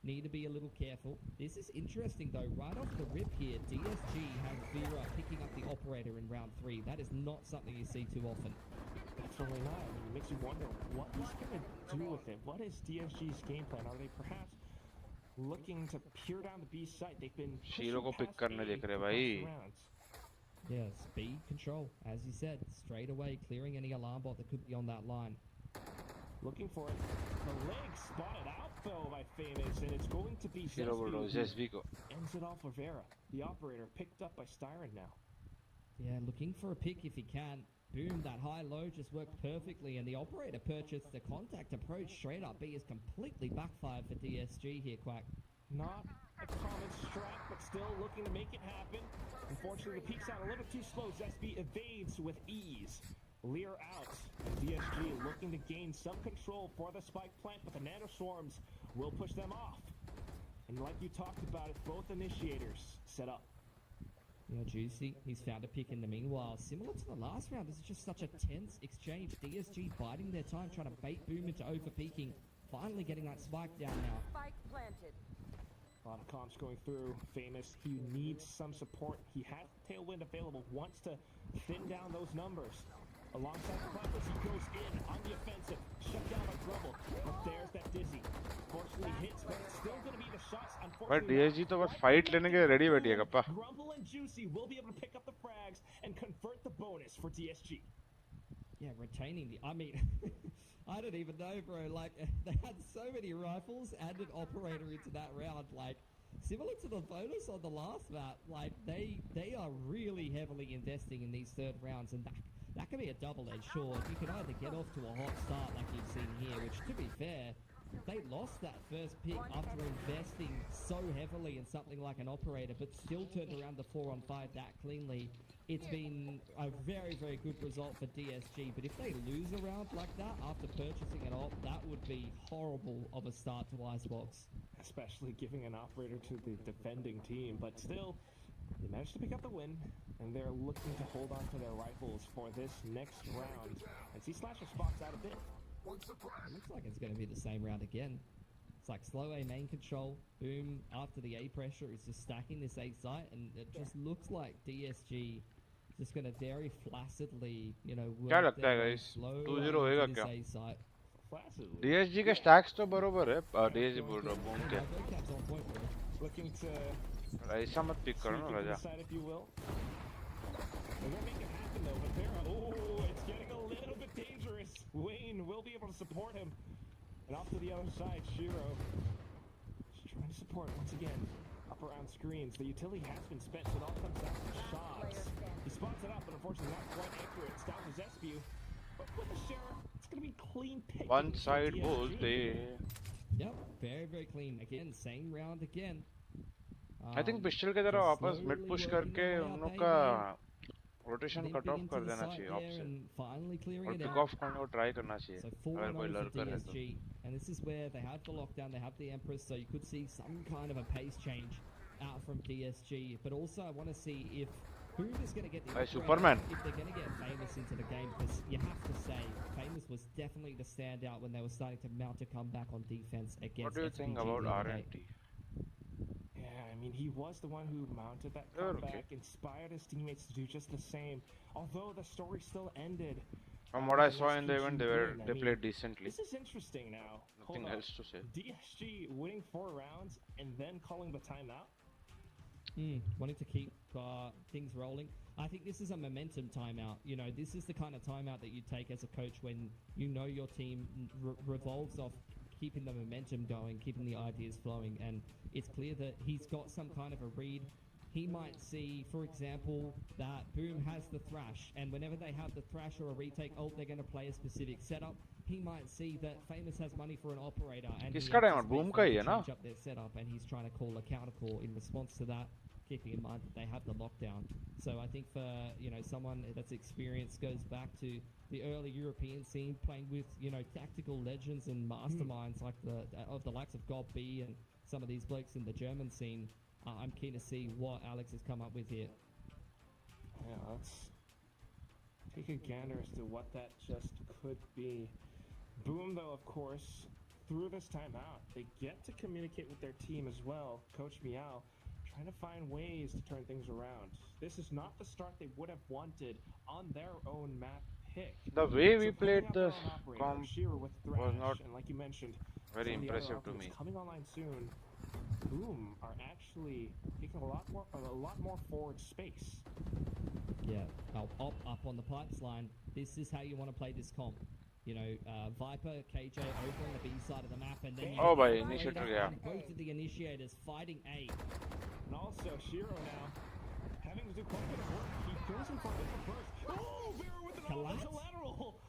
need to be a little careful. This is interesting though, right off the rip here, DSG has Vera picking up the operator in round 3. That is not something you see too often. Definitely not. I mean, it makes you wonder what he's going to do with it. What is DSG's game plan? Are they perhaps looking to peer down the B site? They've been shero को pick करने देख रहे भाई. Yeah, speed control, as you said, straight away clearing any alarm bot that could be on that line. Looking for it. The leg spotted out though by Famous, and it's going to be shero बोलो ZSB को. ends it off for Vera. The operator picked up by Styron now. Yeah, looking for a pick if he can. Boom, that high-low just worked perfectly, and the operator purchased the contact approach straight up B is completely backfired for DSG here, Quack. Not a common strat, but still looking to make it happen. Unfortunately, the peek's out a little too slow. ZSB evades with ease. Lear out. DSG looking to gain some control for the spike plant, but the nano swarms will push them off. And like you talked about it, both initiators set up. Yeah, Juicy, he's found a pick in the meanwhile. Similar to the last round, this is just such a tense exchange. DSG biding their time, trying to bait Boom into over-peaking. Finally getting that spike down now. Spike planted. A lot of comms going through. Famous, he needs some support. He has Tailwind available, wants to thin down those numbers. Alongside the Clappers, he goes in on the offensive. Shut down by Grumble. But there's that Dizzy. Fortunately hits, but it's still going to be the shots. But DSG तो बस fight लेने के लिए ready बैठी है kappa. Grumble and Juicy will be able to pick up the frags and convert the bonus for DSG. Yeah, retaining the... I mean, I don't even know, bro. Like, they had so many rifles and an operator into that round. Like, similar to the bonus on the last map, like, they are really heavily investing in these third rounds, and that can be a double-edged sword. You can either get off to a hot start like you've seen here, which, to be fair, they lost that first pick after investing so heavily in something like an operator, but still turned around the 4-on-5 that cleanly. It's been a very, very good result for DSG, but if they lose a round like that after purchasing an op, that would be horrible of a start to Icebox. Especially giving an operator to the defending team, but still, They managed to pick up the win, and they're looking to hold on to their rifles for this next round. And see Slasher spots out a bit. It looks like it's going to be the same round again. It's like slow A main control, boom, after the A pressure is just stacking this A site, and it just looks like DSG just going to very flaccidly, you know, क्या work लगता है their way guys? slow 2-0 होएगा into क्या? this A site. Placidly. DSG के stacks तो बरोबर है, DSG बोल रहा हूँ बूम के। Vocab's on point, bro. Looking to ऐसा मत pick करो ना राजा। side, if you will. They're gonna make it happen though, but they're it's getting a little bit dangerous. Wayne will be able to support him. And off to the other side, Shiro just trying to support once again. Up around screens. The utility has been spent, so it all comes down to shots. He spots it up, but unfortunately not quite accurate. Stabs Espew. But with the share, it's gonna be clean pick. One side बोलते। Yep, very, very clean. Again, same round again. I think pistol की तरह वापस mid push करके उन लोग का rotation cut off कर देना चाहिए opposite और pick off करने को try करना चाहिए अगर कोई lurker है तो। And this is where they have the lockdown, they have the Empress, so you could see some kind of a pace change out from DSG. But also, I want to see if Boom is going to get the Hey, Superman. if they're going to get Famous into the game, because you have to say Famous was definitely the standout when they were starting to mount a comeback on defense against. What do you think about RNT? Yeah, I mean, he was the one who mounted that comeback, inspired his teammates to do just the same. Although the story still ended. From what I saw in the event, they played decently. This is interesting now. Nothing else to say. DSG winning 4 rounds and then calling the timeout. Wanting to keep things rolling. I think this is a momentum timeout. You know, this is the kind of timeout that you take as a coach when you know your team revolves off keeping the momentum going, keeping the ideas flowing, and it's clear that he's got some kind of a read. He might see, for example, that Boom has the Thrash, and whenever they have the Thrash or a retake ult, they're going to play a specific setup. He might see that Famous has money for an operator, and किसका time Boom का ही है ना? change up their setup, and he's trying to call a counter call in response to that, keeping in mind that they have the lockdown. So I think for someone that's experienced, goes back to the early European scene, playing with tactical legends and masterminds like the likes of 𝐷𝐿𝐻 and some of these blokes in the German scene. I'm keen to see what Alex has come up with here. Yeah, let's take a gander as to what that just could be. Boom, though, of course, through this timeout, they get to communicate with their team as well. Coach Meow trying to find ways to turn things around. This is not the start they would have wanted on their own map pick. The way we played the comp was not and like you mentioned, very impressive to me. Coming online soon. Boom are actually taking a lot more forward space. Yeah, up on the pipes line. This is how you want to play this comp. Viper, KJ over on the B side of the map, and then initiator, yeah. Both of the initiators fighting A. And also Shiro now having to do quite a bit of work. He goes in for a different burst. Oh, Vera with an lateral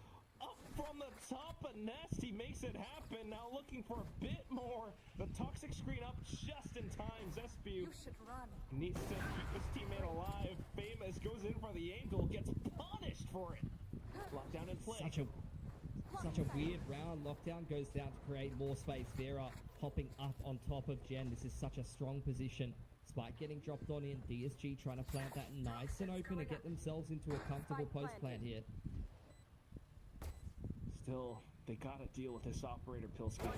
up from the top of Nest. He makes it happen. Now looking for a bit more. The toxic screen up just in time. Zespew needs to keep his teammate alive. Famous goes in for the angle, gets punished for it. Lockdown in play. Such a weird round. Lockdown goes down to create more space. Vera hopping up on top of Jen. This is such a strong position. Spike getting dropped on in. DSG trying to plant that nice and open to get themselves into a comfortable post plant here. Still, they gotta deal with this operator Pilski.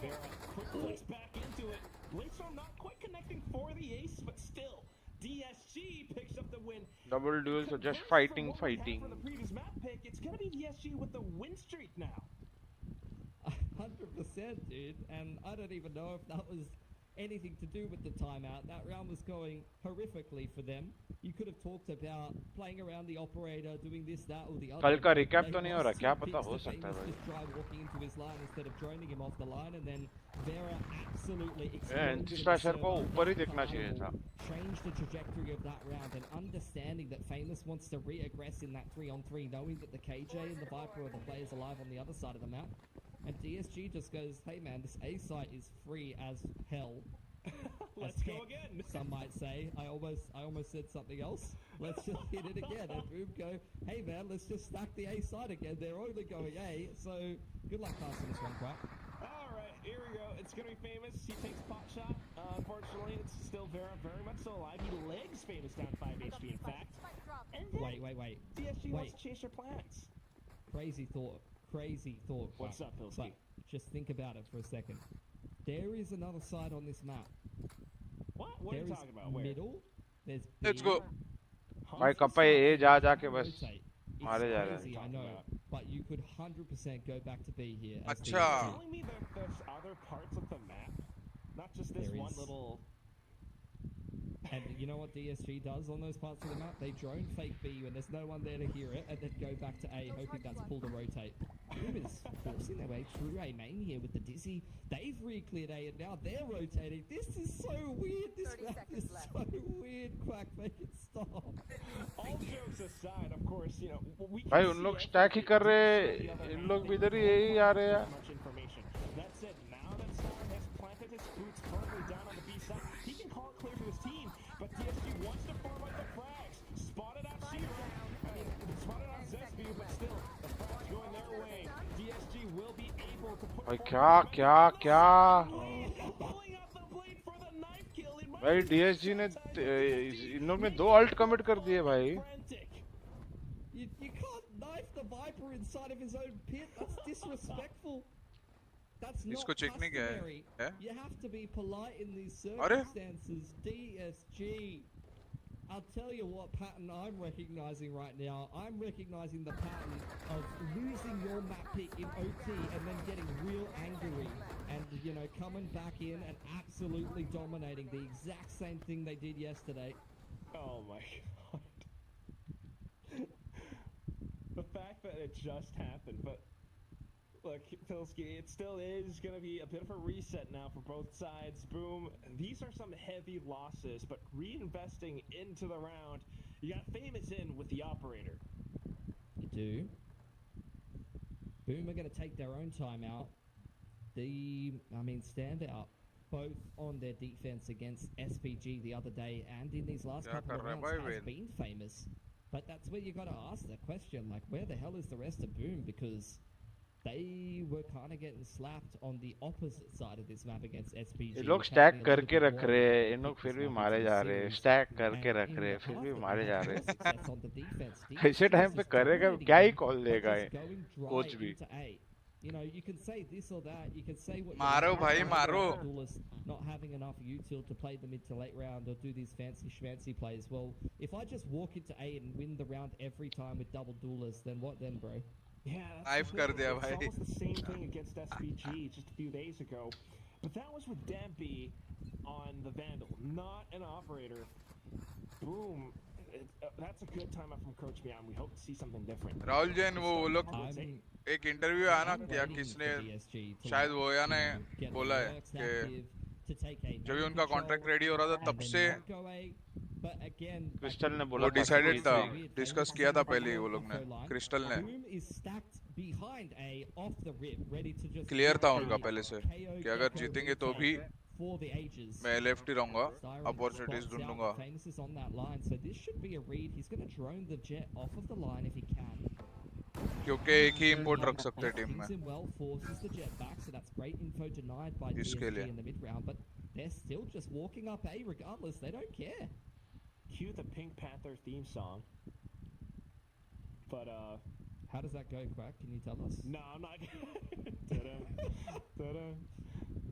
Vera quick flicks back into it. Blinkstorm not quite connecting for the ace, but still, DSG picks up the win. Double duels are just fighting. From the previous map pick, it's gonna be DSG with the win streak now. 100%, dude. And I don't even know if that was anything to do with the timeout. That round was going horrifically for them. You could have talked about playing around the operator, doing this, that, or the other. कल का recap तो नहीं हो रहा, क्या पता हो सकता है भाई. Just try walking into his line instead of droning him off the line, and then Vera absolutely Slasher को ऊपर ही देखना चाहिए था. Change the trajectory of that round, and understanding that Famous wants to re-aggress in that 3-on-3, knowing that the KJ and the Viper are the players alive on the other side of the map. And DSG just goes, hey man, this A site is free as hell. Let's go again. Some might say. I almost said something else. Let's just hit it again. And Boom go, hey man, let's just stack the A site again. They're only going A, so good luck passing this one, Quack. Alright, here we go. It's gonna be Famous. He takes pot shot. Unfortunately, it's still Vera very much so alive. He legs famous down 5 HP, in fact. And then Wait. DSG wants to chase their plans. Crazy thought. What's up, But 𝘼𝐿𝐿𝐻𝐿? just think about it for a second. There is another side on this map. What are There you is talking about? Where? middle. There's Let's B, go. भाई kappa ये जा के बस rotate. It's मारे जा रहे crazy, हैं I know, but you could 100% go back to B here. as अच्छा. DSG. Telling me that there's other parts of the map, not just this There one is. little. And you know what DSG does on those parts of the map? They drone fake B when there's no one there to hear it, and then go back to A, hoping that's pull to rotate. Boom is forcing their way through A main here with the Dizzy. They've re-cleared A, and now they're rotating. This is so weird. This map is so weird. Quack, make it stop. All jokes aside, of course, you know we. Can भाई see उन लोग everything stack ही कर from रहे the other in map. लोग They भी इधर ही don't यही have आ रहे हैं much information. That said, now that Star has planted his boots firmly down on the B side, he can call it clear to his team. But DSG wants to form out the frags. Spotted out Shiro. I mean, spotted out Zesby, but still, the frags going their way. DSG will be able to put. भाई forward क्या pulling out the blade for the knife kill. It might भाई be DSG ने इन लोग ने 2 alt commit कर दिए भाई frantic. You can't knife the Viper inside of his own pit. That's disrespectful. That's not इसको चेक नहीं किया customary. है? You have to be polite in these अरे? circumstances. DSG. I'll tell you what pattern I'm recognizing right now. I'm recognizing the pattern of losing your map pick in OT and then getting real angry and, you know, coming back in and absolutely dominating the exact same thing they did yesterday. Oh my god. The fact that it just happened, but look, 𝘼𝐿𝐻𝐿𝐻, it still is going to be a bit of a reset now for both sides. Boom. These are some heavy losses, but reinvesting into the round. You got Famous in with the operator. You do. Boom are going to take their own time out. Stand out both on their defense against SPG the other day and in these last क्या couple कर of रहा है rounds भाई has Wayne? been famous. But that's where you got to ask the question, like, where the hell is the rest of Boom? Because they were kind of getting slapped on the opposite side of this map against SPG. ये लोग which stack has been a little करके bit रख worrying रहे as हैं they इन लोग kick फिर this भी map मारे into जा the रहे हैं series. स्टैक करके And रख in रहे हैं the फिर half भी that मारे they जा had रहे more हैं success on the defense. ऐसे टाइम पे DSG करेगा dominating क्या ही them, कॉल but देगा just going dry कोच भी into A. You know, you can say this or that. You can say what you मारो want भाई, about मारो. Duelist not having enough util to play the mid to late round or do these fancy schmancy plays. Well, if I just walk into A and win the round every time with double duelist, then what then, bro? Yeah, Knife that's कर दिया it's भाई. almost the same thing against SPG just a few days ago. But that was with Dampy on the Vandal, not an operator. Boom. That's a good time up from Coach Mian. We hope to see something different. Rahul Jain वो लोग I'm एक interview आया ना क्या waiting किसने for DSG to, शायद वो या ने you know, get the बोला है works कि active to take a जब भी main उनका control कॉन्ट्रैक्ट रेडी हो रहा था and तब then से not go A. But again, crystal ने वो बोला था डिसाइडेड था weird. डिस्कस Famous किया था is पहले ही on वो the लोग ने info line. क्रिस्टल ने Boom is stacked behind A off the rip, ready to just clear था get उनका a पहले से KO कि अगर gecko जीतेंगे तो भी retake for the ages. मैं लेफ्ट ही रहूंगा Siren opportunities spots out ढूंढूंगा that Famous is on that line, so this should be a read. He's going to drone the jet off of the line if he can. क्योंकि एक ही import रख सकते हैं team Pings में him well, forces the jet back, so that's great info denied by इसके DSG लिए in the mid round, but they're still just walking up A regardless. They don't care. Cue the Pink Panther theme song. But How does that go, Quack? Can you tell us? no, I'm not. Ta-da, ta-da,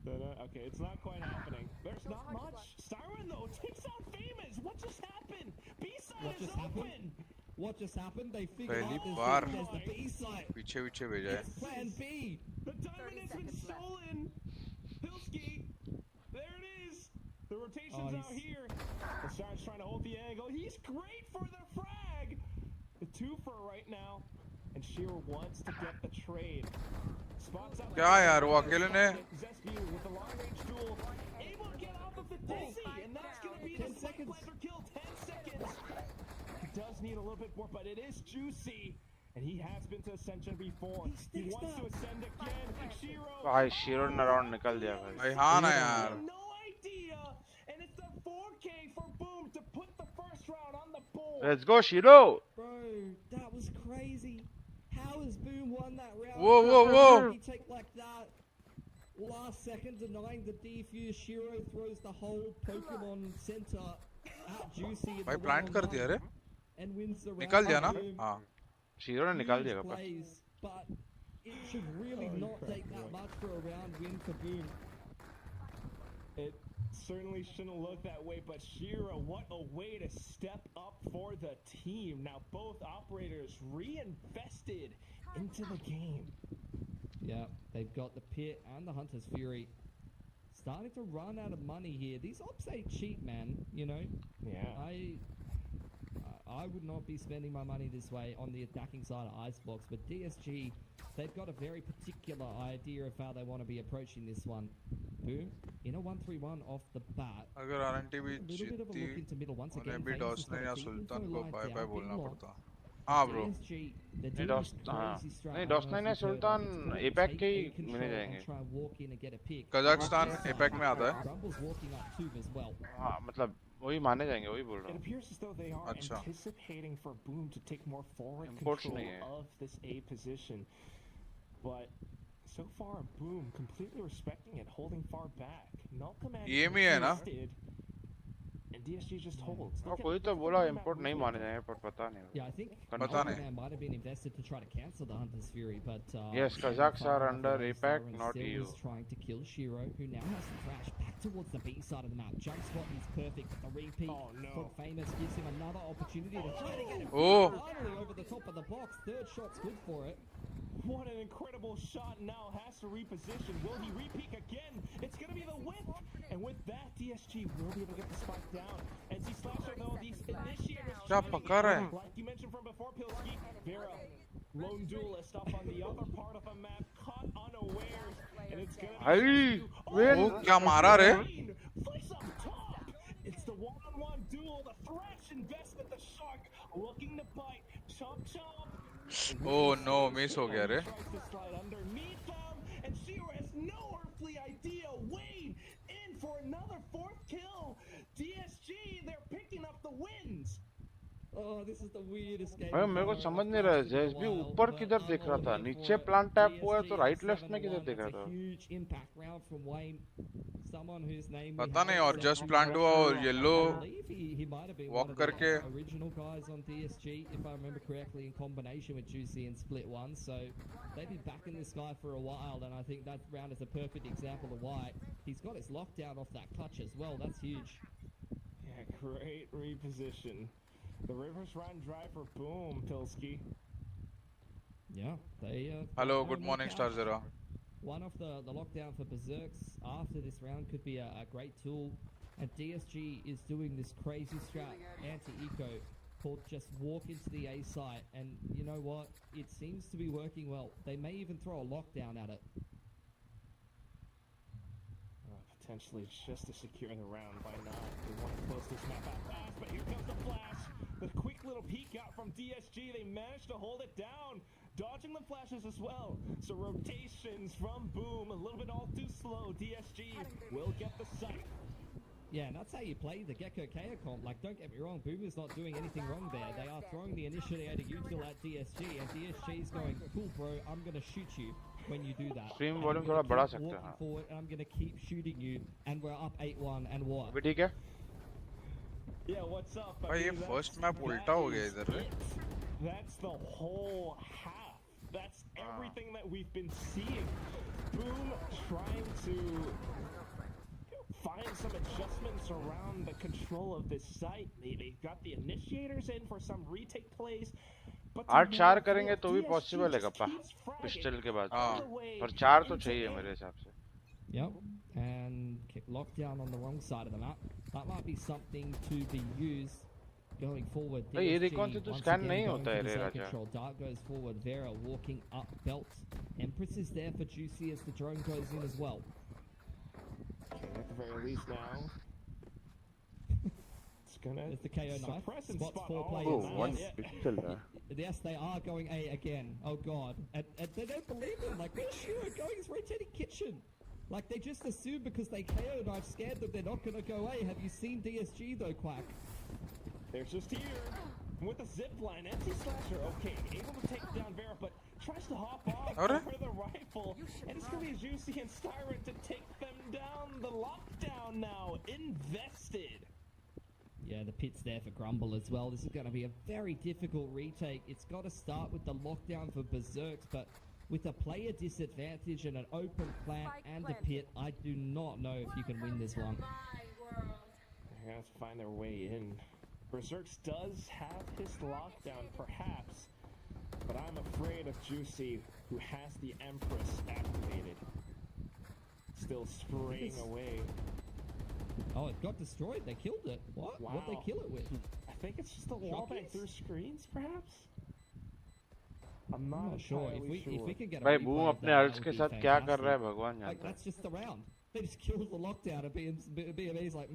ta-da. Okay, it's not quite happening. There's not much. Siren though takes out Famous. What just happened? B-side What is just happened? open. What just happened? They figured पहली out bar there's the B site. पीछे पीछे भेजा है It's plan B. The diamond has been stolen. 𝘼𝐿𝐻𝐿𝐻, there it is. The rotation's Oh, out he's- here. The Siren's trying to hold the angle. He's great for the frag. The two for right now. And Shearer wants to get the trade. Spots out क्या यार वो अकेले ने Zesby with the long range duel. Able to get off of the dizzy. And that's going to be 10 the seconds. Planter kill. 10 seconds. He does need a little bit more, but it is juicy. And he has been to Ascension before. He wants to ascend again. Shiro. भाई shero ने round निकल दिया भाई भाई हाँ ना यार No idea. And it's the 4K for Boom to put the first round on the board. Let's go shero Bro, that was crazy. How has Boom won that round? Whoa, whoa, How whoa. did he take like that? Last second, denying the defuse. Shiro throws the whole Pokemon Center at Juicy. भाई plant कर दिया रे And wins the निकाल round. दिया ना Boom. हाँ shero ने निकाल दिया Huge कपड़ा plays, but it should really not take that much for a round win for Boom. It certainly shouldn't look that way, but Shira, what a way to step up for the team. Now both operators reinvested into the game. Yeah, they've got the Pit and the Hunter's Fury starting to run out of money here. These ops ain't cheap, man, you know? Yeah. I would not be spending my money this way on the attacking side of Icebox, but DSG, they've got a very particular idea of how they want to be approaching this one. Boom, in a 1-3-1 off the bat. अगर RNT भी A little bit of a जीतती look into middle once उन्हें again. भी Famous has डॉसने got या a big सुल्तान info को line by down, by big बोलना lock. पड़ता हाँ ब्रो DSG, they're नहीं doing डॉस this हाँ crazy strat. नहीं I डॉस don't know नहीं if you've heard Sultan of it. It's called APAC के take ही A control मिलने and जाएंगे try and walk in and get a pick. Kazakhstan APEC में आता है Grumble's walking up too as well. हाँ मतलब वही माने जाएंगे वही बोल रहा It हूँ appears as though they are अच्छा anticipating for Boom to take more forward Imports control नहीं है of this A position. But so far, Boom completely respecting it, holding far back. Null Command ये भी है ना interested, and DSG just holds. और Look कोई at तो look at बोला the map इंपोर्ट नहीं movement. माने जाएंगे पर पता नहीं Yeah, I think पता नहीं Man might have been invested to try to cancel the Hunter's Fury, but Yes, Kazakhs are under APAC, not still EU. is trying to kill Shiro, who now has to crash back towards the B side of the map. Jump spot is perfect, but the repeat Oh, no. from Famous gives him another opportunity to try to get it Oh. finally over the top of the box. Third shot's good for it. What an incredible shot. Now has to reposition. Will he repeat again? It's going to be the whip. And with that, DSG will be able to get the spike down. And see Slasher, though, these initiators. क्या पका रहा है Like you mentioned from before, Pilski, Vera, lone duelist up on the other part of the map, caught unawares. And it's going to be. भाई well वो क्या मारा रे Flicks up top. It's the one-on-one duel. The Thresh invested the shark, looking to bite. Chomp chomp. Oh no miss हो गया रे Tries to slide underneath them, and Shiro has no earthly idea. Wade in for another fourth kill. DSG, they're picking up the wins. Oh, this is the weirdest game. भाई मेरे को समझ नहीं रहा है जैस भी ऊपर किधर देख रहा था नीचे प्लांट टैप हुआ है तो राइट लेफ्ट में किधर देख रहा था Huge impact round from Wayne. Someone whose name we पता नहीं haven't और said जस्ट on प्लांट हुआ और I yellow believe he might have been walk one of करके the original guys on DSG, if I remember correctly, in combination with Juicy in Split 1. So they've been back in this guy for a while, and I think that round is a perfect example of why. He's got his lockdown off that clutch as well. That's huge. Yeah, great reposition. The rivers run dry for Boom, Pilski. Yeah, they. Hello found good a morning knockout. Star जरा One of the lockdown for Berserks after this round could be a great tool. And DSG is doing this crazy strat anti-eco called just walk into the A site. And you know what? It seems to be working well. They may even throw a lockdown at it. Potentially just to secure the round. Why not? They want to close this map out fast, but here comes the flash. The quick little peek out from DSG. They managed to hold it down. Dodging the flashes as well. So rotations from Boom. A little bit all too slow. DSG will get the sight. Yeah, and that's how you play the Gecko KO comp. Like, don't get me wrong, Boomer's not doing anything wrong there. They are throwing the initiator util at DSG, and DSG's going, cool, bro, I'm going to shoot you when you do that. Stream And volume I'm थोड़ा gonna बढ़ा keep सकते हैं walking हाँ forward, and I'm going to keep shooting you, and we're up 8-1, and what? अभी ठीक है Yeah, what's up? I भाई ये mean, फर्स्ट that's- मैप उल्टा हो that गया is इधर रे it. That's the whole half. That's everything that we've been seeing. Boom trying to find some adjustments around the control of this site. They've got the initiators in for some retake plays. But 8-4 करेंगे तो भी possible है kappa pistol के बाद हाँ पर 4 तो चाहिए मेरे हिसाब से Yep, and kick lockdown on the wrong side of the map. That might be something to be used going forward. भाई ये DSG रिकॉन से तो once स्कैन again नहीं going होता for है the रे zone Raja control. Dart goes forward. Vera walking up belt. Empress is there for Juicy as the drone goes in as well. Okay, at the very least now. It's gonna There's the KO knife. suppress and Spots spot 4 all players. Oh, of them. one Yeah. pixel there. Yes, they are going A again. Oh god. And they don't believe him. Like, where's Shiro going? He's rotating kitchen. Like, they just assume because they KO'd, I've scared them they're not going to go A. Have you seen DSG though, Quack? They're just here. with the zip line, anti-slasher, okay, able to take down Vera, but tries to hop off Alright. over the rifle, and it's gonna be Juicy and Styron to take them down. The lockdown now invested. Yeah, the pit's there for Grumble as well. This is going to be a very difficult retake. It's got to start with the lockdown for Berserks, but with a player disadvantage and an open plant and a pit, I do not know if you can win this one. They're gonna have to find their way in. Berserks does have his lockdown, perhaps, but I'm afraid of Juicy, who has the Empress activated. Still spraying away. Oh, it got destroyed. They killed it. What? Wow. What'd they kill it with? I think it's just a wallbang through screens, perhaps? I'm I'm not not sure. entirely If we can get a भाई replay boom of अपने that, अल्ट्स that के would साथ be क्या कर रहा है fantastic. भगवान Like, जानता है. that's just the round. They just killed the lockdown. BME's like,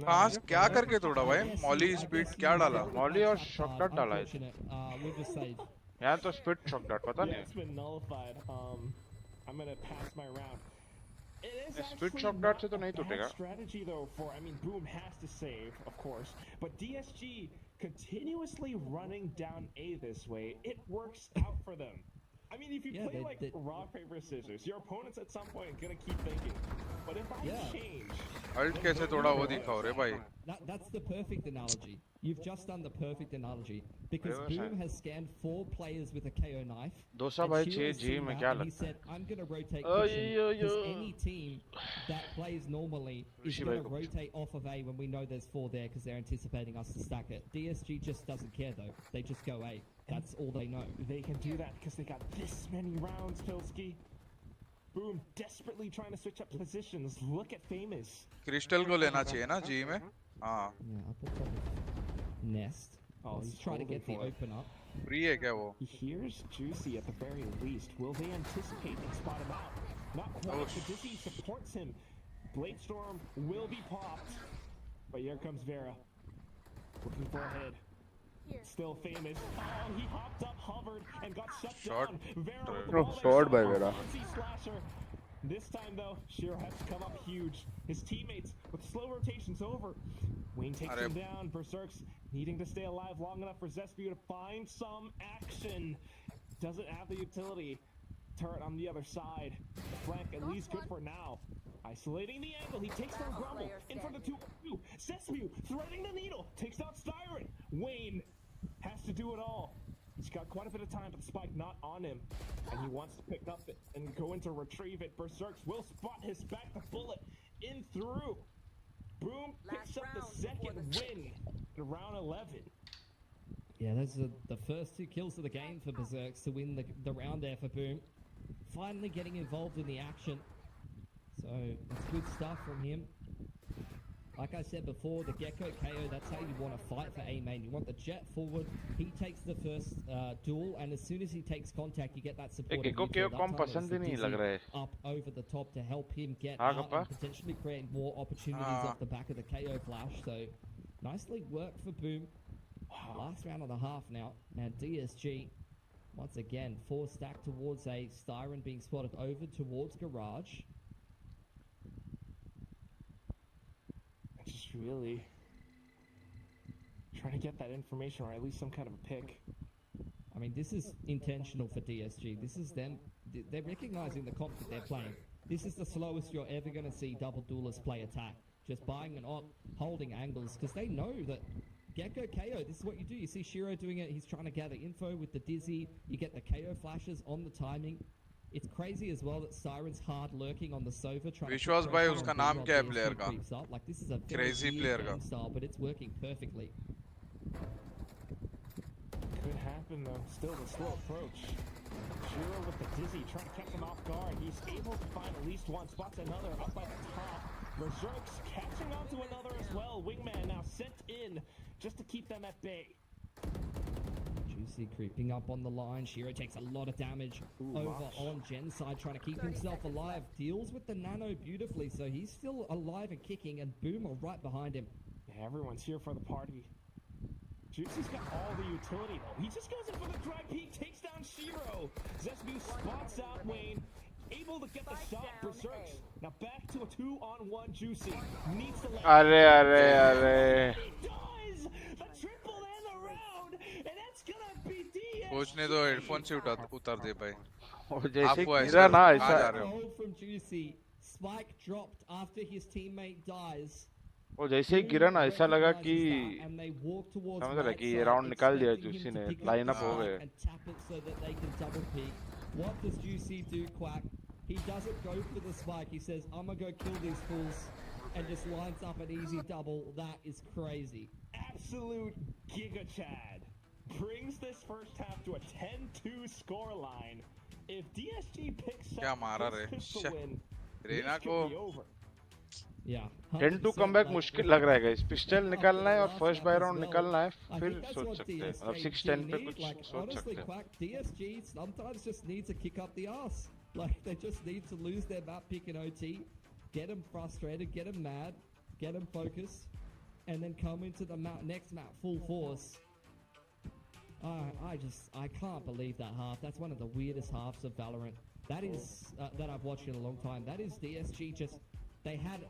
कहाँ से क्या करके तोड़ा भाई? मॉली स्पीड क्या डाला? मॉली और शॉक डॉट डाला है. Unfortunate. We'll just say यहाँ तो स्पीड शॉक डॉट पता Yeah, नहीं. it's been nullified. I'm gonna pass my round. It is Speed actually shock not dart से तो a नहीं bad टूटेगा. strategy though. For I mean, Boom has to save, of course, but DSG continuously running down A this way, it works out for them. I mean, if you Yeah, play they- like they- rock paper scissors, your opponent's at some point gonna keep thinking. But if I Yeah. change, ult कैसे तोड़ा वो दिखाओ रे भाई. that's the perfect analogy. You've just done the perfect analogy because Where was Boom I? has scanned 4 players with a KO knife. Dosa and भाई Shiro's 6G seen में that क्या and he लगता है? said, I'm going to rotate Oh, kitchen yo, because yo. any team that plays normally is Rishi going to भाई को rotate off of A when we know there's 4 there because they're anticipating us to stack it. DSG just doesn't care though. They just go A. That's all they know. they can do that because they got this many rounds, Pilsky. Boom, desperately trying to switch up positions. Look at Famous. Crystal को लेना चाहिए ना जी में. हाँ. Yeah, up the top of Nest. Oh, Let's he's try to holding get the for it. open up. Free है क्या वो? He hears Juicy at the very least. Will they anticipate and spot him out? Not quite. The Dizzy supports him. Blade Storm will be popped. But here comes Vera. Looking for a head. Still Famous. Oh, he hopped up, hovered, and got shut Shot. down. Vera with the Oh, ball shot by shot. Vera. Anti-slasher. This time though, Shiro has to come up huge. His teammates with slow rotations over. Wayne takes Arre. him down. Berserk's needing to stay alive long enough for Zesbu to find some action. Doesn't have the utility. Turret on the other side. Flank at least good for now. Isolating the angle. He takes down Grumble in front of 2-2. Zesbu threading the needle. Takes out Styron. Wayne has to do it all. He's got quite a bit of time, but the spike not on him. And he wants to pick up it and go in to retrieve it. Berserks will spot his back the bullet in through. Boom picks up the second win in round 11. Yeah, those are the first 2 kills of the game for Berserks to win the round there for Boom. Finally getting involved in the action. So, it's good stuff from him. Like I said before, the Gecko KO, that's how you want to fight for A main. You want the jet forward, he takes the first duel, and as soon as he takes contact, you get that support. Gecko KO को हम पसंद ही नहीं लग रहा है. Up over the top to help him get हाँ, out गप्पा. and potentially create more opportunities off the back of the KO flash. So, nicely worked for Boom. Last round and a half now, and DSG, once again, 4 stacked towards A, Styron being spotted over towards Garage. Just really trying to get that information, or at least some kind of a pick. I mean, this is intentional for DSG. This is them. They're recognizing the comp that they're playing. This is the slowest you're ever going to see double duelists play attack. Just buying an op, holding angles, because they know that Gecko KO, this is what you do. You see Shiro doing it. He's trying to gather info with the Dizzy. You get the KO flashes on the timing. It's crazy as well that Siren's hard lurking on the Sova. विश्वास भाई उसका नाम क्या है player का? Like, this is a Crazy player का. style, but it's working perfectly. Could happen though. Still the slow approach. Shiro with the Dizzy trying to catch him off guard. He's able to find at least one. Spots another up by the top. Berserk's catching on to another as well. Wingman now sent in just to keep them at bay. Juicy creeping up on the line. Shiro takes a lot of damage over on Jen's side, trying to keep himself alive. Deals with the nano beautifully, so he's still alive and kicking, and Boomer right behind him. Yeah, everyone's here for the party. Juicy's got all the utility though. He just goes in for the dry peek, takes down Shiro. Zesbu spots out Wayne. Able to get the shot. Berserks now back to a 2-on-1. Juicy needs to let अरे अरे अरे. He does! The triple and the round! Coach ने तो headphone से उतार दिए भाई और जैसे आप वो गिरा ना कहाँ जा ऐसा रहे हो Goal from Juicy. Spike dropped after his teammate dies. वो जैसे ही गिरा ना ऐसा लगा कि And they walk towards समझ रहा right कि ये side, राउंड निकाल दिया expecting him जूसी to ने pick up line up the हो spike गए and tap it so that they can double peek. What does Juicy do, Quack? He doesn't go for the spike. He says, I'm gonna go kill these fools, and just lines up an easy double. That is crazy. Absolute Giga Chad brings this first half to a 10-2 scoreline. If DSG picks क्या up मारा this रे pistol win, Raina this को could be over. Yeah. 10-2 comeback मुश्किल लग रहा है guys pistol निकालना है और फर्स्ट बाय राउंड निकालना है फिर सोच सकते हैं मतलब 6-10 पे कुछ सोच सकते हैं Quack, DSG sometimes just need to kick up the ass. Like, they just need to lose their map pick in OT, get them frustrated, get them mad, get them focused, and then come into the next map full force. I can't believe that half. That's one of the weirdest halves of Valorant. That is, that I've watched in a long time. That is DSG just, they had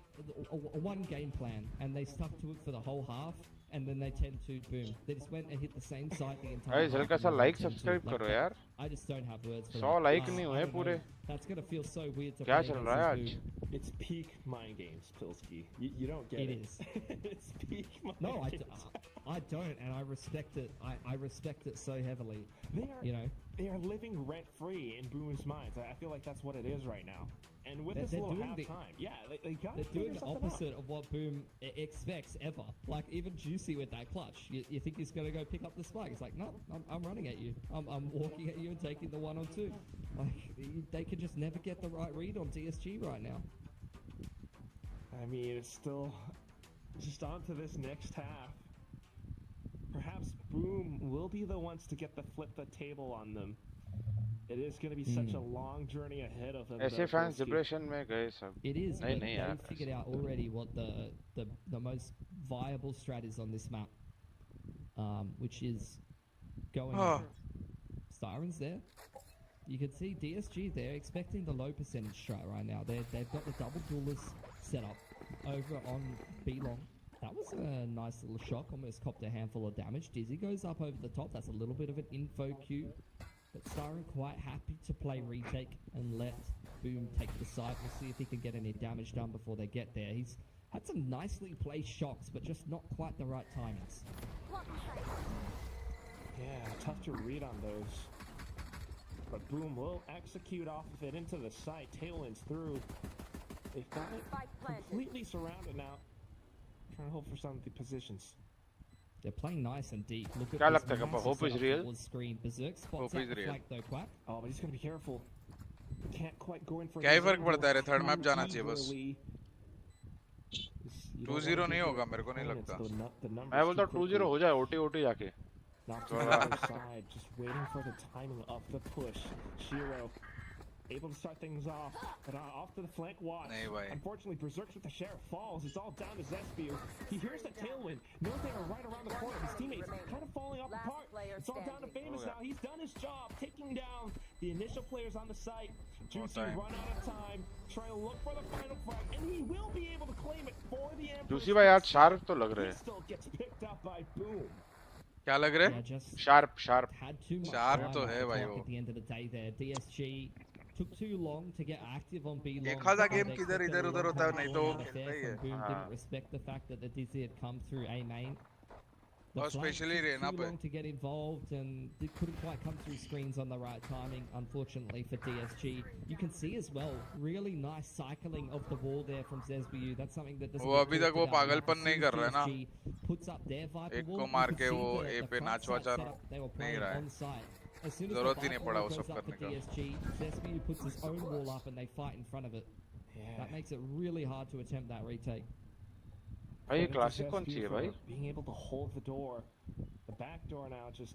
a one game plan and they stuck to it for the whole half, and then they 10-2 boom. They just went and hit the same site the entire guys half. हल्का सा and like then 10-2. Subscribe करो यार I just don't have words for 100 that. Like नहीं I हुए don't know. पूरे That's gonna feel so weird to क्या play चल against रहा है this आज dude. It's peak mind games, Pilsky. You don't get It it. is. It's peak mind No, games. I don't, and I respect it. I respect it so heavily. You know, They are living rent free in Boom's minds. I feel like that's what it is right now. And with this They're little doing the- halftime, yeah, they got they're doing the opposite of what Boom expects ever. Like, even Juicy with that clutch, you think he's gonna go pick up the spike? He's like, no, I'm running at you. I'm walking at you and taking the 1-on-2. Like, they can just never get the right read on DSG right now. I mean, it's still just on to this next half. Perhaps Boom will be the ones to get the flip the table on them. It is going to be such a long journey ahead of them. ऐसे fans depression में गए सब It is, नहीं but नहीं they यार figured out already what the most viable strat is on this map, which is going. Sirens there. You can see DSG there expecting the low percentage strat right now. They've got the double duelers set up over on B long. That was a nice little shock. Almost copped a handful of damage. Dizzy goes up over the top. That's a little bit of an info cue. But Siren quite happy to play retake and let Boom take the site. We'll see if he can get any damage done before they get there. He's had some nicely placed shocks, but just not quite the right timings. Yeah, tough to read on those. But Boom will execute off of it into the site. Tailwinds through. They've got it completely surrounded now. Trying to hold for some of the positions. They're playing nice and deep. Look at क्या this लगता है massive Hope is setup real? towards screen. Berserk spots Hope out is the real. flank though, Quack. Oh, but he's going to be careful. Can't quite go in for क्या ही his फर्क own पड़ता है रे goal third map too जाना चाहिए बस eagerly. You don't 2-0 wanna नहीं give होगा your मेरे को नहीं opponents लगता the numbers मैं बोलता too हूँ 2-0 quickly. हो जाए ओटी जाके Not to the other side, just waiting for the timing of the push. Shiro able to start things off, but off to the flank watch. नहीं भाई Unfortunately, Berserk's with the sheriff falls. It's all down to Zespew. He hears the tailwind, knows they are right around the corner. His teammates kind of falling off apart. It's all down to Famous now. He's done his job, taking down the initial players on the site. Juicy run out of time, trying to look for the final frag, and he will be able to claim it for the Emperor. Juicy भाई आज sharp तो लग रहे हैं Pistol gets picked up by Boom. क्या लग रहा Yeah, है just sharp had too much Sharp time तो off है the भाई clock वो। at the end of the day there. DSG took too long to get active on B long. एक आधा They गेम किधर expected a इधर उधर long होता है time नहीं तो वो out of खेलता there ही है from Boom. हाँ। Didn't respect the fact that the Dizzy had come through A main. The और flank specially took Reyna too पे long to get involved and they couldn't quite come through screens on the right timing, unfortunately for DSG. You can see as well, really nice cycling of the wall there from Zesbu. That's something that doesn't वो get अभी talked तक वो about enough. पागलपन As नहीं soon कर as रहा है ना DSG puts up their Viper एक wall, को you मार could के see वो the ए पे front नाच side वाचा setup they were नहीं playing रहा है on site. As soon as the जरूरत ही नहीं Viper पड़ा wall वो goes सब up for करने का DSG, Zesbu puts his own wall up and they fight in front of it. That makes it really hard to attempt that retake. भाई ये Credit to classic कौन सी Zespew है for भाई being able to hold the door, the back door now, just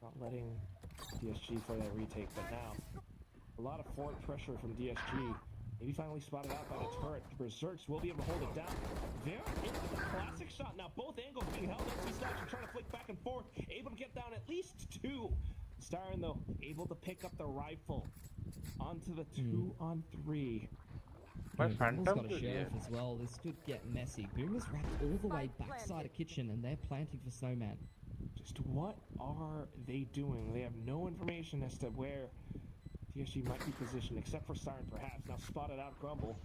not letting DSG for that retake. But now, a lot of forward pressure from DSG. Maybe finally spotted out by the turret. The Berserks will be able to hold it down. They're into the classic shot. Now both angles being held in. Two stars are trying to flick back and forth. Able to get down at least two. Starin though, able to pick up the rifle onto the 2-on-3. भाई Boom's Phantom got a क्यों नहीं sheriff है as well. This could get messy. Boom is wrapped all the way backside of kitchen and they're planting for Snowman. Just what are they doing? They have no information as to where DSG might be positioned, except for Siren perhaps. Now spotted out Grumble.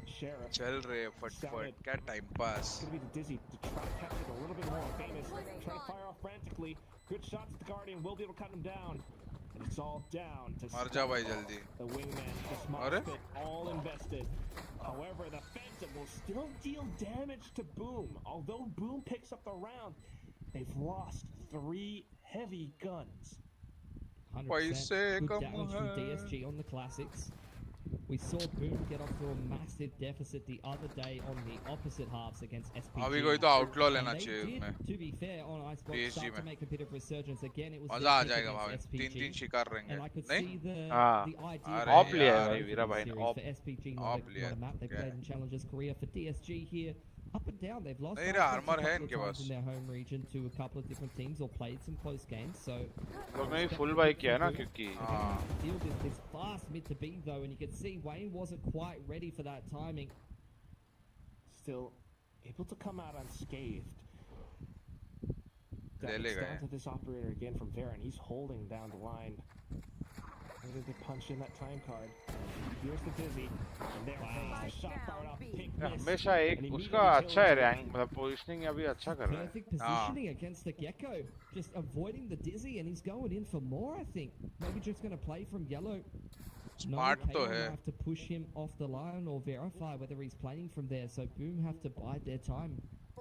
Sheriff. चल रहे फटफट क्या time pass. It's gonna be the Dizzy to try to catch it a little bit more. Famous trying to fire off frantically. Good shots at the Guardian. Will be able to cut him down. And it's all down to मर जा भाई जल्दी. the wingman. The smart spit all invested. However, the Phantom will still deal damage to Boom. Although Boom picks up the round, they've lost 3 heavy guns. 100% good damage from DSG on the classics. We saw Boom get off to a massive deficit the other day on the opposite halves against SPG. अभी कोई तो outlaw लेना And they चाहिए did, उसमें. to be fair, on Icebox, DSG start to में. make a bit of resurgence again. It was मजा आ their pick जाएगा against भाई. 3 SPG. शिकार रहेंगे. And I could नहीं? see the हाँ. idea अरे Op लिया है यार. भाई वीरा भाई ने. series Op. for SPG, Op not लिया a map. They क्या played in Challengers Korea. For DSG here, up and down, they've lost नहीं रे, Icebox a armor है couple of इनके times pass. in their home region to a couple of different teams or played some close games. So लोग ने full by किया ना क्योंकि हाँ. field is fast mid to B though, and you could see Wayne wasn't quite ready for that timing. Still able to come out unscathed. ले It's लेगा down ये. to this operator again from Varen. He's holding down the line. Whether they punch in that time card. Here's the Dizzy. And there it is. The shot fired off the pink यार mist. हमेशा एक And उसका immediately अच्छा है kills rank मतलब positioning अभी अच्छा कर रहा है. Perfect positioning against the Gecko, just avoiding the Dizzy, and he's going in for more. I think maybe just going to play from yellow. Smart no, तो KO है. have to push him off the line or verify whether he's playing from there. So Boom have to bide their time.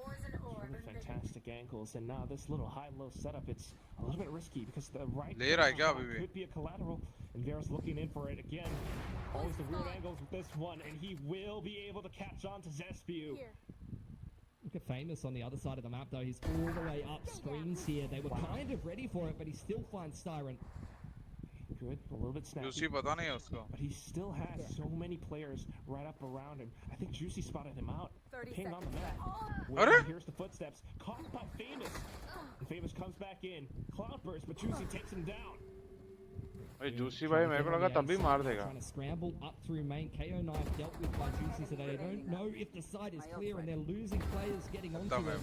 Really fantastic angles, and now this little high-low setup, it's a little bit risky because the right ले रहा है क्या shot अभी भी? could be a collateral, and Vera's looking in for it again. Always the weird angles with this one, and he will be able to catch on to Zespiu. Look at Famous on the other side of the map though. He's all the way up screens here. They were kind of ready for it, but he still finds Styron. Good, a little bit snappy. Juicy पता नहीं है उसको. But he still has so many players right up around him. I think Juicy spotted him out. Ping on the map. अरे? Well, here's the footsteps. Caught by Famous. And Famous comes back in. Cloudburst, but Juicy takes him down. भाई juicy भाई मेरे को लगा तभी मार देगा. Trying to scramble up through main. KO knife dealt with by Juicy, so they don't know if the side is clear, and they're losing players getting onto them.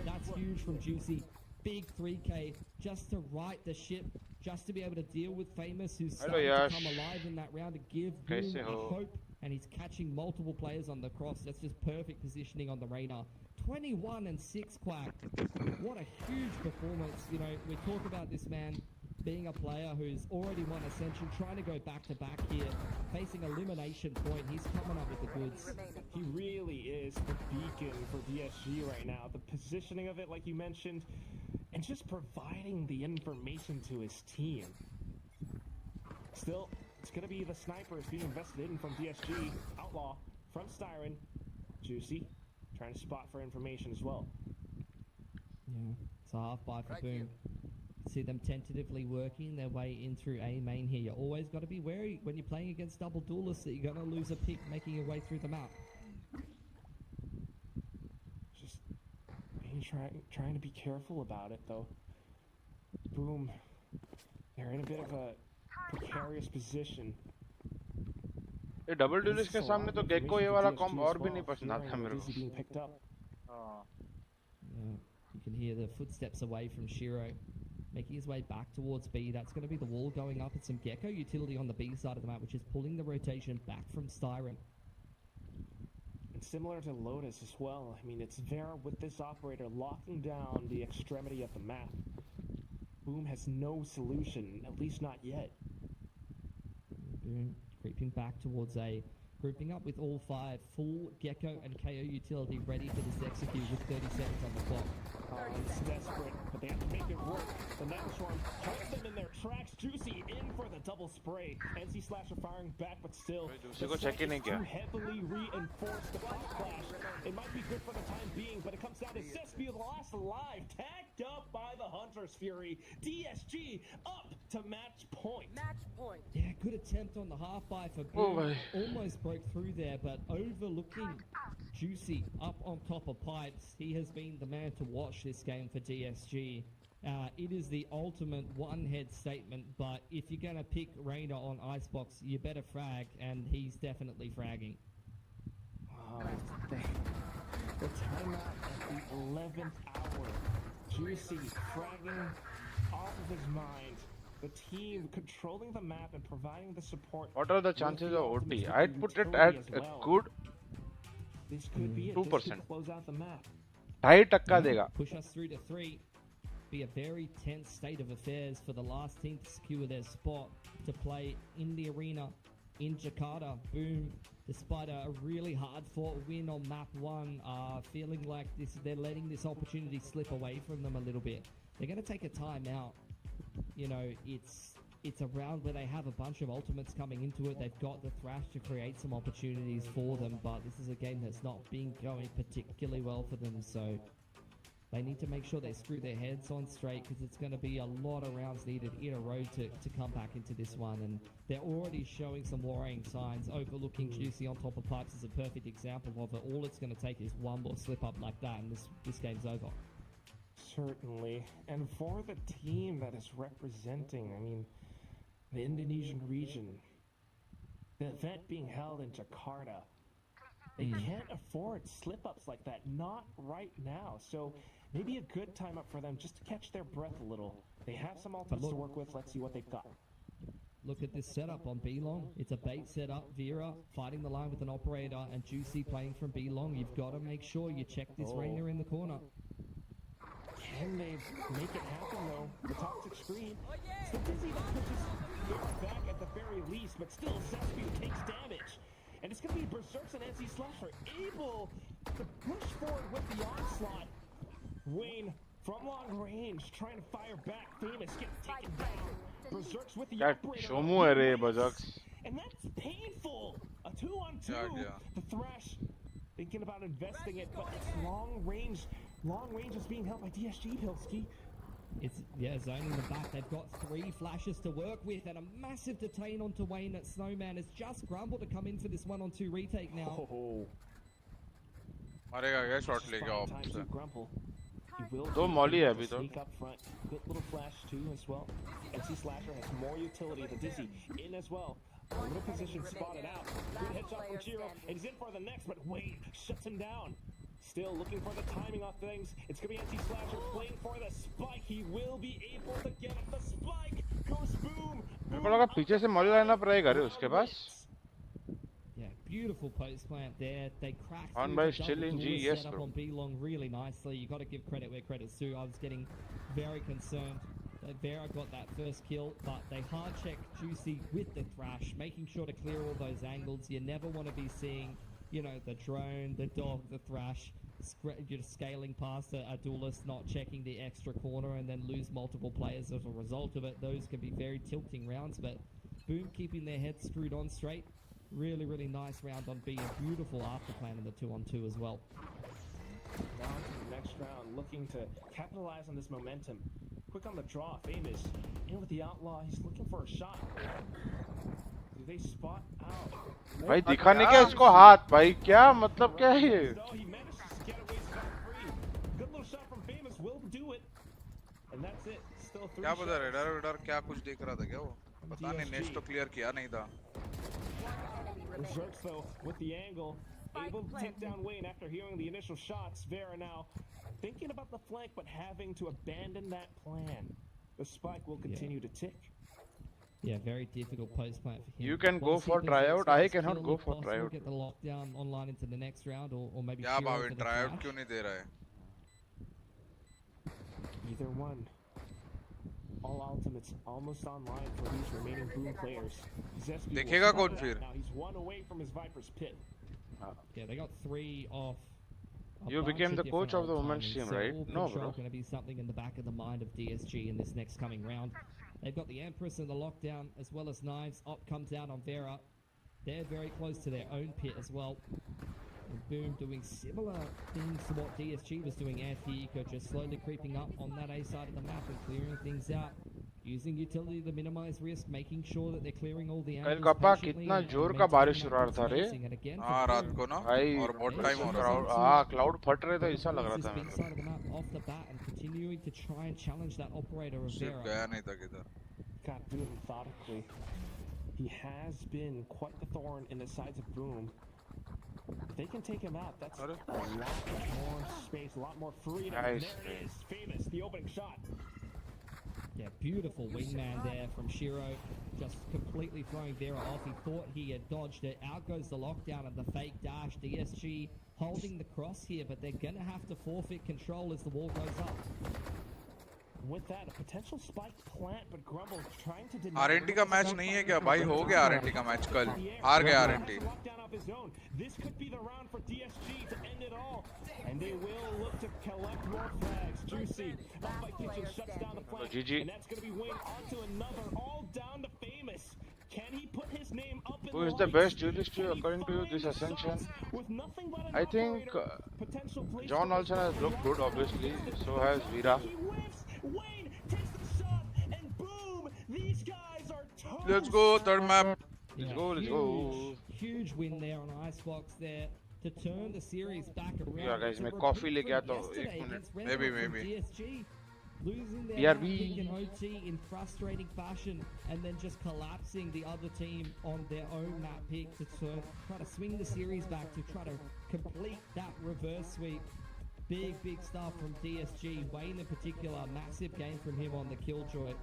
That's huge from Juicy. Big 3K just to right the ship, just to be able to deal with Famous, who's Hello, starting to Yash. come alive in that round to give Boom Kaise a ho? hope, and he's catching multiple players on the cross. That's just perfect positioning on the radar. 21 and 6 Quack. What a huge performance. You know, we talk about this man being a player who's already won Ascension, trying to go back-to-back here, facing elimination point. He's coming up with the goods. He really is the beacon for DSG right now. The positioning of it, like you mentioned, and just providing the information to his team. Still, it's going to be the snipers being invested in from DSG. Outlaw from Styron. Juicy trying to spot for information as well. Yeah, it's a half buy for Boom. See them tentatively working their way in through A main here. You always got to be wary when you're playing against double duelists that you're going to lose a pick making your way through the map. Just being trying to be careful about it, though. Boom. They're in a bit of a precarious position. ये double dualist के सामने तो gecko ये वाला comb और भी नहीं पसंद आता मेरे Dizzy being picked up. को. Yeah, you can hear the footsteps away from Shiro, making his way back towards B. That's going to be the wall going up and some Gecko utility on the B side of the map, which is pulling the rotation back from Styron. And similar to Lotus as well, I mean, it's Vera with this operator locking down the extremity of the map. Boom has no solution, at least not yet. Boom creeping back towards A, grouping up with all 5, full Gecko and KO utility ready for this execute with 30 seconds on the clock. It's desperate, but they have to make it work. The Nightstorm holds them in their tracks. Juicy in for the double spray. NC Slasher firing back, but still, Juicy को check ही नहीं किया. too heavily reinforced the front flash. It might be good for the time being, but it comes down to Zespiu, the last alive, tagged up by the Hunter's Fury. DSG up to match point. Yeah, good attempt on the half buy for Oh, Boom. my. Almost broke through there, but overlooking Juicy up on top of pipes. He has been the man to watch this game for DSG. It is the ultimate one-head statement, but if you're going to pick Rainer on Icebox, you better frag, and he's definitely fragging. The timeout at the 11th hour. Juicy fragging off of his mind. The team controlling the map and providing the support. What are the chances of OT? I'd put it at a good This could be it. 2%. This could close out the map. 2.5% देगा. Push us through to 3. Be a very tense state of affairs for the last team to secure their spot to play in the arena in Jakarta. Boom. Despite a really hard-fought win on map 1, feeling like they're letting this opportunity slip away from them a little bit. They're going to take a time out. You know, it's a round where they have a bunch of ultimates coming into it. They've got the Thrash to create some opportunities for them, but this is a game that's not been going particularly well for them, so they need to make sure they screw their heads on straight, because it's going to be a lot of rounds needed in a row to come back into this one, and they're already showing some worrying signs. Overlooking Juicy on top of Pipes is a perfect example of it. All it's going to take is one more slip up like that, and this game's over. Certainly. And for the team that is representing, I mean, the Indonesian region, the event being held in Jakarta, they can't afford slip-ups like that, not right now. So maybe a good time up for them just to catch their breath a little. They have some ultimates to work with. Let's see what they've got. Look at this setup on B-Long. It's a bait setup. Vera fighting the line with an operator, and Juicy playing from B-Long. You've got to make sure you check this Rainer in the corner. Can they make it happen, though? The toxic screen. It's the Dizzy that pushes Vera back at the very least, but still Zespew takes damage. And it's going to be Berserks and 𝑁𝐶 able to push forward with the onslaught. Wayne from long range trying to fire back. Famous gets taken down. Berserks with the operator. And that's painful. A 2-on-2. Yeah. The Thrash thinking about investing it, but it's long range. Long range is being held by DSG, 𝘍𝐿𝐶. It's, zoning the back. They've got 3 flashes to work with, and a massive detain onto Wayne at Snowman. Has just Grumble to come in for this 1-on-2 retake now. मारेगा क्या shot लेके of से. दो Molly है अभी तो. Good little flash too as well. 𝑁𝐶 Slasher has more utility. The Dizzy in as well. A little position spotted out. Good headshot from Chiro. And he's in for the next, but Wayne shuts him down. Still looking for the timing of things. It's going to be 𝑁𝐶 Slasher playing for the spike. He will be able to get it. The spike goes boom. मेरे को लगा पीछे से Molly lineup रहेगा रे उसके पास. Yeah, beautiful post plant there. They cracked on through by the still in G, double yes, setup bro. on B-Long really nicely. You got to give credit where credit's due. I was getting very concerned that Vera got that first kill, but they hard check Juicy with the Thrash, making sure to clear all those angles. You never want to be seeing, you know, the drone, the dog, the Thrash, just scaling past a duelist, not checking the extra corner, and then lose multiple players as a result of it. Those can be very tilting rounds, but Boom keeping their heads screwed on straight. Really, really nice round on B. A beautiful after plan in the 2-on-2 as well. Now to the next round, looking to capitalize on this momentum. Quick on the draw, Famous. In with the Outlaw, he's looking for a shot. Do they spot out? भाई दिखाने क्या इसको हाथ भाई क्या मतलब क्या है ये? He manages to get away scot-free. Good little shot from Famous will do it. And that's it. Still 3 क्या shots. पता रेडर क्या कुछ देख रहा था क्या वो? पता नहीं नेक्स्ट तो क्लियर किया नहीं था. Berserks though with the angle, able to take down Wayne after hearing the initial shots. Vera now thinking about the flank, but having to abandon that plan. The spike will continue to tick. Yeah, very difficult post plant for him. You can go for tryout. I cannot go for tryout. Get the lockdown online into the next round, or maybe. क्या Bhavin tryout क्यों नहीं दे रहा है? Either one. All ultimates almost online for these remaining Boom players. देखेगा कौन फिर? Now he's 1 away from his Viper's pit. Yeah, they got 3 off. You became the coach of the women's team, right? No, bro. Going to be something in the back of the mind of DSG in this next coming round. They've got the Empress and the lockdown, as well as Knives. Op comes out on Vera. They're very close to their own pit as well. And Boom doing similar things to what DSG was doing. 𝘼𝐽𝐿𝐿𝐼 just slowly creeping up on that A side of the map and clearing things out. Using utility to minimize risk, making sure that they're clearing all the angles patiently. कितना जोर का बारिश हो रहा था रे? हाँ रात को ना और बहुत टाइम हो रहा था. हाँ क्लाउड फट रहे थे ऐसा लग रहा था मेरे को. Off the bat and continuing to try and challenge that operator of Vera. गया नहीं था किधर. Got to do it methodically. He has been quite the thorn in the sides of Boom. If they can take him out, that's a lot more space, a lot more freedom. Nice. There it is, famous, the opening shot. Yeah, beautiful wingman there from 𝘼𝐽𝑗, just completely throwing Vera off. He thought he had dodged it. Out goes the lockdown and the fake dash. DSG holding the cross here, but they're going to have to forfeit control as the wall goes up. With that, a potential spike plant, but Grumble trying to deny. RNT का match नहीं है क्या भाई? हो गया RNT का match कल, हार गया RNT. This could be the round for DSG to end it all, and they will look to collect more flags. Juicy up by Kitchen shuts down the flag, and that's going to be Wayne onto another, all down to famous. Can he put his name up in Who is the best duelist according to you this Ascension? I think John also has looked good, obviously. So has Vera. Wayne takes the shot, and boom! These guys are toast. Let's go, third map. Let's go. Huge win there on Icebox there to turn the series back around. Yeah, guys, मैं coffee लेके आता हूँ. एक minute. Maybe. DSG losing their pick in OT in frustrating fashion, and then just collapsing the other team on their own map pick to try to swing the series back to try to complete that reverse sweep. Big stuff from DSG. Wayne in particular, massive game from him on the Killjoy.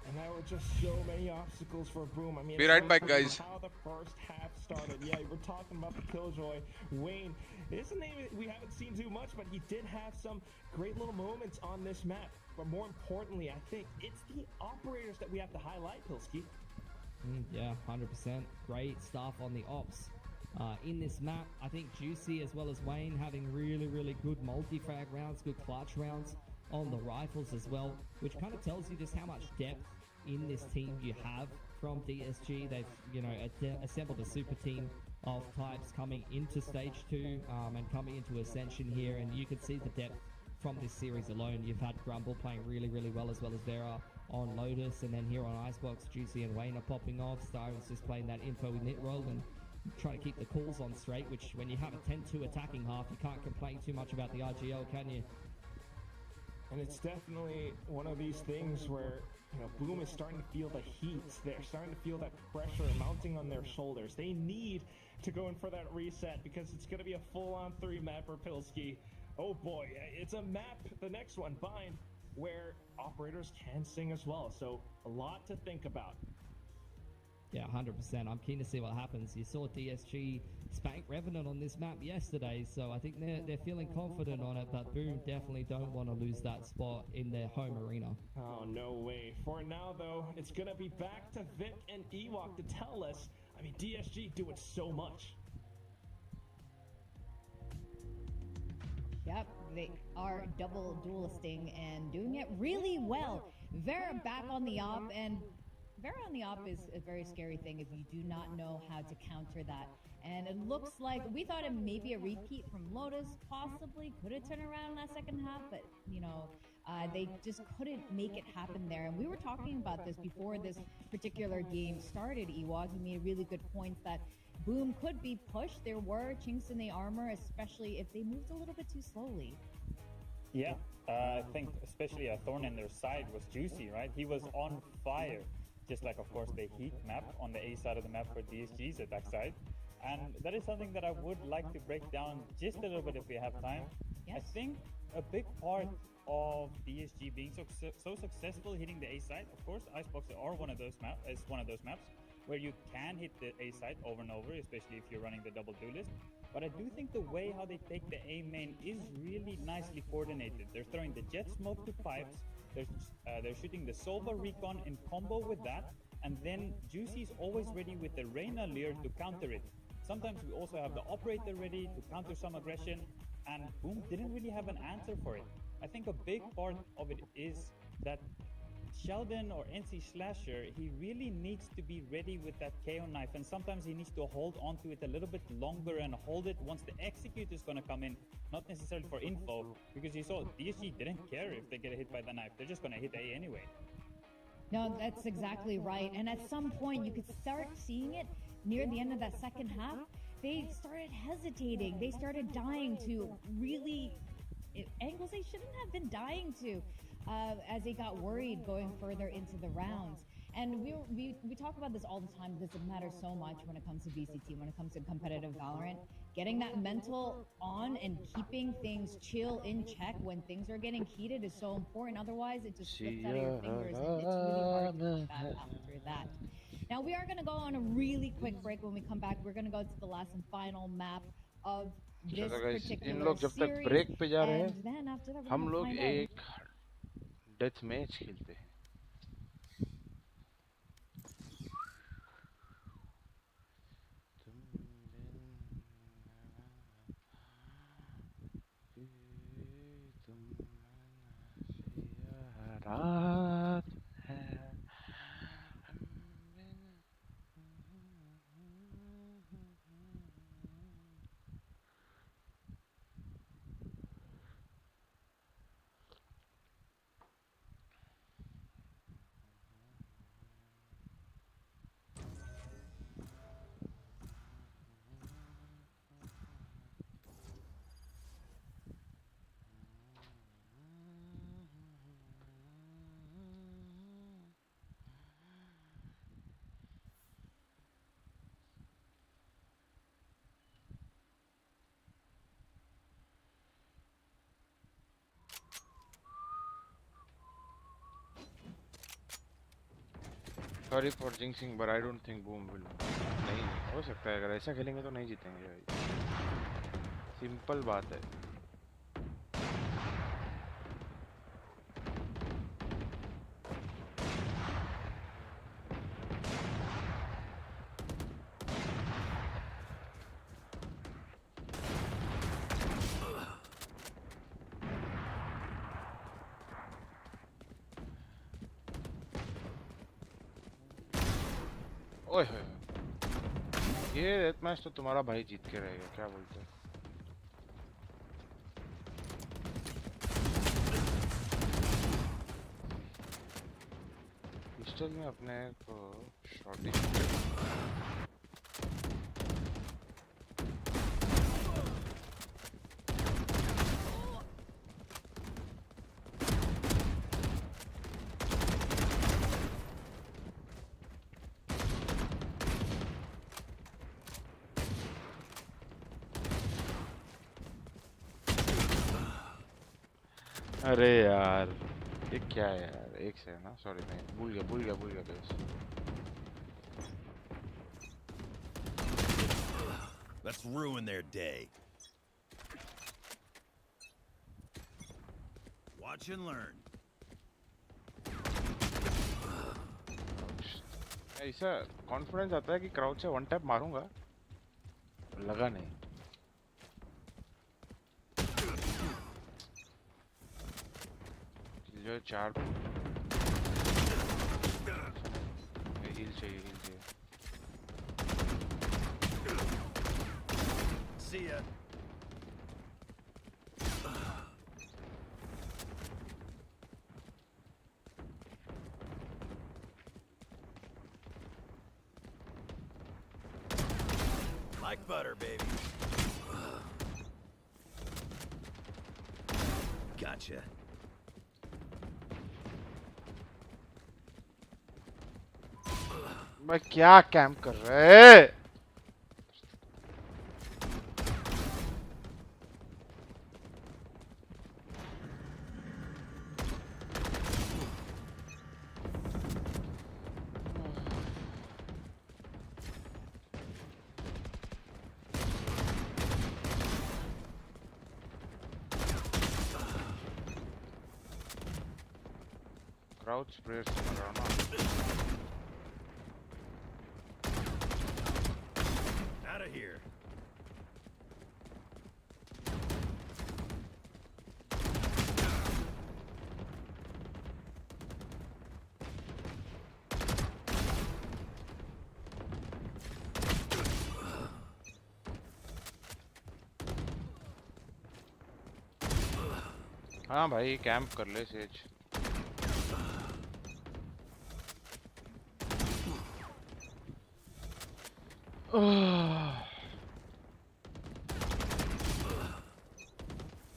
And there were just so many obstacles for Boom. I mean, Be right back, guys. How the first half started. Yeah, we're talking about the Killjoy. Wayne, his name we haven't seen too much, but he did have some great little moments on this map. But more importantly, I think it's the operators that we have to highlight, 𝘼𝐻𝐿𝐻𝐿. Yeah, 100%. Great stuff on the ops. In this map, I think Juicy as well as Wayne having really good multi-frag rounds, good clutch rounds on the rifles as well, which kind of tells you just how much depth in this team you have from DSG. They've, assembled a super team of types coming into stage 2 and coming into Ascension here, and you can see the depth from this series alone. You've had Grumble playing really well as Vera on Lotus, and then here on Icebox, Juicy and Wayne are popping off. Styron's just playing that info with Nitroll and trying to keep the calls on straight, which when you have a 10-2 attacking half, you can't complain too much about the IGL, can you? And it's definitely one of these things where, Boom is starting to feel the heat. They're starting to feel that pressure mounting on their shoulders. They need to go in for that reset because it's going to be a full-on 3-map for 𝘼𝐻𝐿𝐻. Oh boy, it's a map, the next one, Bind, where operators can sing as well. So a lot to think about. Yeah, 100%. I'm keen to see what happens. You saw DSG spank Revenant on this map yesterday, so I think they're feeling confident on it, but Boom definitely don't want to lose that spot in their home arena. Oh, no way. For now, though, it's going to be back to Vic and 𝘼𝐽𝑗 to tell us. I mean, DSG do it so much. Yep, they are double duelisting and doing it really well. Vera back on the op, and Vera on the op is a very scary thing if you do not know how to counter that. And it looks like we thought it may be a repeat from Lotus, possibly could have turned around in that second half, but they just couldn't make it happen there. And we were talking about this before this particular game started. 𝘼𝐽𝑗, you made really good points that Boom could be pushed. There were chinks in the armor, especially if they moved a little bit too slowly. Yeah, I think especially a thorn in their side was Juicy, right? He was on fire. Just like, of course, the heat map on the A side of the map for DSG's attack side. And that is something that I would like to break down just a little bit if we have time. Yes. I think a big part of DSG being so successful hitting the A side, of course, Icebox are one of those maps where you can hit the A side over and over, especially if you're running the double duelist. But I do think the way how they take the A main is really nicely coordinated. They're throwing the jet smoke to pipes. They're shooting the Sova recon in combo with that, and then Juicy is always ready with the Reyna lure to counter it. Sometimes we also have the operator ready to counter some aggression, and Boom didn't really have an answer for it. I think a big part of it is that Sheldon or NC Slasher, he really needs to be ready with that KO knife, and sometimes he needs to hold onto it a little bit longer and hold it once the execute is going to come in, not necessarily for info, because you saw DSG didn't care if they get hit by the knife, they're just going to hit A anyway. No, that's exactly right. And at some point, you could start seeing it near the end of that second half. They started hesitating. They started dying to really angles they shouldn't have been dying to as they got worried going further into the rounds. And we talk about this all the time because it matters so much when it comes to VCT, when it comes to competitive Valorant. Getting that mental on and keeping things chill in check when things are getting heated is so important. Otherwise, it just slips out of your fingers and it's really hard to come back after that. Now, we are going to go on a really quick break. When we come back, we're going to go to the last and final map of this particular इन लोग जब तक series. Break पे जा रहे And हैं then after that, we're हम going to लोग find out. एक डेथ मैच खेलते हैं रात है Sorry for jinxing, but I don't think Boom will. नहीं हो सकता है अगर ऐसा खेलेंगे तो नहीं जीतेंगे भाई सिंपल बात है ओए होए ये डेथ मैच तो तुम्हारा भाई जीत के रहेगा क्या बोलते हैं पिस्टल में अपने को शॉटिंग अरे यार ये क्या है यार एक से ना सॉरी मैं भूल गया guys Let's ruin their day. Watch and learn. ऐसा कॉन्फिडेंस आता है कि क्राउड से वन टैप मारूंगा लगा नहीं जो चार हील चाहिए See ya. Like butter, baby. Gotcha. भाई क्या कैंप कर रहे क्राउड स्प्रेयर से मर रहा ना Out of here. हाँ भाई कैंप कर ले सेज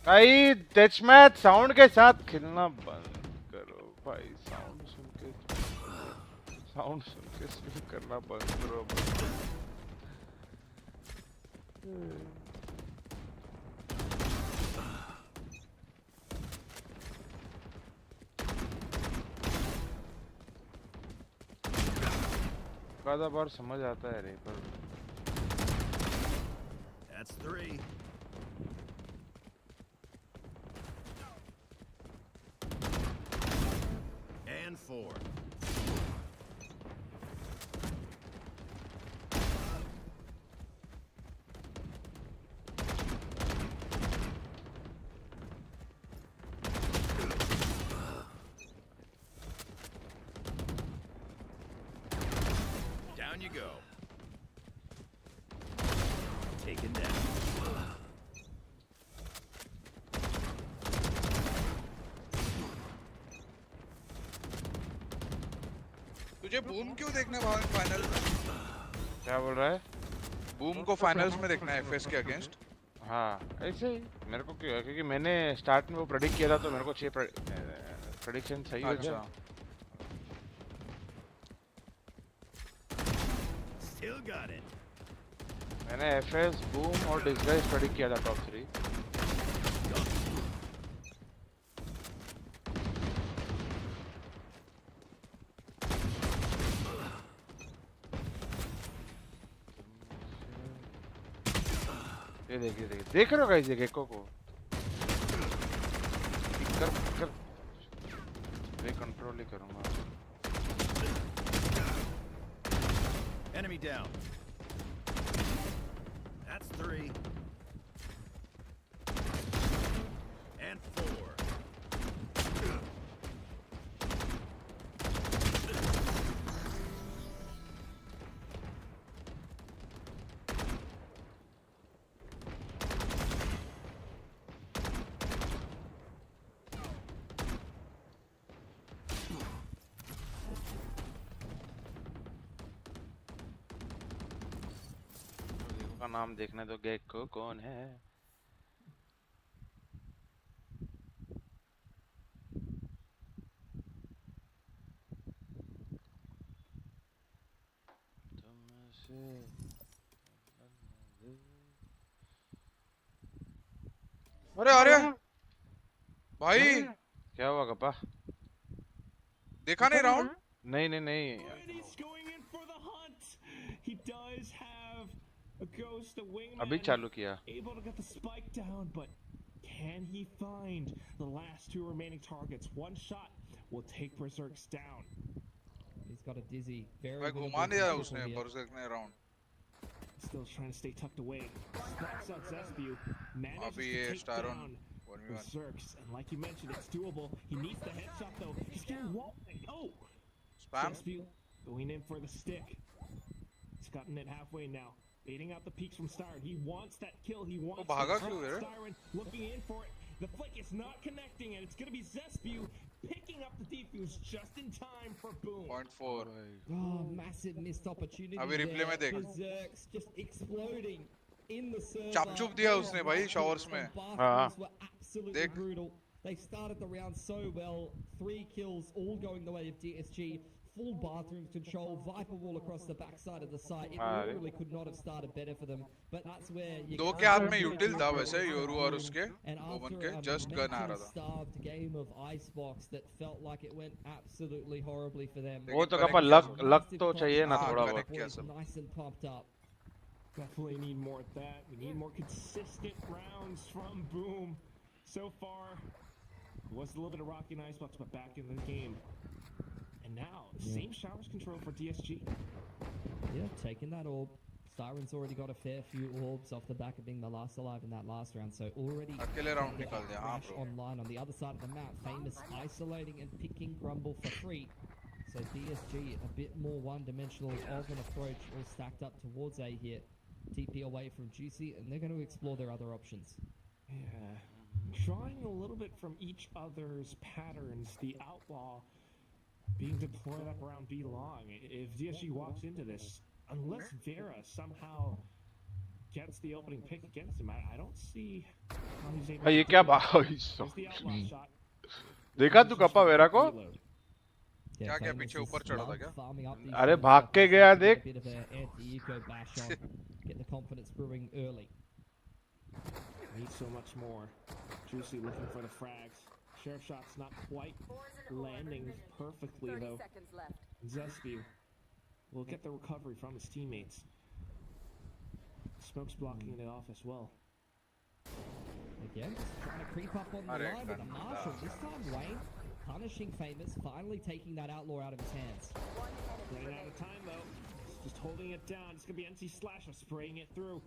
भाई डेथ मैच साउंड के साथ खेलना बंद करो भाई साउंड सुन के स्विम करना बंद करो आधा बार समझ आता है रे पर That's 3. And 4. Down you go. Taken down. तुझे बूम क्यों देखना है भाविन फाइनल में? क्या बोल रहा है? बूम को फाइनल्स में देखना है एफएस के अगेंस्ट? हाँ ऐसे ही मेरे को क्यों क्योंकि मैंने स्टार्ट में वो प्रेडिक्ट किया था तो मेरे को चाहिए प्रेडिक्शन सही हो जाए। Still got it. मैंने एफएस बूम और डिस्गाइज प्रेडिक्ट किया था टॉप 3। ये देखिए देख रहे हो गाइस ये गेको को कर मैं कंट्रोल ही करूंगा। Enemy down. That's 3. And 4. का नाम देखने दो गेको कौन है। अरे अरे भाई क्या हुआ कपा? देखा नहीं राउंड? नहीं अभी चालू किया। Able to get the spike down, but can he find the last 2 remaining targets? One shot will take Berserk's down. He's got a dizzy. Very भाई घुमा दिया उसने बरसर्क ने round. Still trying to stay tucked away. Snaps out Zespew. Manages अभी to ये take star down Berserk's, and like you mentioned, it's doable. He needs the headshot though. He's getting walled. Oh! Spam. Zespew going in for the stick. He's gotten it halfway now. Baiting out the peaks from Styron. He wants that kill. He wants Styron looking in for it. The flick is not connecting, and it's going to be Zespew picking up the defuse just in time for Boom. 0.4. Oh, massive missed opportunity. अभी replay में देख। Berserk's just exploding in the server. चाप-चुप दिया उसने भाई showers में। हाँ। Absolutely brutal. They started the round so well. 3 kills, all going the way of DSG. Full bathroom control, Viper wall across the backside of the site. It literally could not have started better for them. But that's where you दो के हाथ में यूटिल था वैसे Yoru और उसके oven के just gun आ रहा था। Starved game of Icebox that felt like it went absolutely horribly for them. वो तो कपा लक तो चाहिए ना थोड़ा बहुत। Nice and pumped up. Definitely need more of that. We need more consistent rounds from Boom. So far, it was a little bit of rocky and Icebox, but back in the game. And now, same showers control for DSG. Yeah, taking that orb. Styron's already got a fair few orbs off the back of being the last alive in that last round, so already Crash online on the other side of the map. Famous isolating and picking Grumble for free. So DSG a bit more one-dimensional of an approach, all stacked up towards A here. TP away from Juicy, and they're going to explore their other options. Yeah, drawing a little bit from each other's patterns. The Outlaw being deployed up around B long. If DSG walks into this, unless Vera somehow gets the opening pick against him, I don't see how he's able to. ये क्या बात? देखा तू कपा vera को? क्या क्या पीछे ऊपर चढ़ा था क्या? अरे भाग के गया देख। Get the confidence brewing early. Need so much more. Juicy looking for the frags. Sheriff shot's not quite landing perfectly though. Zespew will get the recovery from his teammates. Smoke's blocking it off as well. Again, just trying to creep up on the line with a Marshall. This time, Wayne punishing Famous, finally taking that outlaw out of his hands. Running out of time though. Just holding it down. It's gonna be NC Slasher spraying it through.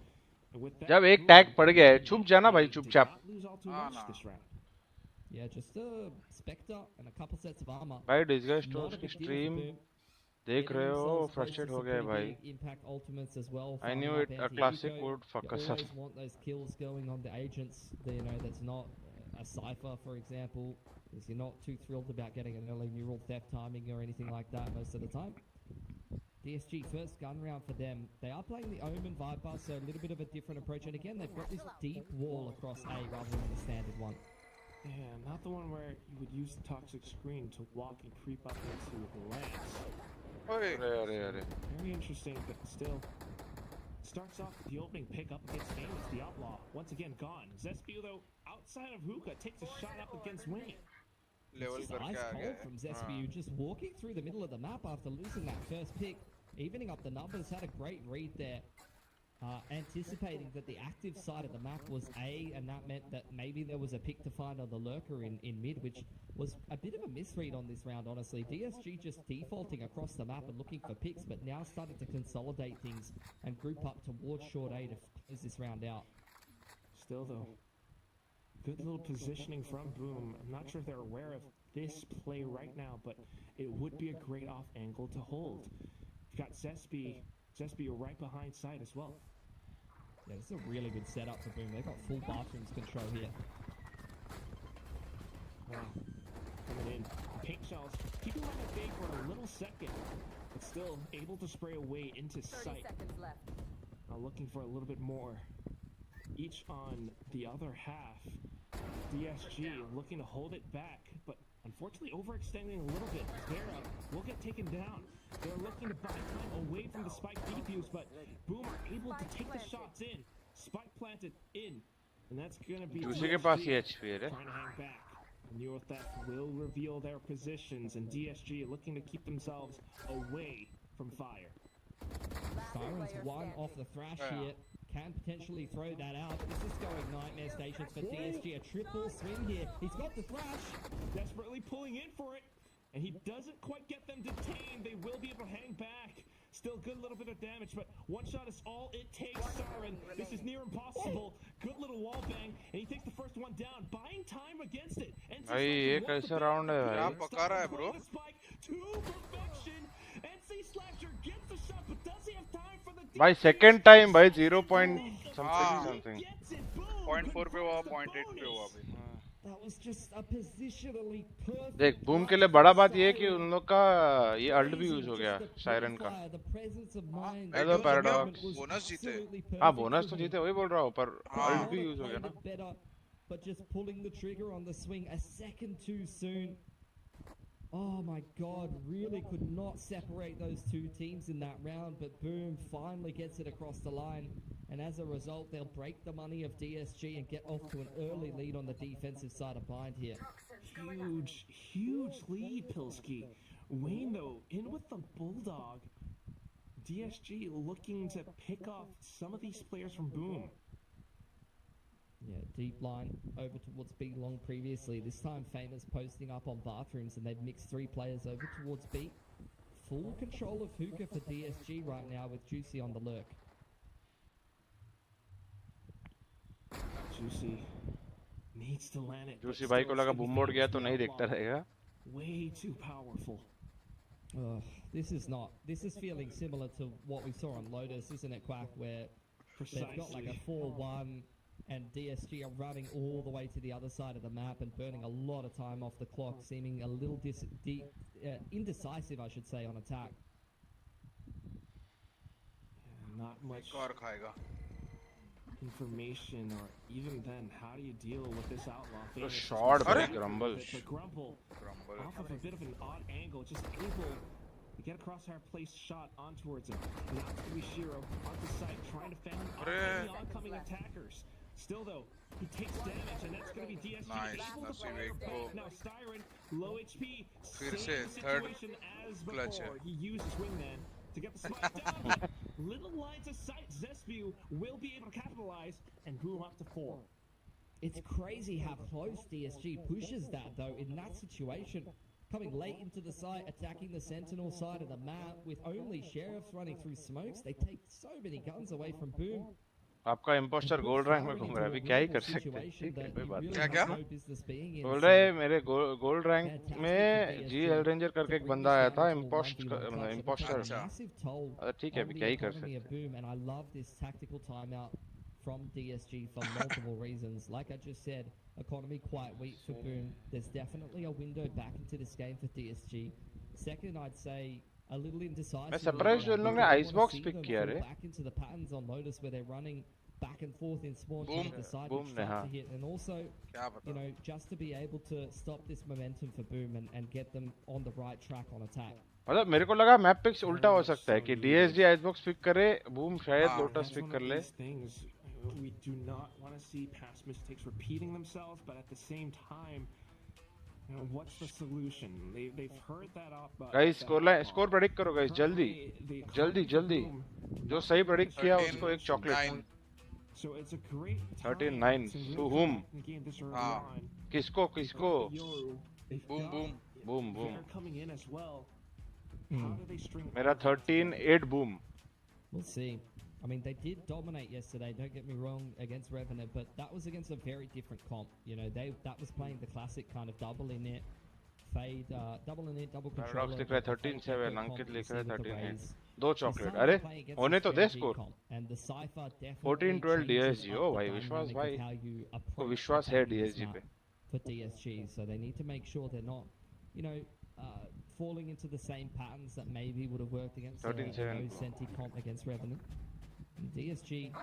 And with that, जब एक tag पड़ गया है चुप जाना भाई चुपचाप. lose all too much this round. Yeah, just a Spectre and a couple sets of armor. भाई डिस्गस्ट Not a की big deal for stream Boom. देख रहे हो Getting themselves फ्रस्ट्रेट close हो to गए some भाई. pretty big impact ultimates as well. I knew Farming it, up a classic anti-eco. would fuck You us up. always want those kills going on the agents. You know, that's not a Cypher, for example, because you're not too thrilled about getting an early neural theft timing or anything like that most of the time. DSG first gun round for them. They are playing the Omen Viper, so a little bit of a different approach. And again, they've got this deep wall across A rather than the standard one. Yeah, not the one where you would use the toxic screen to walk and creep up into with the lance. Very interesting, but still. Starts off with the opening pick up against Famous, the outlaw. Once again gone. Zespew, though, outside of hookah, takes a shot up against Wayne. Level Just करके ice आ गया cold from Zespew, just walking through the middle of the map after losing that first pick, evening up the numbers, had a great read there, anticipating that the active side of the map was A, and that meant that maybe there was a pick to find on the lurker in mid, which was a bit of a misread on this round, honestly. DSG just defaulting across the map and looking for picks, but now starting to consolidate things and group up towards short A to close this round out. Still, though, good little positioning from Boom. I'm not sure if they're aware of this play right now, but it would be a great off angle to hold. You've got Zespew right behind side as well. Yeah, this is a really good setup for Boom. They've got full bathrooms control here. Wow. Coming in. Pink shells. Keeping them at bay for a little second, but still able to spray away into sight. Now looking for a little bit more. Each on the other half. DSG looking to hold it back, but unfortunately overextending a little bit. Vera will get taken down. They're looking to buy time away from the spike defuse, but Boom are able to take the shots in. Spike planted in, and that's gonna be दूसरे के पास ही HP है. trying to hang back. Neural theft will reveal their positions, and DSG looking to keep themselves away from fire. Sirens one off the thrash here. Can potentially throw that out. This is going nightmare stations for DSG. A triple swing here. He's got the thrash. Desperately pulling in for it. And he doesn't quite get them detained. They will be able to hang back. Still good little bit of damage, but one shot is all it takes, Siren. This is near impossible. Good little wall bang, and he takes the first one down, buying time against it. भाई ये कैसा round है भाई? क्या पका रहा है bro? To perfection. NC Slasher gets the shot, but does he have time for the भाई second time भाई 0 point something. 0.4 पे हुआ 0.8 पे हुआ भाई. That was just a positionally perfect. देख बूम के लिए बड़ा बात ये है कि उन लोग का ये अल्ट भी यूज हो गया सायरन का. Hello paradox. बोनस जीते. हाँ बोनस तो जीते वही बोल रहा हूँ पर अल्ट भी यूज हो गया ना. But just pulling the trigger on the swing a second too soon. Oh my god, really could not separate those two teams in that round, but Boom finally gets it across the line, and as a result they'll break the money of DSG and get off to an early lead on the defensive side of Bind here. Huge lead, Pilski. Wayne though, in with the Bulldog. DSG looking to pick off some of these players from Boom. Yeah, deep line over towards B long previously. This time Famous posting up on bathrooms, and they've mixed 3 players over towards B. Full control of hookah for DSG right now with Juicy on the lurk. Juicy needs to land it. Juicy भाई को लगा boom मोड़ गया तो नहीं देखता रहेगा. Way too powerful. This is feeling similar to what we saw on Lotus, isn't it, Quack? Where they've got like a 4-1. And DSG are running all the way to the other side of the map and burning a lot of time off the clock, seeming a little indecisive, I should say, on attack. Not much. और खाएगा. information, or even then, how do you deal with this outlaw? The shot by Grumble. But Grumble, off of a bit of an odd angle, just able to get a crosshair placed shot on towards him. Now it's going to be 𝘼𝐽 on the side, trying to fend off any oncoming attackers. Still though, he takes damage, and that's going to be DSG able to fire back. Now 𝘼𝐼𝐽, low HP, same situation as before. He uses Wingman to get the smite down. Little lines of sight, 𝘼𝐽 will be able to capitalize and boom up to 4. It's crazy how close DSG pushes that though in that situation. Coming late into the site, attacking the Sentinel side of the map with only sheriffs running through smokes. They take so many guns away from Boom. आपका impostor gold rank में घूम रहा है, अभी क्या ही कर सकते हैं? ठीक है, कोई बात नहीं। क्या बोल रहे हैं मेरे गोल्ड रैंक में जी हेलरेंजर करके एक बंदा आया था इम्पोस्टर। ठीक है, अभी क्या ही कर सकते हैं? From DSG for multiple reasons. Like I just said, economy quite weak for Boom. There's definitely a window back into this game for DSG. Second, I'd say a little indecisive. मैं surprised जो इन लोगों ने Icebox pick किया रे। Back into the patterns on Lotus where they're running back and forth in spawn to decide which shot to hit, and also, you know, just to be able to stop this momentum for Boom and get them on the right track on attack. मतलब मेरे को लगा map pics उल्टा हो सकता है कि DSG Icebox pick करे, Boom शायद Lotus पिक कर ले। We do not want to see past mistakes repeating themselves, but at the same time, you know, what's the solution? They've heard that up. Guys, score predict करो guys, जल्दी, जो सही predict किया उसको एक chocolate। So it's a great 13-9 to whom? किसको? Boom. They're coming in as well. How do they string? मेरा 13-8 Boom. We'll see. I mean, they did dominate yesterday, don't get me wrong, against Revenant, but that was against a very different comp. You know, that was playing the classic kind of double init, fade, double init, double control. Paradox लिख रहा है 13-7, अंकित लिख रहा है 13-8. 2 chocolate, अरे होने तो they score. 14-12 DSG, ओ भाई विश्वास भाई, को विश्वास है DSG पे। For DSG, so they need to make sure they're not, you know, falling into the same patterns that maybe would have worked against a Senti comp against Revenant. DSG,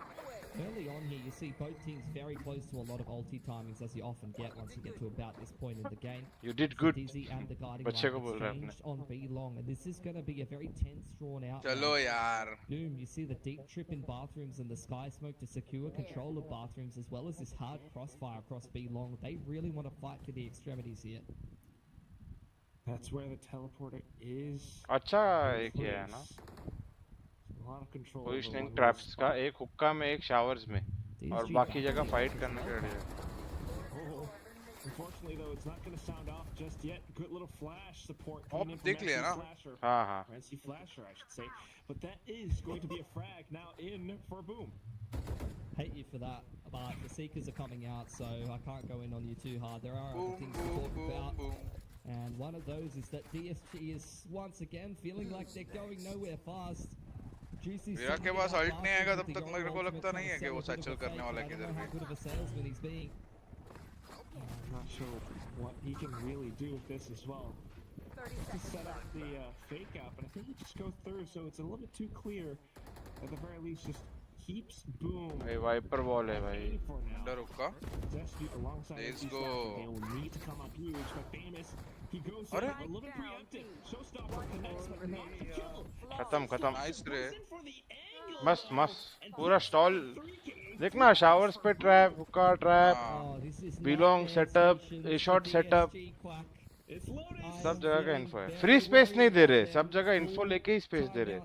early on here, you see both teams very close to a lot of ulti timings, as you often get once you get to about this point in the game. You did good. Dizzy and the guiding light exchanged on B long, and this is going to be a very tense, drawn out. Chalo yaar. Boom, you see the deep trip in bathrooms and the sky smoke to secure control of bathrooms, as well as this hard crossfire across B long. They really want to fight to the extremities here. That's where the teleporter is. अच्छा एक ये है ना। Positioning traps का एक हुक्का में एक शावर्स में और बाकी जगह फाइट करने के लिए। Unfortunately though, it's not going to sound off just yet. Good little flash support coming in from देख लिया ना? हाँ। Fancy flasher, I should say. But that is going to be a frag now in for Boom. Hate you for that, but the Seekers are coming out, so I can't go in on you too hard. There are other things to talk about. And one of those is that DSG is once again feeling like they're going nowhere fast. मेरा के पास alt नहीं आएगा तब तक मेरे को लगता नहीं है कि वो सैचल करने वाला है किधर भी। I'm not sure what he can really do with this as well. To set up the fake out, but I think he just goes through, so it's a little bit too clear. At the very least, just keeps Boom. Hey, Viper wall है भाई. अंदर रुका. Let's go. They will need to come up huge, but Famous, he goes in a little bit preemptive. Showstopper connects, but not the kill. खत्म. Nice रे. मस्त. पूरा stall. देखना showers पे ट्रैप, हुक्का ट्रैप, बिलोंग सेटअप, ए shot setup, सब जगह का इन्फो है। फ्री स्पेस नहीं दे रहे, सब जगह इन्फो लेके ही स्पेस दे रहे।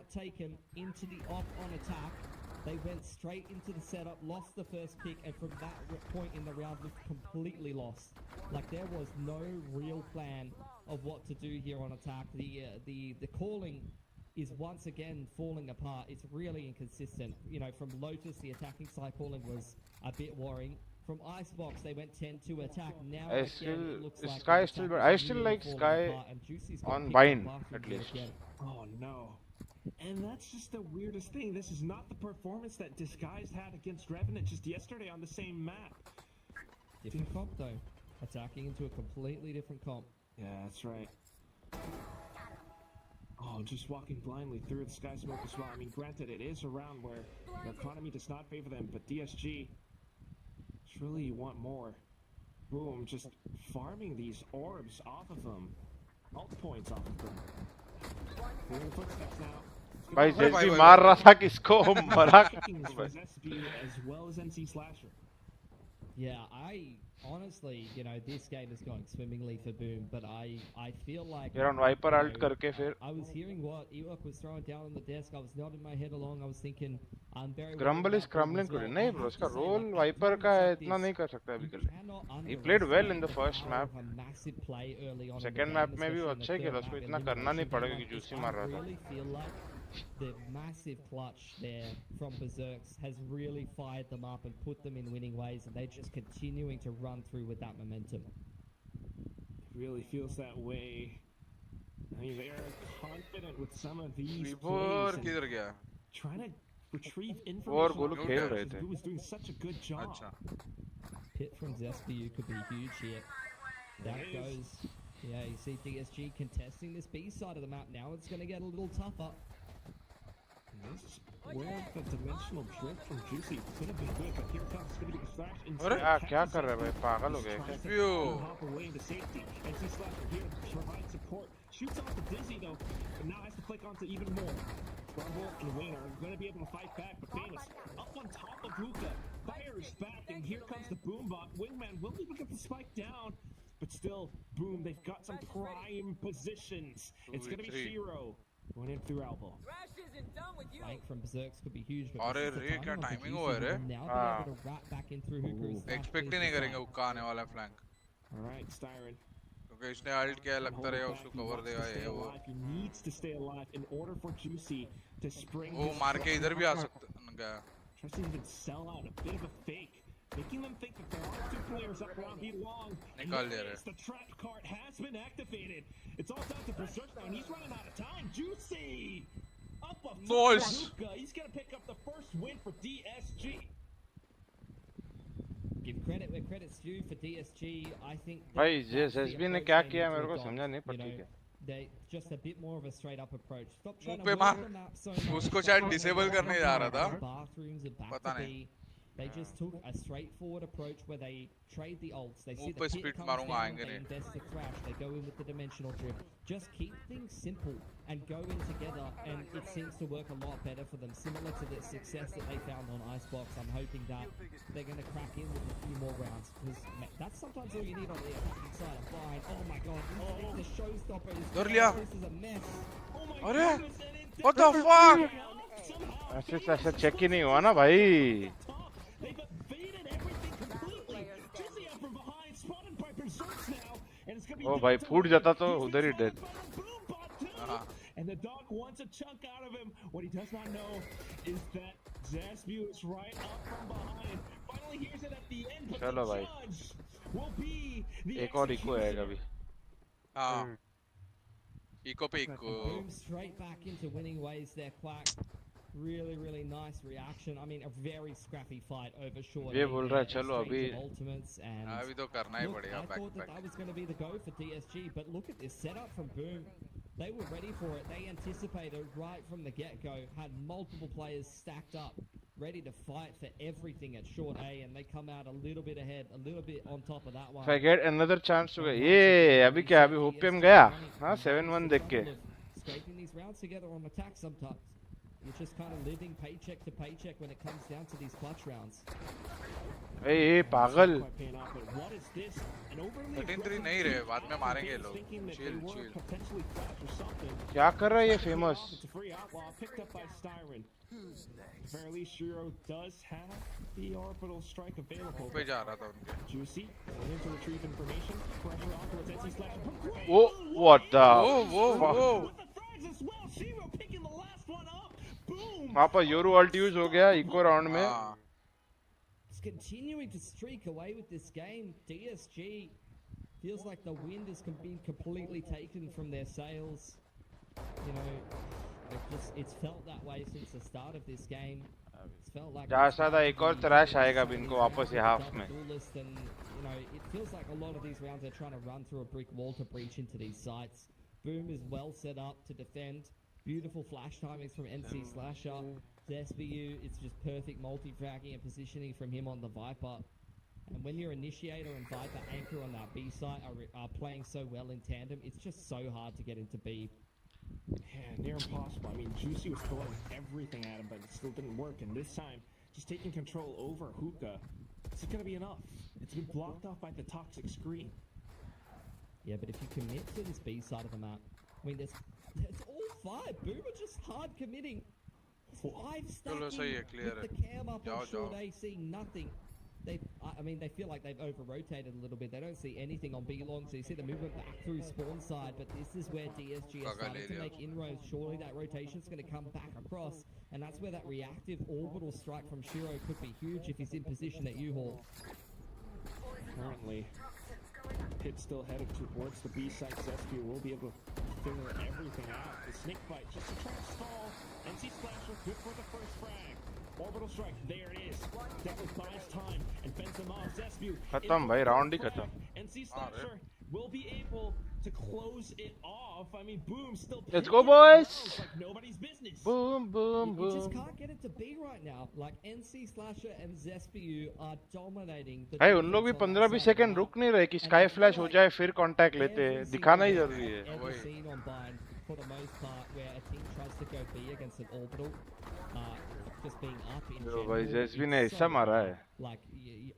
They went straight into the setup, lost the first pick, and from that point in the round looked completely lost. Like there was no real plan of what to do here on attack. The calling is once again falling apart. It's really inconsistent. You know, from Lotus, the attacking side calling was a bit worrying. From Icebox, they went 10 to attack. Now again, it looks like Sky still, but I still like Sky on Bind at least. Oh no. And that's just the weirdest thing. This is not the performance that Disguised had against Revenant just yesterday on the same map. Different comp though. Attacking into a completely different comp. Yeah, that's right. Oh, Oh, just walking blindly through the sky smoke as well. I mean, granted, it is around where the economy does not favor them, but DSG, surely you want more. Boom, just farming these orbs off of them. Alt points off of them. Hearing footsteps now. भाई जेसी मार रहा था किसको मरा as well as NC Slasher. Yeah, I honestly, you know, this game is going swimmingly for Boom, but I feel like You're on Viper alt करके फिर I was hearing what 𝘼𝘽𝑄 was throwing down on the desk. I was nodding my head along. I was thinking, I'm very. Grumble is crumbling today. नहीं bro, उसका role Viper का है, इतना नहीं कर सकता अभी के लिए. He played well in the first map. Second map में भी वो अच्छा ही खेला, उसको इतना करना नहीं पड़ेगा कि जूसी मार रहा था. The massive clutch there from Berserks has really fired them up and put them in winning ways, and they're just continuing to run through with that momentum. It really feels that way. I mean, they are confident with some of these plays and trying to retrieve information who was doing such a good job. Pit from 𝘼𝘽𝑄 could be huge here. That goes. Yeah, you see DSG contesting this B side of the map now. It's going to get a little tougher. This is where the dimensional drift from Juicy could have been good, but here comes going to be the slash instead. क्या कर रहा है भाई, पागल हो गया क्या? Hop away into safety. NC Slasher here to provide support. Shoots off the Dizzy though, but now has to click onto even more. Rumble and Wayne are going to be able to fight back, but Famous up on top of Hookah, fires back, and here comes the Boombot. Wingman will even get the spike down, but still, Boom, they've got some prime positions. It's going to be 𝘼𝘽𝑄 going in through elbow. Flank from Berserks could be huge, but अरे रे क्या timing हुआ है रे? Expect ही नहीं करेंगे हुक्का आने वाला है फ्लैंक. Alright, Styron. क्योंकि इसने अल्ट किया, लगता रहेगा उसको कवर देगा ये वो. He needs to stay alive in order for Juicy to spring. वो मार के इधर भी आ सकता है. Tries to even sell out a bit of a fake, making them think that there are two players up around B long. निकाल दिया रे. The trap card has been activated. It's all down to Berserk now, and he's running out of time. Juicy up a nice. He's gonna pick up the first win for DSG. Give credit where credit's due for DSG. I think. भाई JSB ने क्या किया मेरे को समझा नहीं, पर ठीक है. They just a bit more of a straight up approach. Stop trying to work the map so much. उसको शायद disable करने जा रहा था. पता नहीं. They just took a straightforward approach where they trade the ults. They see the pit comes down, they invest the thrash, they go in with the dimensional drift. Just keep things simple and go in together, and it seems to work a lot better for them. Similar to the success that they found on Icebox, I'm hoping that they're going to crack in with a few more rounds, because that's sometimes all you need on the attacking side of Fine. Oh my god, the showstopper is this is a mess. Oh my god, what the fuck? ऐसे check ही नहीं हुआ ना भाई. They've evaded everything completely. Dizzy out from behind, spotted by Berserks now, and it's gonna be. ओ भाई फूट जाता तो उधर ही dead. And the dog wants a chunk out of him. What he does not know is that 𝘼𝘽𝑄 is right up from behind. Finally hears it at the end, but the judge will be the एक और eco आएगा अभी. हाँ. Eco पे eco. Boom straight back into winning ways there, Quack. Really, really nice reaction. I mean, a very scrappy fight over short. ये बोल रहा है चलो अभी. अभी तो करना ही पड़ेगा. I thought that was going to be the go for DSG, but look at this setup from Boom. They were ready for it. They anticipated right from the get-go. Had multiple players stacked up, ready to fight for everything at short A, and they come out a little bit ahead, a little bit on top of that one. If I get another chance to get, ये अभी क्या अभी hope पे हम गया? हाँ 7-1 देख के. Scraping these rounds together on attack sometimes. You're just kind of living paycheck to paycheck when it comes down to these clutch rounds. Hey, पागल. 13-3 नहीं रहे, बाद में मारेंगे लोग. Chill. क्या कर रहा है ये famous? Very least 𝘼𝘽𝑄 does have the orbital strike available. पे जा रहा था उनके. Juicy wanting to retrieve information. Pressure on towards NC Slasher. Oh, what the? Whoa. With the frags as well. 𝘼𝘽𝑄 picking the last one up. Boom. वहाँ पर euro alt use हो गया eco round में. It's continuing to streak away with this game. DSG feels like the wind has been completely taken from their sails. You know, it's felt that way since the start of this game. It's felt like जैसा था एक और crash आएगा अब इनको वापस ये half में. And, you know, it feels like a lot of these rounds are trying to run through a brick wall to breach into these sites. Boom is well set up to defend. Beautiful flash timings from 𝘼𝐸𝐿𝐿. 𝘍𝑒𝑠BU, it's just perfect multi-fracking and positioning from him on the Viper. And when your Initiator and Viper anchor on that B site are playing so well in tandem, it's just so hard to get into B. Yeah, near impossible. I mean, Juicy was throwing everything at him, but it still didn't work. And this time, just taking control over 𝘍𝐿𝐿, is it going to be enough? It's been blocked off by the toxic screen. Yeah, but if you commit to this B side of the map, I mean, it's all 5. Boom are just hard committing. 5 stacking with the cam up on short A, seeing nothing. They feel like they've over-rotated a little bit. They don't see anything on B long, so you see the movement back through spawn side, but this is where DSG is starting to make inroads. Surely that rotation's going to come back across, and that's where that reactive orbital strike from 𝘼𝐸 could be huge if he's in position at U-Haul. Currently, Pit still headed towards the B site. 𝘍𝑒sBU will be able to figure everything out. The snake bite just to try to stall. 𝑁C/Slasher good for the first frag. Orbital strike, there it is. Definitely buys time and fends him off. 𝘍𝑒sBU. खत्म भाई, round ही खत्म. 𝑁C/Slasher will be able to close it off. I mean, boom, still. Let's go, boys. Like nobody's business. Boom, boom, You just boom. can't get it to B right now. Like 𝑁C/Slasher and 𝘍𝑒sBU are dominating. भाई उन लोग भी 15-20 second रुक नहीं रहे कि sky flash हो जाए फिर कांटेक्ट लेते हैं. दिखाना ही जरूरी है. Ever seen on Bind for the most part where a team tries to go B against an orbital, just being up in जो भाई 𝘍𝑒sBU ने ऐसा मारा है. like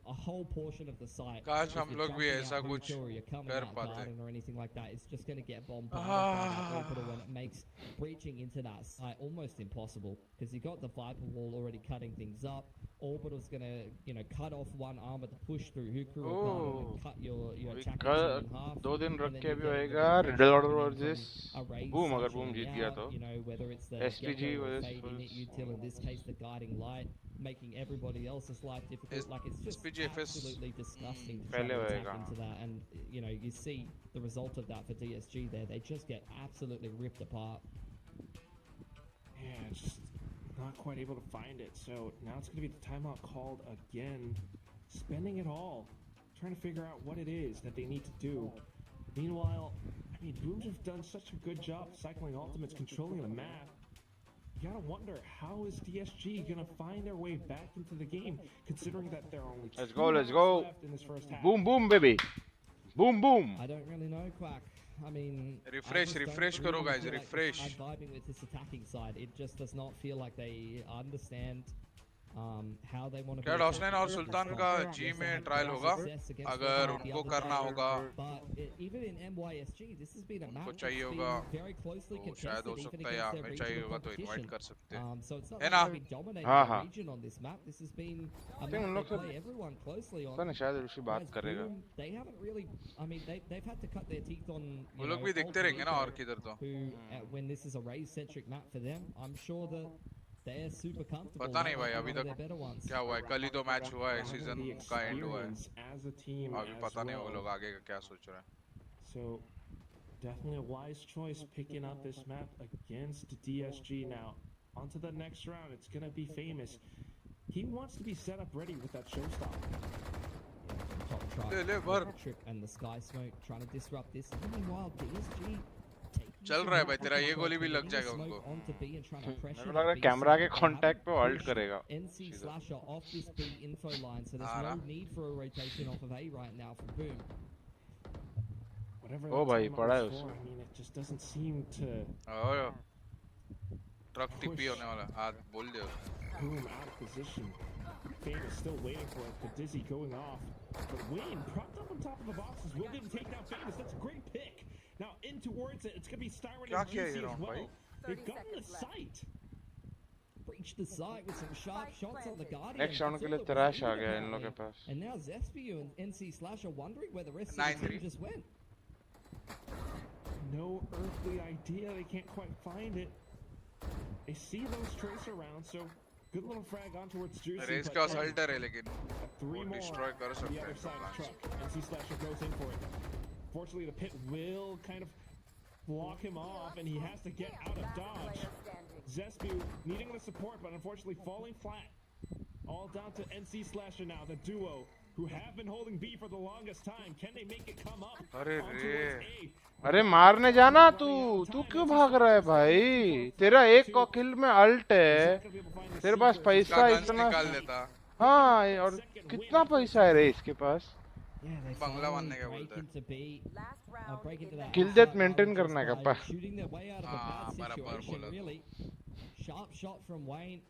a whole portion of the site. काश हम लोग भी ऐसा out कुछ or you're coming कर out पाते. garden or anything like that. It's just going to get bombarded by that orbital, and it makes breaching into that site almost impossible because you got the Viper wall already cutting things up. Orbital's going to, cut off one armor to push through. 𝘍𝐿𝐿 will come and cut your attack in half. 2 दिन रख and के then भी you get होएगा. the riddle order from versus a raid boom. अगर section boom जीत out, गया तो whether it's the SPG Gecko or versus Fade Init Util, in this case the Guiding Light, making everybody else's life difficult. Like it's just SPGFS absolutely disgusting to try पहले to attack होएगा. into that, and you see the result of that for DSG there. They just get absolutely ripped apart. Yeah, just not quite able to find it. So now it's going to be the timeout called again. Spending it all, trying to figure out what it is that they need to do. Meanwhile, I mean, Booms have done such a good job cycling ultimates, controlling the map. You gotta wonder, how is DSG gonna find their way back into the game, considering that there are only Let's 2 go, let's rounds go. left in this first half. Boom, boom, baby. Boom, boom. I don't really know, Quack. I mean, Refresh करो guys, refresh. I'm vibing with this attacking side. It just does not feel like they understand how they want to. क्या डॉसनैन और सुल्तान का जी में trial होगा? अगर उनको करना होगा, उनको चाहिए होगा, तो शायद हो सकता है या हमें चाहिए होगा तो इनवाइट कर सकते हैं. है ना? हाँ हाँ. I think उन लोग से पता नहीं शायद ऋषि बात करेगा. वो लोग भी दिखते रहेंगे ना और किधर तो. When this is a race centric map for them, I'm sure that they're super comfortable. पता नहीं भाई अभी तक better ones. क्या हुआ है. कल ही तो मैच हुआ है, सीजन का एंड हुआ है. अभी पता नहीं वो लोग आगे का क्या सोच रहे हैं. So definitely a wise choice picking up this map against DSG now. On to the next round. It's gonna be famous. He wants to be set up ready with that showstopper. Top try. Trip and the sky smoke trying to disrupt this. Meanwhile, DSG चल रहा है भाई तेरा. ये गोली भी लग जाएगा उनको. मेरे को लग रहा है कैमरा के कांटेक्ट पे ऑल्ट करेगा. 𝘍𝑒slasher off this B info line, so there's no need for a rotation off of A right now from Boom. Whatever. Oh भाई पड़ा है उसको. I mean, it just doesn't seem to. ओह truck टिपी होने वाला. हाथ बोल दे. Boom out of position. Fade is still waiting for it. The Dizzy going off. But Wayne propped up on top of the boxes. Will get him take down Famous. That's a great pick. Now in towards it. It's gonna be Styron and Juicy as well. They've gotten the sight. Breached the site with some sharp shots on the Guardian. Next round के लिए तराश आ गया इन लोगों के पास. And now 𝘍𝑒sBU and 𝘍𝑒slasher wondering where the rest of the team just went. No earthly idea. They can't quite find it. They see those tracer rounds, so good little frag on towards Juicy. Raze का assaulter है लेकिन वो destroy कर सकते हैं. 𝘍𝑒slasher goes in for it. Fortunately, the pit will kind of block him off, and he has to get out of dodge. 𝘍𝑒sBU needing the support, but unfortunately falling flat. All down to 𝘍𝑒slasher now, the duo who have been holding B for the longest time. Can they make it come up? अरे On towards A. अरे मारने जाना तू तू क्यों भाग रहा है भाई? तेरा एक किल में अल्ट है, तेरे पास पैसा गन्स इतना। निकाल लेता। हाँ और कितना पैसा है रे इसके पास? बंगला मारने क्या बोलते हैं? किल डेथ मेंटेन करना है कप्पा। हाँ बराबर बोला तू। Sharp shot from Wayne,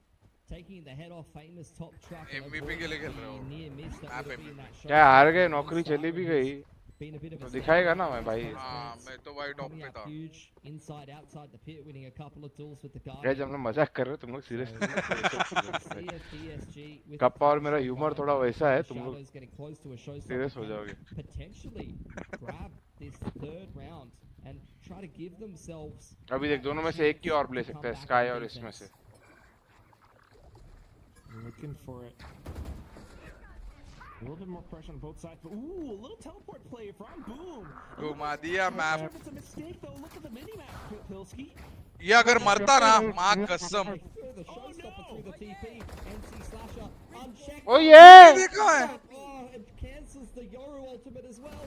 taking the head off famous top truck. MVP के लिए खेल रहे हो? आप MVP। क्या हार गए? नौकरी चली भी गई तो दिखाएगा ना मैं भाई। हाँ मैं तो भाई टॉप पे था। Inside outside the pit, winning a couple of duels with the guy. Guys हम लोग मजाक कर रहे हो, तुम लोग सीरियस। कप्पा और मेरा ह्यूमर थोड़ा वैसा है, तुम लोग सीरियस हो जाओगे। Potentially grab this third round and try to give themselves. अभी देख दोनों में से एक की और ले सकता है, स्काई और इसमें से। Looking for it. A little bit more pressure on both sides, but ooh, a little teleport play from Boom. घुमा दिया map. It's a mistake though. Look at the mini map, 𝘍𝐿𝐶. ये अगर मरता ना माँ कसम। ओ ये देखा है? It cancels the Yoru ultimate as well.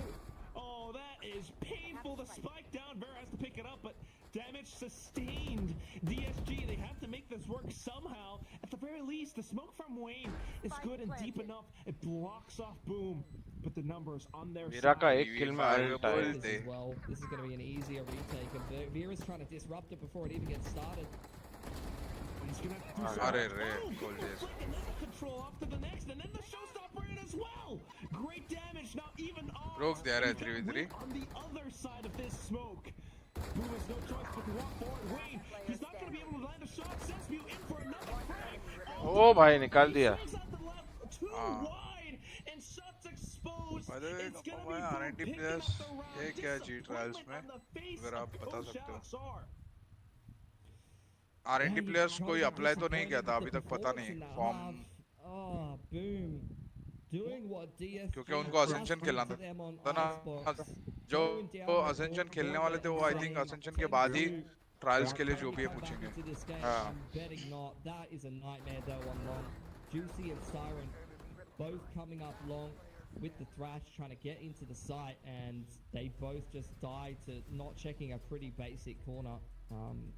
Oh, that is painful. The spike down. Vera has to pick it up, but damage sustained. DSG, they have to make this work somehow. At the very least, the smoke from Wayne is good and deep enough. It blocks off Boom, but the numbers on their Vera का side. एक किल में alt है। This is going to be an easier retake, and Vera's trying to disrupt it before it even gets started. He's gonna have to do अरे something. रे Boom, goal quick, and then the control off to the next, and then the showstopper in as well. Great damage, now even on. रोक दिया रे 3v3। On the other side of this smoke. Boom has no choice but to walk forward. Wayne, he's not going to be able to land a shot. Sespew in for another frag. ओ भाई निकाल दिया। Too wide, and shots exposed. By the way, It's gonna be R&D Boom players picking up the round. ये क्या जी trials Disappointment में on the face अगर आप of बता both सकते हो। shots are. R&D प्लेयर्स कोई अप्लाई तो नहीं किया था अभी तक, पता नहीं form. Oh, Boom. Doing what DSG क्योंकि उनको असेंशन खेलना था ना, जो असेंशन खेलने वाले थे वो आई थिंक असेंशन के बाद ही ट्रायल्स के लिए जो भी है पूछेंगे। हाँ। Betting not. That is a nightmare though on long. Juicy and Siren both coming up long with the Thrash trying to get into the site, and they both just die to not checking a pretty basic corner.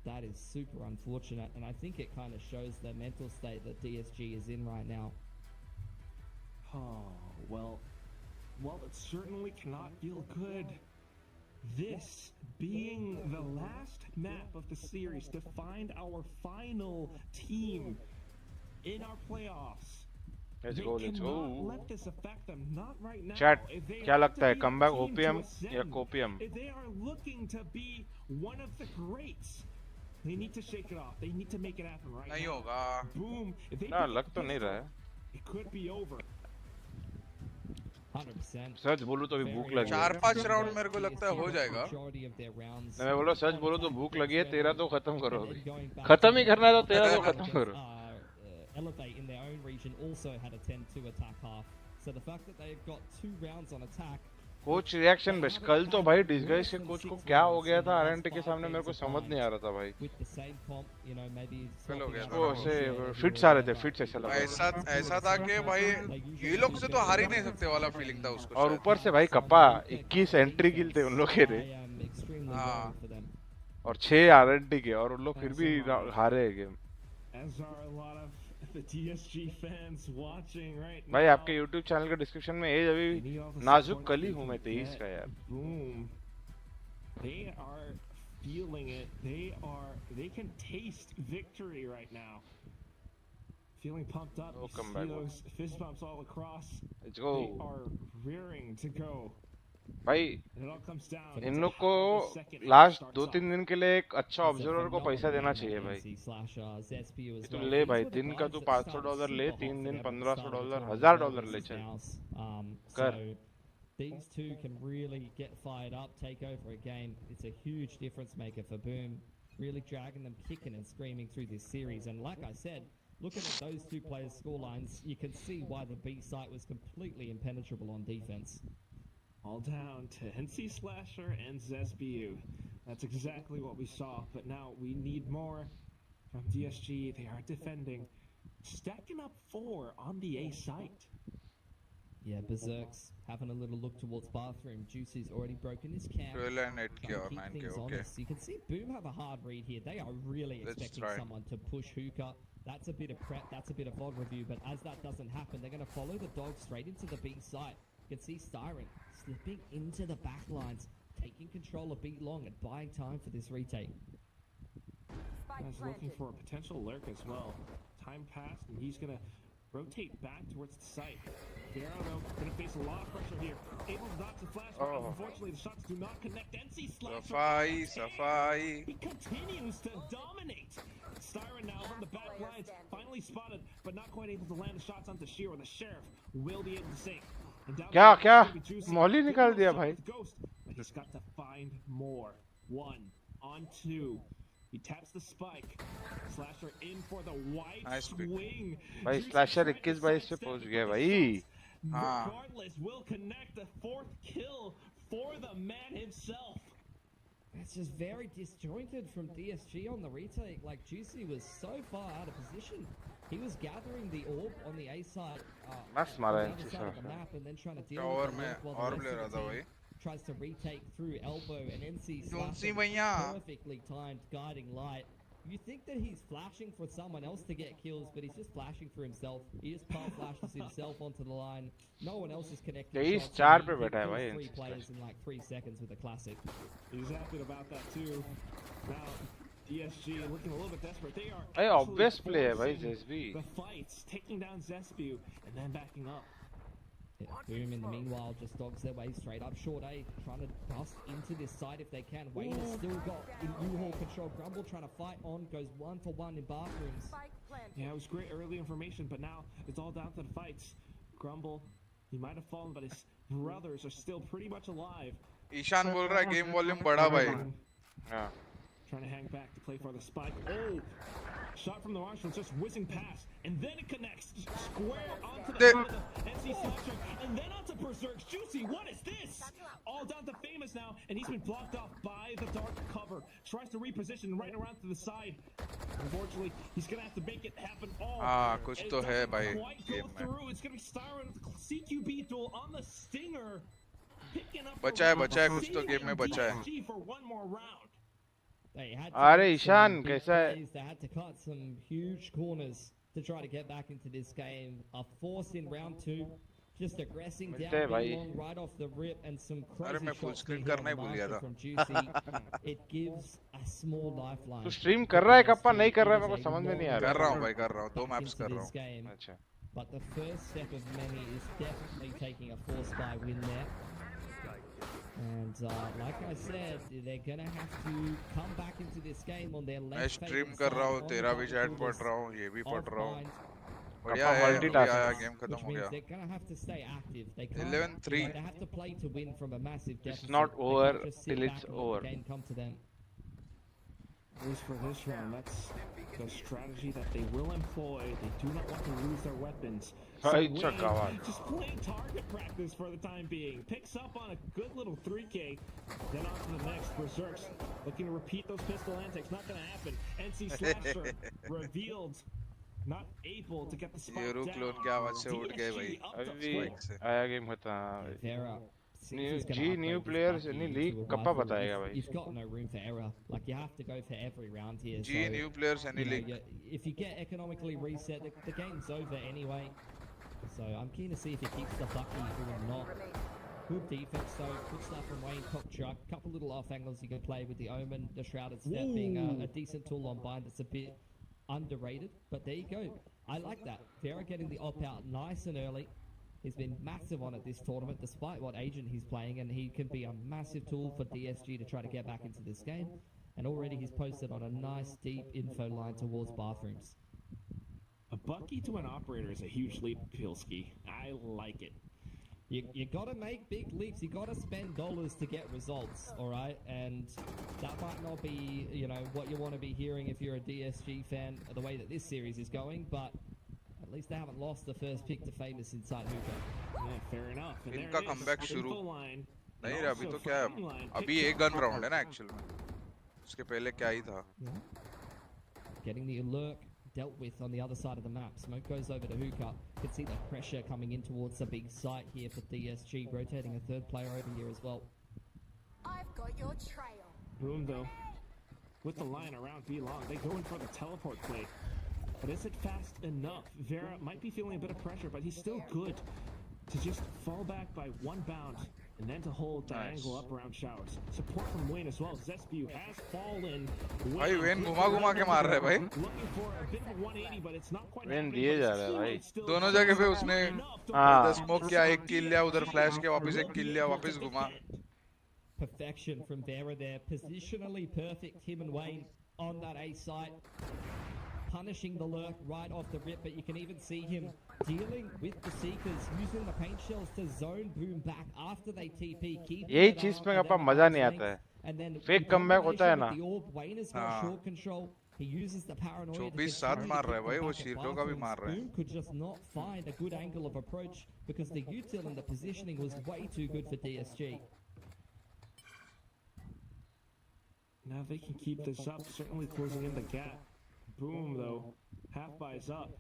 That is super unfortunate, and I think it kind of shows the mental state that DSG is in right now. Oh, well, it certainly cannot feel good. This being the last map of the series to find our final team in our playoffs. Let's go, let's go. Let this affect them, not right now. Chat, If they क्या have लगता to है be a comeback team OPM to ascend, या कोपीएम? if they are looking to be one of the greats, they need to shake it off. They need to make it happen right नहीं now. होगा। Boom. If they ना beat लग तो नहीं रहा है। it could be over. 100%. सच बोलूं तो अभी भूख लगी है। 4-5 राउंड मेरे को लगता है हो जाएगा। मैं बोला सच बोलो तो भूख लगी है, तेरा तो खत्म करो अभी। खत्म ही करना है तो तेरा तो खत्म करो। Elevate in their own region also had a 10-2 attack half. So the fact that they've got 2 rounds on attack. Coach reaction बस कल तो भाई डिस्गाइज के कोच को क्या हो गया था आरएनटी के सामने, मेरे को समझ नहीं आ रहा था भाई। With the same comp, you know, maybe कल हो गया था। वो ऐसे फिट्स आ रहे थे, फिट्स ऐसा लगा। ऐसा था कि भाई ये लोग से तो हार ही नहीं सकते वाला फीलिंग था उसको। और ऊपर से भाई कप्पा 21 एंट्री किल थे उन लोग के रे। हाँ। और 6 आरएनटी के, और उन लोग फिर भी हारे game. As are a lot of the DSG fans watching right now. भाई आपके YouTube चैनल के डिस्क्रिप्शन में एज अभी नाजुक कली हूँ मैं 23 का यार। Boom. They are feeling it. They can taste victory right now. Feeling pumped up. Oh, You come see back. those fist bumps all across. Let's go. They are rearing to go. भाई And it all comes down in to लोग how को the second half last starts 2-3 off. दिन के लिए एक अच्छा observer को पैसा देना चाहिए भाई। तू ले भाई, दिन का तू $500 ले, 3 दिन $1500, $1000 ले चल कर। These two can really get fired up, take over a game. It's a huge difference maker for Boom, really dragging them kicking and screaming through this series. And like I said, looking at those two players' scorelines, you can see why the B site was completely impenetrable on defense. All down to NC Slasher and 𝘍𝐿𝐶. That's exactly what we saw, but now we need more from DSG. They are defending, stacking up 4 on the A site. Yeah, Berserk's having a little look towards bathroom. Juicy's already broken his camp. 12 and 8k or 9k, okay. Honest. You can see Boom have a hard read here. They are really expecting someone to push Hookah. That's a bit of prep, that's a bit of VOD review, but as that doesn't happen, they're going to follow the dog straight into the B site. You can see Styron slipping into the back lines, taking control of B long and buying time for this retake. He's looking for a potential lurk as well. Time passed, and he's going to rotate back towards the site. Fiorano going to face a lot of pressure here. Able to dodge the flash, but unfortunately the shots do not connect. NC Slasher. Safai. He continues to dominate. Styron now from the back lines, finally spotted, but not quite able to land the shots onto Shiro. The Sheriff will be able to sink. क्या मौली निकाल दिया भाई. He's got to find more. 1 on 2. He taps the spike. Slasher in for the white swing. भाई slasher 21-22 पे पहुंच गया भाई. Regardless, will connect the 4th kill for the man himself. It's just very disjointed from DSG on the retake. Like, Juicy was so far out of position. He was gathering the orb on the A side, on the other side of the map, and then trying to deal with the link while the rest of the team tries to retake through elbow, and NC Slasher perfectly timed guiding light. You think that he's flashing for someone else to get kills, but he's just flashing for himself. He just power flashes himself onto the line. No one else is connecting. He's 4 पे बैठा है भाई. 3 players in like 3 seconds with a classic. He's happy about that too. Now DSG looking a little bit desperate. They are. Hey, obvious play है भाई ZSB. The fights taking down Zespew and then backing up. Yeah, Boom in the meanwhile just dogs their way straight up. Short A trying to bust into this side if they can. Wayne has still got U-Haul control. Grumble trying to fight on, goes 1 for 1 in bathrooms. Yeah, it was great early information, but now it's all down to the fights. Grumble, he might have fallen, but his brothers are still pretty much alive. Ishan बोल रहा है game volume बढ़ा भाई. Trying to hang back to play for the spike. Oh! Shot from the Marshall, just whizzing past, and then it connects square onto the NC Slasher, and then onto Berserk's. Juicy, what is this? All down to Famous now, and he's been blocked off by the dark cover. Tries to reposition right around to the side. Unfortunately, he's gonna have to make it happen all. कुछ तो है भाई game में. It's gonna be Styron with the CQB duel on the Stinger, picking up. बचा है कुछ तो game में बचा है. For one more round. अरे ईशान कैसा है? They had to cut some huge corners to try to get back into this game. A force in round 2, just aggressing down long right off the rip, and some crazy shots from Juicy. It gives a small lifeline. तू stream कर रहा है kappa नहीं कर रहा है मेरे को समझ में नहीं आ रहा. कर रहा हूँ भाई कर रहा हूँ 2 मैप्स कर रहा हूँ. अच्छा. But the first step of many is definitely taking a 4-spy win there. And like I said, they're gonna have to come back into this game on their left. मैं स्ट्रीम कर रहा हूँ, तेरा भी चैट पढ़ रहा हूँ, ये भी पढ़ रहा हूँ. बढ़िया है, गेम खत्म हो गया. They're gonna have to stay active. They 11-3. They have to play to win from a massive deficit. It's not over till it's over. Game come to them. At least for this round, that's the strategy that they will employ. They do not want to lose their weapons. So Wayne, just playing target practice for the time being. Picks up on a good little 3K. Then on to the next. Berserk's looking to repeat those pistol antics. Not going to happen. NC Slasher revealed. Not able to get the spike down. Clone की आवाज से उठ गए भाई. अभी आया game खत्म. New players any league kappa बताएगा भाई. You've got no room for error. Like, you have to go for every round here. New players any league. If you get economically reset, the game's over anyway. So I'm keen to see if he keeps the Bucky or not. Good defense though. Good stuff from Wayne. Cock truck. Couple little off angles you can play with the Omen, the Shrouded Step being a decent tool on bind. It's a bit underrated, but there you go. I like that. Vera getting the op out nice and early. He's been massive on it this tournament, despite what agent he's playing, and he can be a massive tool for DSG to try to get back into this game. And already he's posted on a nice deep info line towards bathrooms. A Bucky to an operator is a huge leap, Pilski. I like it. You gotta make big leaps. You gotta spend dollars to get results, all right? And that might not be, what you want to be hearing if you're a DSG fan, the way that this series is going, but at least they haven't lost the first pick to Famous inside Hookah. Yeah, fair enough. And इनका comeback शुरू नहीं रहा अभी तो क्या है अभी एक गन राउंड है ना एक्चुअल में उसके पहले क्या ही था. Getting the alert, dealt with on the other side of the map. Smoke goes over to 𝘍𝐿𝐿𝐿. You can see the pressure coming in towards the big site here for DSG, rotating a third player over here as well. I've got your trail. Boom, though. With the line around B long, they go in for the teleport play. But is it fast enough? Vera might be feeling a bit of pressure, but he's still good to just fall back by one bound and then to hold that angle up around showers. Support from Wayne as well. 𝘍𝑒𝑠 has fallen. भाई when घुमा के मार रहा है भाई. Looking for a bit of a 180, but it's not quite when happening, दिए but जा it's रहा है भाई. still दोनों जगह पे उसने उधर स्मोक किया, एक किल लिया, उधर फ्लैश किया, वापस एक किल लिया, वापस घुमा. Perfection from Vera there. Positionally perfect, him and Wayne on that A site. Punishing the lurk right off the rip, but you can even see him dealing with the Seekers, using the paint shells to zone Boom back after they TP. यही चीज में अपना मजा नहीं आता है. Fake comeback होता है ना. Wayne has got short control. He uses the paranoia. 24/7 मार रहा है भाई, वो शीरडो का भी मार रहा है. Boom could just not find a good angle of approach because the util and the positioning was way too good for DSG. Now they can keep this up, certainly closing in the gap. Boom, though. Half buys up.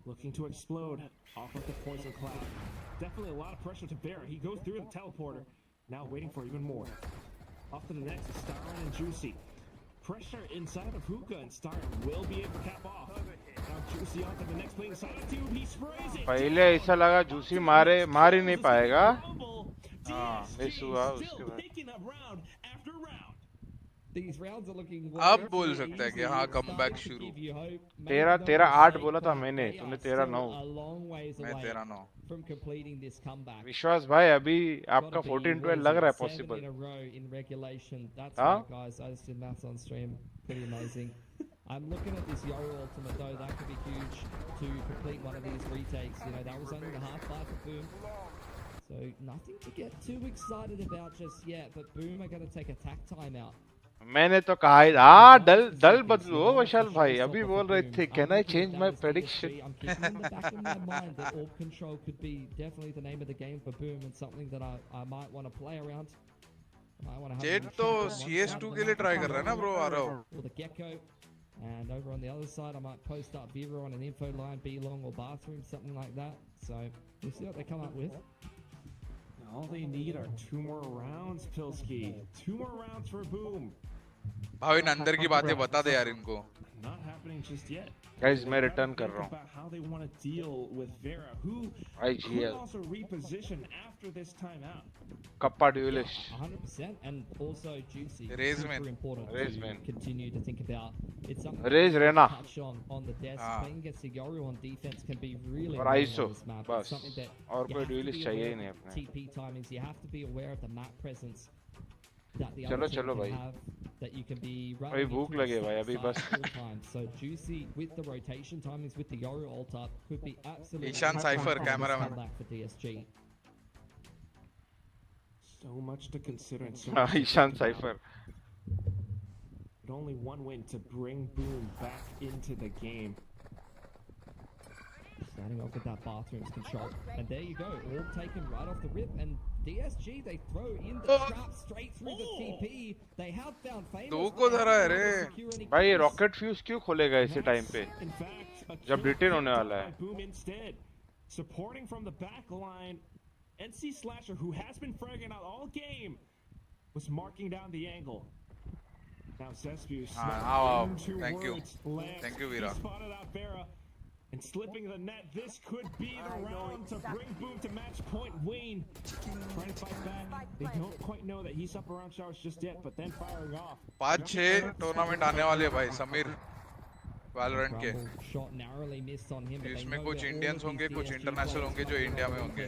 Looking to explode off of the poison cloud. Definitely a lot of pressure to bear. He goes through the teleporter. Now waiting for even more. Off to the next is Styron and Juicy. Pressure inside of 𝘍𝐿𝐿𝐿, and Styron will be able to cap off. Now Juicy on to the next play inside of tube. He sprays it. पहले ऐसा लगा juicy मार ही नहीं पाएगा. Miss हुआ उसके बाद. These rounds are looking अब बोल सकता है कि हाँ कमबैक शुरू. तेरा 8 बोला था मैंने, तूने तेरा 9. मैं तेरा 9. From completing this comeback. विश्वास भाई अभी आपका 14-12 लग रहा है possible. In regulation. That's right, guys. I just did maths on stream. Pretty amazing. I'm looking at this Yoru ultimate though. That could be huge to complete one of these retakes. You know, that was only the half bar for Boom. So nothing to get too excited about just yet. But Boom are going to take a tack timeout. मैंने तो कहा ही हाँ दल बदलो विशाल भाई. अभी बोल रहे थे can I change my prediction? I'm keeping in the back of my mind that orb control could be definitely the name of the game for Boom and something that I might want to play around. Jet तो CS2 के लिए try कर रहा है ना bro. आ रहा हो. Or the Gecko. And over on the other side, I might post up Vera on an info line, B long or bathroom, something like that. So we'll see what they come up with. All they need are 2 more rounds, 𝘍𝐿𝐿𝐿. 2 more rounds for Boom. Bhavin अंदर की बातें बता दे यार इनको. Not happening just yet. Guys मैं return कर रहा हूँ. About how they want to deal with Vera, who IGL. could also reposition after this timeout. Kappa duelist. 100%, and also Juicy. Raise man. Super important Raise to man. continue to think about. It's something Raise Rena. touch on the desk. Playing against the Yoru on defense can be really और annoying ISO on this map. बस. It's something that और you कोई have to duelist be चाहिए ही aware नहीं of अपने. TP timings. You have to be aware of the map presence that the चलो other team चलो can भाई. have. That you can be भाई भूख लगे भाई अभी बस. So Juicy with the rotation timings with the Yoru ult up could be absolutely. Ishan Cypher cameraman. For DSG. So much to consider. And so हाँ much to Ishan think about. Cypher. But only one win to bring Boom back into the game. Starting off with that bathroom's control. And there you go, all taken right off the rip. And DSG, they throw in the trap straight through the TP. They have found famous. दो को धरा है रे. भाई ये rocket fuse क्यों खोलेगा इसी टाइम पे जब रिटेन होने वाला है. Boom instead, supporting from the back line. NC Slasher, who has been fragging out all game, was marking down the angle. Now 𝘍𝑒𝑠 thank you. Thank you, Veera. He spotted out Vera. And slipping the net, this could be the round to bring Boom to match point. Wayne trying to fight back. They don't quite know that he's up around showers just yet, but then firing off. 5-6 tournament आने वाले हैं भाई Sameer Valorant के. जिसमें कुछ Indians होंगे, कुछ international होंगे जो इंडिया में होंगे.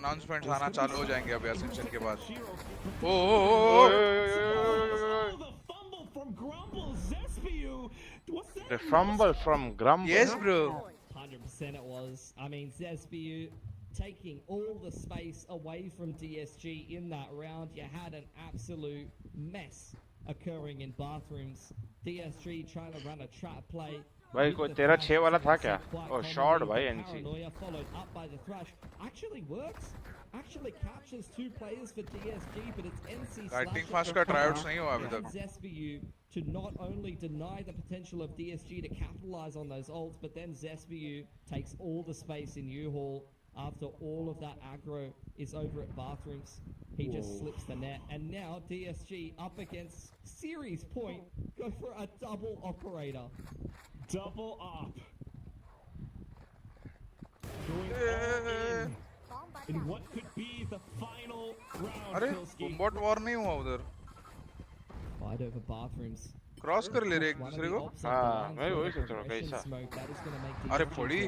अनाउंसमेंट्स आना चालू हो जाएंगे अभी एसेंशन के बाद. From Grumble, 𝘍𝑒𝑠. What's that? The fumble from Grumble. Yes, bro. 100% it was. I mean, 𝘍𝑒𝑠 taking all the space away from DSG in that round. You had an absolute mess occurring in bathrooms. DSG trying to run a trap play. भाई कोई तेरा 6 वाला था क्या? ओ shot भाई NC. Actually captures two players for DSG, but it's NC Lightning Fast का tryouts नहीं हुआ अभी तक. 𝘼𝐸𝐻 to not only deny the potential of DSG to capitalize on those ults, but then 𝘼𝐸𝐻 takes all the space in U-Hall after all of that aggro is over at bathrooms. He just slips the net, and now DSG up against series point go for a double operator. Double op. Going all in. In what could be the final round. अरे bot war नहीं हुआ उधर. Fight over bathrooms. Cross कर ले रहे एक दूसरे को. हाँ मैं वही सोच रहा हूँ कैसा. अरे पड़ी.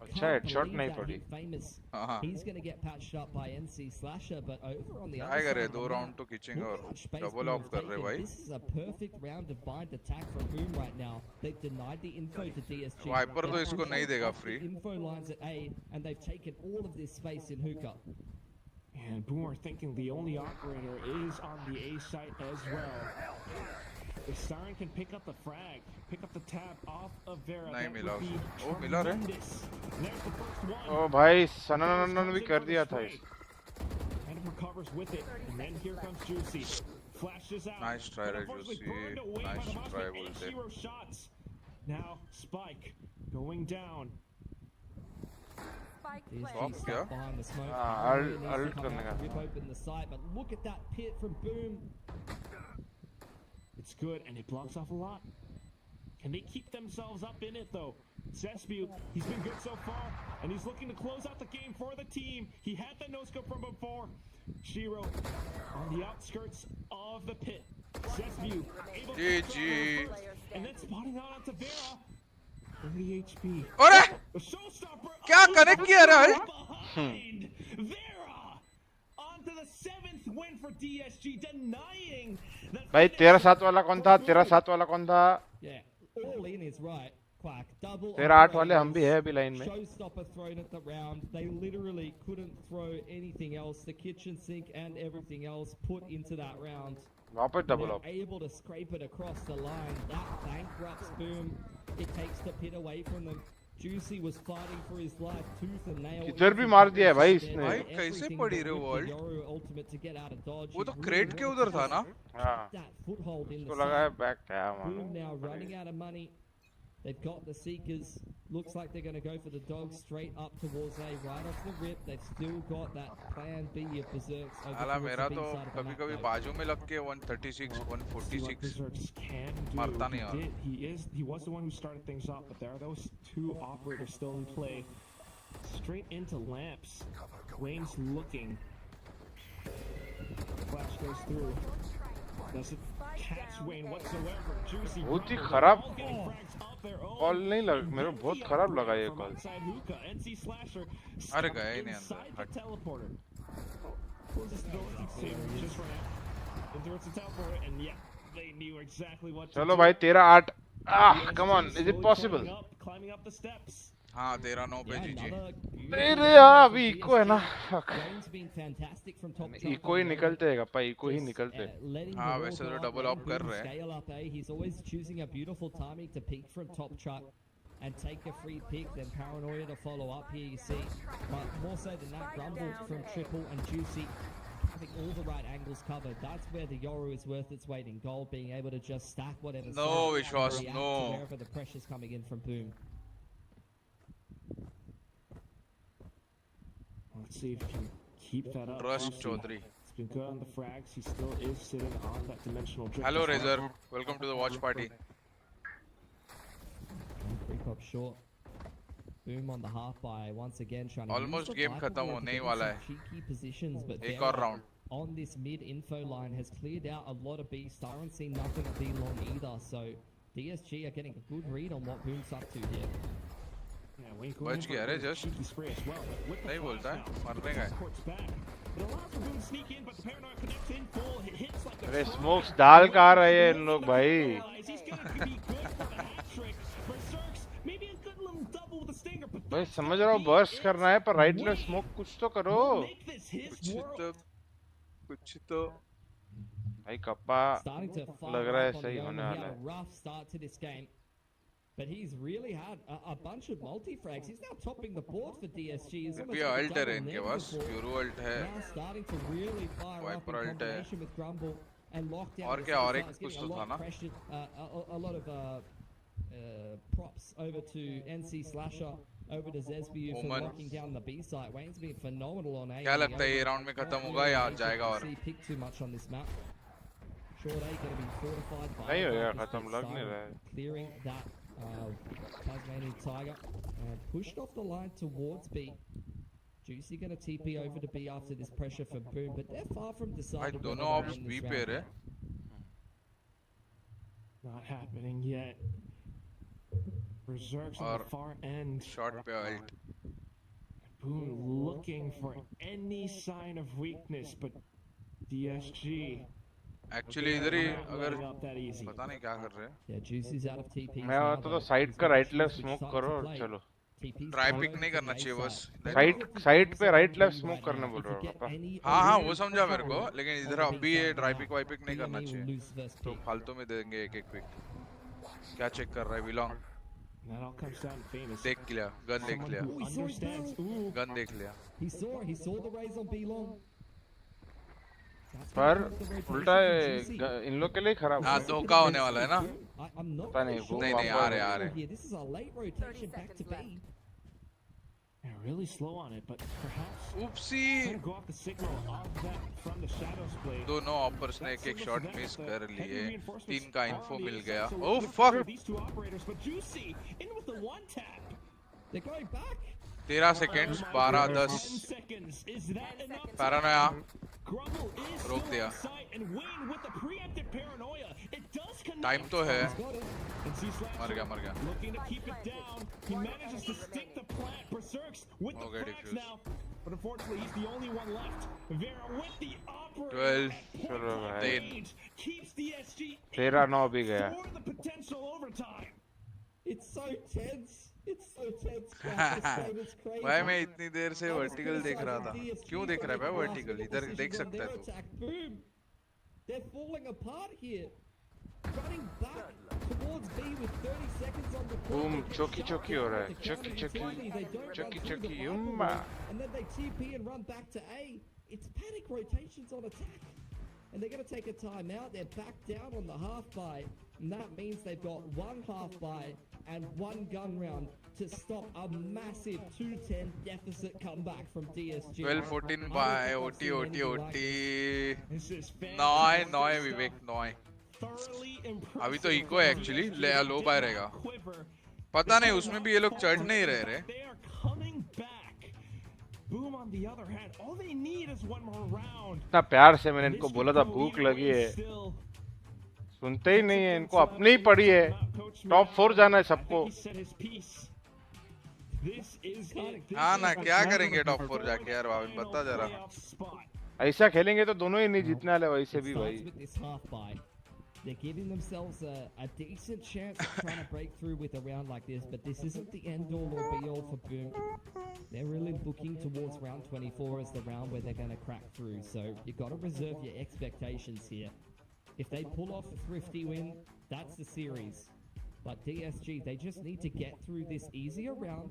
अच्छा हेडशॉट नहीं पड़ी. हाँ. He's going to get patched up by NC Slasher, but over on the other आएगा रे side, 2 राउंड तो खींचेंगे और डबल ऑफ कर रहे भाई. This is a perfect round of bind attack from Boom right now. They've denied the info to DSG. Viper तो इसको नहीं देगा free. Info lines at A, and they've taken all of this space in hookah. And Boom are thinking the only operator is on the A site as well. If Siren can pick up the frag, pick up the tab off of Vera, नहीं that मिला would be उसको. ओ मिला रे. tremendous. There's the first one. ओ भाई सनन भी कर दिया था इस. And recovers with it, and then here comes Juicy. Flashes out. Nice try but रे unfortunately Juicy. burned away by Nice the try Moscow. बोलते. 8-0 shots. Now Spike going down. Spike DSG play. क्या? stuck behind the smoke. हाँ, Really needs to ult come करने out, का. rip open the site, but look at that pit from Boom. It's good, and it blocks off a lot. Can they keep themselves up in it, though? 𝘼𝐸𝐻, he's been good so far, and he's looking to close out the game for the team. He had the no-scope from before. 𝘼𝐸𝐻 on the outskirts of the pit. 𝘼𝐸𝐻 able to GG. first, and then spotting out onto Vera. 30 HP. अरे The showstopper. क्या connect किया रे भाई? Behind Vera onto the 7th win for DSG, denying that. भाई तेरा 7 वाला कौन था? तेरा 7 वाला कौन था? Yeah, all in is right. Quack, double. तेरा 8 वाले हम भी है अभी लाइन में. Showstopper thrown at the round. They literally couldn't throw anything else. The kitchen sink and everything else put into that round. वापस double They're of. able to scrape it across the line. That bankrupts Boom. It takes the pit away from them. Juicy was fighting for his life tooth and nail. किधर भी मार दिया है भाई इसने. भाई कैसे पड़ी रे वो ult? Ultimate to get out of dodge. वो तो क्रेट के उधर था ना. हाँ. That foothold in तो the लगा है side. बैक क्या Boom मालूम. now running out of money. They've got the Seekers. Looks like they're going to go for the dogs straight up towards A right off the rip. They've still got that plan B of Berserks over अला towards मेरा the B तो side of the कभी map, कभी though. बाजू में लग के 136 See what 146 Berserks can do. मरता नहीं यार. He was the one who started things off, but there are those two operators still in play. Straight into lamps. Wayne's looking. Flash goes through. Doesn't catch Wayne whatsoever. Juicy. बहुत ही Bravo, खराब all getting frags of their own. Call नहीं लग मेरे को बहुत खराब लगा ये From call. outside hookah, NC Slasher अरे stuck गया ही नहीं inside अंदर. the teleporter. Closes the door, keeps saving just for now. And towards the teleporter, and yeah, they knew exactly what to चलो do. भाई तेरा 8. Come on, is it possible? Climbing up the steps. हाँ 13-9 पे Yeah, जीजी. another अरे यार अभी eco है ना. Wayne's been fantastic from top to echo ही निकलते हैं गप्पा. इको ही Just, निकलते. letting हाँ, the वैसे ball तो go double up, up कर Boom रहे हैं. scale up A. He's always choosing a beautiful timing to peek from top truck and take a free pick. Then Paranoia to follow up here. You see, but more so than that, Grumble from Triple and Juicy having all the right angles covered. That's where the Yoru is worth its weight in gold, being able to just stack whatever. No, side Vishwas, and react no. to wherever the pressure's coming in from Boom. Let's see if he can keep that up. Trust Juicy. Chaudhary. He's been good on the frags. He still is sitting on that dimensional drift. Hello as well. Razor. Welcome to the watch party. Free pop short. Boom on the half by once again trying to Almost use the game Viper खत्म wall to होने get he in वाला some है. cheeky positions, but एक Vera और round. on this mid info line has cleared out a lot of B. Siren seen nothing of B long either, so DSG are getting a good read on what Boom's up to here. Yeah, Wayne going बच in for गया a रे little just. cheeky spray as well, but with the नहीं flash बोलता है, now, मरने का है. courts back. It allows for Boom to sneak in, but the Paranoia connects in full. It hits like a अरे truck. Smokes डाल कहाँ रहे हैं इन लोग भाई. He's gonna be good for the hat trick. Berserks, maybe a good little double with a stinger, but भाई that's समझ gonna रहा हूँ be बर्स्ट it. करना है पर राइट में Wayne स्मोक कुछ तो करो. will make this his कुछ world. तो भाई कप्पा Starting to लग fire रहा है up on सही the होने omen. He वाला had a है rough start to this game, but he's really had a bunch of multi-frags. He's now topping the board for DSG. He's almost भी like a ult है double इनके negative पास, board. Yoru ult है, Now starting to really fire up Viper in ult है, combination with Grumble and lockdown. और क्या और एक कुछ तो था ना? A lot of props over to NC Slasher, over to 𝐍𝐊𝐒 for Omen. locking down the B site. Wayne's been phenomenal on A. क्या लगता है ये राउंड में खत्म होगा या जाएगा और? Pick too much on this map. Short A going to be fortified by नहीं होगा Marcus खत्म लग नहीं Siren, रहा है clearing that Tasmanian Tiger, pushed off the line towards B. Juicy going to TP over to B after this pressure from Boom, but they're far from भाई decided. दोनों ops B पे रहे, Not happening yet. Berserk's on the far end. Shot पे अल्ट, Boom looking for any sign of weakness, but DSG actually इधर ही अगर letting up that easy. पता नहीं क्या कर रहे हैं, Yeah, Juicy's out of TP. मैं तो साइड का राइट लेफ्ट स्मोक करो और चलो ट्राई पिक नहीं करना चाहिए बस, साइड पे राइट लेफ्ट स्मोक करने बोल रहा हूँ पापा हाँ हाँ वो समझा मेरे को, लेकिन इधर अभी ये ट्राई पिक वाई पिक नहीं करना चाहिए, तो फालतू में देंगे एक एक पिक। क्या चेक कर रहा है belong? That all comes down to famous. देख लिया, गन देख Someone लिया, who understands. Ooh, गन देख लिया, He saw the raise on B long. पर उल्टा इन लोग के लिए खराब हाँ धोखा होने वाला है ना, I'm not पता नहीं वो नहीं नहीं आ रहे आ रहे, here. This is a late rotation back to B. they're really slow on it, but perhaps उपसी trying to go off the signal off that from the shadows blade. दोनों ऑपर्स ने एक एक शॉट मिस कर लिए, तीन का info मिल गया, So oh looking fuck, for these two operators, but Juicy in with the one tap. They're going back. 13 seconds, 12-10, 10 seconds. Is that enough? Paranoia Grumble is रोक still दिया, on site, and Wayne with the preemptive paranoia. It does connect. Time तो है, And see Slasher मर गया, looking to keep it down. He manages to stick the plant. Berserk's with the Okay, cracks defuse. now. But unfortunately, he's the only one left. Vera with the operator. 12, चलो भाई Range keeps DSG 13-9 भी गया for the potential overtime. It's so tense. It's so tense. Guys. This game is crazy. भाई मैं इतनी देर से I was vertical देख रहा था, criticizing क्यों DSG देख रहा है for भाई their वर्टिकल, fast इधर देख decisions on सकता their है तू, attack. Boom. They're falling apart here. Running back towards B with 30 seconds on the clock. Boom They get चौकी shot चौकी down हो रहा with है, the चौकी counter चौकी utility. They don't run चौकी through the चौकी Viper युम्मा wall, and then they TP and run back to A. It's panic rotations on attack. And they're going to take a timeout. They're back down on the half buy. And that means they've got one half buy and one gun round to stop a massive 210 deficit comeback from DSG. 12-14 by OT OT OT, This is 9 Vivek 9, thoroughly impressive. अभी तो eco है actually, low buy रहेगा, Quiver. पता नहीं उसमें भी ये लोग चढ़ नहीं रहे रे, They are coming back. Boom on the other hand. All they need is one more round. इतना प्यार से मैंने इनको बोला था भूख लगी है, Still, सुनते ही नहीं है, इनको अपनी ही पड़ी है, टॉप 4 जाना है सबको। he said his piece. This is it. This हाँ ना is क्या the करेंगे टॉप 4 जाके यार, भाविन बता जरा, playoff spot. ऐसा खेलेंगे तो दोनों ही नहीं जीतने वाले वैसे भी Starts भाई। with this half buy. They're giving themselves a decent chance of trying to break through with a round like this, but this isn't the end all or be all for Boom. They're really looking towards round 24 as the round where they're going to crack through, so you've got to reserve your expectations here. If they pull off a thrifty win, that's the series. But DSG, they just need to get through this easier round.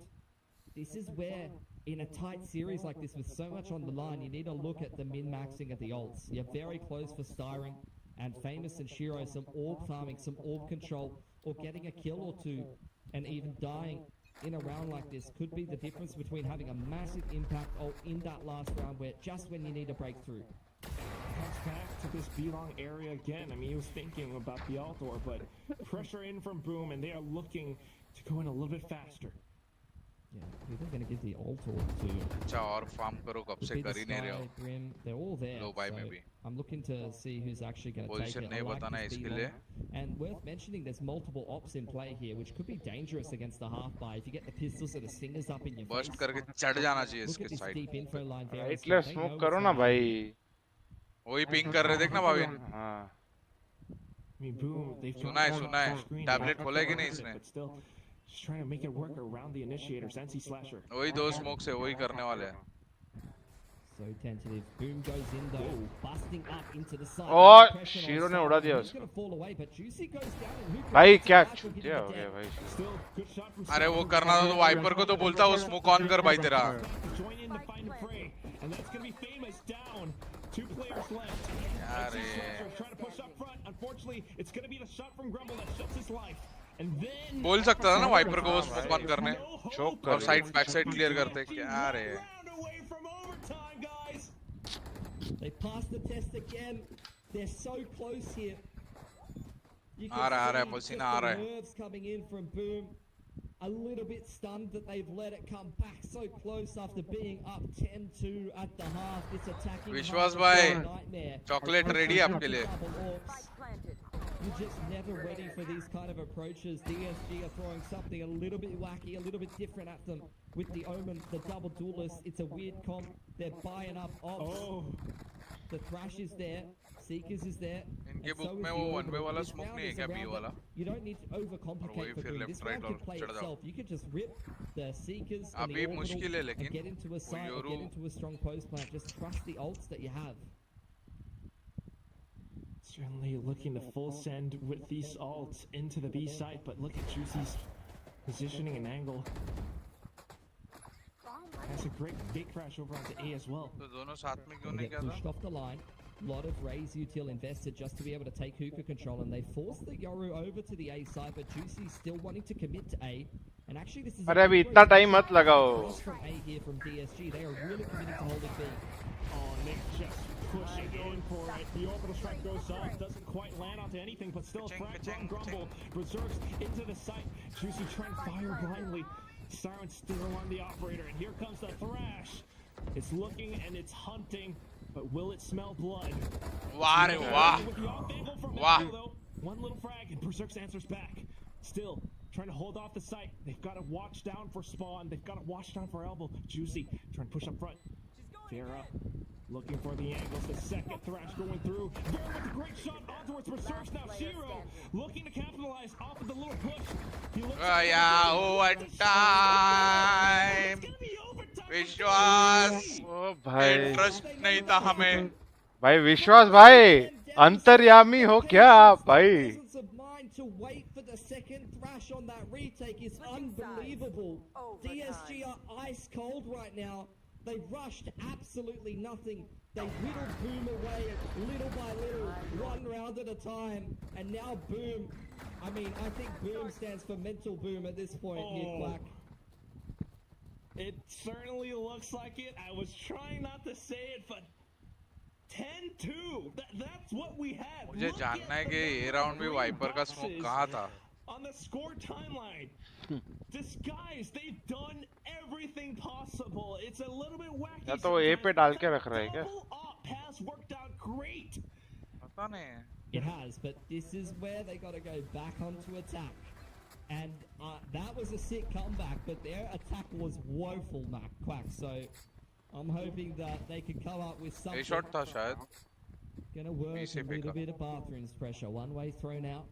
This is where, in a tight series like this with so much on the line, you need to look at the min-maxing of the ults. You're very close for Styring and Famous and Shiro, some orb farming, some orb control, or getting a kill or two, and even dying in a round like this could be the difference between having a massive impact or in that last round where just when you need a breakthrough. Comes back to this belong area again. I mean, he was thinking about the Altor, but pressure in from Boom, and they are looking to go in a little bit faster. Yeah, who they're going to give the Altor to? अच्छा और farm करो कब से कर ही नहीं रहे हो, Grim, they're all there. Low buy में so भी, I'm looking to see who's actually going to take position it. I नहीं like बताना this इसके B-long. लिए, And worth mentioning, there's multiple ops in play here, which could be dangerous against the half buy. If you get the pistols or the stingers up in your face, burst करके चढ़ जाना चाहिए look इसके at this side, deep info line there. Right left smoke करो ना भाई। वही ping कर रहे देखना भाविन, हाँ I mean, Boom, they've सुना है टैबलेट खोला है कि नहीं इसने, but still just trying to make it work around the initiators. NC Slasher. वही 2 स्मोक से वही करने वाले हैं। So So tentative. Boom goes in though, busting up into the side. और Pressure on शीरो ने side. उड़ा दिया He's उसको। gonna fall away, but Juicy goes down and Hookah भाई gets क्या it back, will give चूतिया him हो the गया death. भाई shero. Still, good shot from अरे वो Stone. करना था तो वाइपर को तो बोलता वो स्मोक ऑन कर भाई तेरा। Join in to find a fray, and that's gonna be famous down. 2 players left. अरे Trying to push up front. Unfortunately, it's gonna be the shot from Grumble that shuts his life. And then बोल सकता था ना wiper को वो smoke on करने चोक और कर साइड बैक साइड क्लियर करते। क्या रे round away from overtime, guys. They pass the test again. They're so close here. You आ रहा है see पसीना just आ the रहा है। nerves coming in from Boom. A little bit stunned that they've let it come back so close after being up 10-2 at the half. This attacking विश्वास half भाई, is a nightmare. Chocolate ready है आपके लिए। Double orcs. You're just never ready for these kind of approaches. DSG are throwing something a little bit wacky, a little bit different at them. With the Omen, the double duelist, it's a weird comp. They're buying up ops. Oh, The Thrash is there, Seekers is there. इनके and book so में is वो the one way Orbital. वाला This smoke round नहीं है is क्या a B round वाला? that You don't need to overcomplicate for फिर Boom. left, This right round और could play चढ़ जाओ। itself. You could just rip the Seekers and the अभी Orbital मुश्किल है and लेकिन get into a वो site or Yoru get into a strong post plant. Just trust the ults that you have. certainly looking to full send with these ults into the B site, but look at Juicy's positioning and angle. That's a great gate crash over onto A as well. तो दोनों साथ में क्यों They नहीं get किया pushed था? off the line. Lot of Raze util invested just to be able to take hookah control, and they force the Yoru over to the A side, but Juicy still wanting to commit to A. And actually, this is अरे अभी इतना time मत लगाओ। from A here from DSG. They are really committing to holding B. Oh, Nick just pushing in for it. The orbital strike goes off, doesn't quite land onto anything, but still a frag from Grumble. Berserks into the site. Juicy trying to fire blindly. Siren still on the operator, and here comes the thrash. It's looking and it's hunting, but will it smell blood? वाह रे वाह With the off angle from वाह। Echo, though. One little frag, and Berserks answers back. Still trying to hold off the site. They've got to watch down for spawn. They've got to watch down for elbow. Juicy trying to push up front. Vera looking for the angles. The second thrash going through. Vera with a great shot onto its Berserks now. Shiro looking to capitalize off of the little push. He looks या over time विश्वास ओ भाई interest नहीं था हमें। भाई विश्वास भाई अंतर्यामी हो क्या आप भाई? Presence of mind to wait for the second thrash on that retake is unbelievable. DSG are ice cold right now. They rushed absolutely nothing. They whittled Boom away little by little, one round at a time. And now Boom, I mean, I think Boom stands for mental boom at this point, here, Quack. It certainly looks like it. I was trying not to say it, but 10-2. That's what we had. मुझे Look जानना है at कि the ये round में green wiper का smoke boxes कहाँ था? on the score timeline. Disguise, they've done everything possible. It's a little bit wacky. या तो वो ए पे डाल के रख रहा है क्या? Double up has worked out great. पता नहीं। It has, but this is where they got to go back onto attack. And that was a sick comeback, but their attack was woeful, Quack. So I'm hoping that they can come up with something. A shot था शायद। Gonna work बीच से a little फेंका। bit of bathrooms pressure. One way thrown out.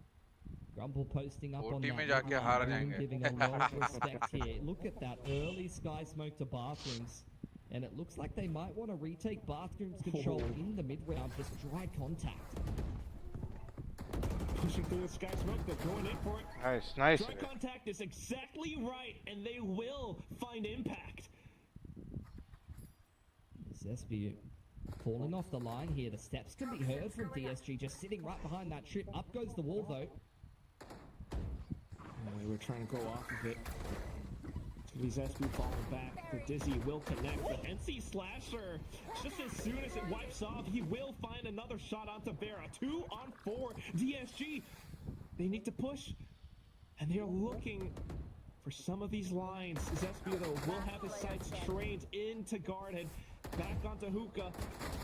Grumble posting up on OT that. में जाके line, हार Boom जाएंगे। giving a lot of respect here. Look at that early sky smoke to bathrooms. And it looks like they might want to retake bathrooms control in the mid round. Just dry contact. Pushing through the sky smoke, they're going in for it. Nice, nice. Dry contact is exactly right, and they will find impact. Zesby falling off the line here. The steps can be heard from DSG, just sitting right behind that trip. Up goes the wall, though. They were trying to go off of it. These SB falling back. The Dizzy will connect. The NC Slasher, just as soon as it wipes off, he will find another shot onto Vera. 2 on 4. DSG, they need to push. And they're looking for some of these lines. Zesby, though, will have his sights trained into guarded. Back onto Hookah.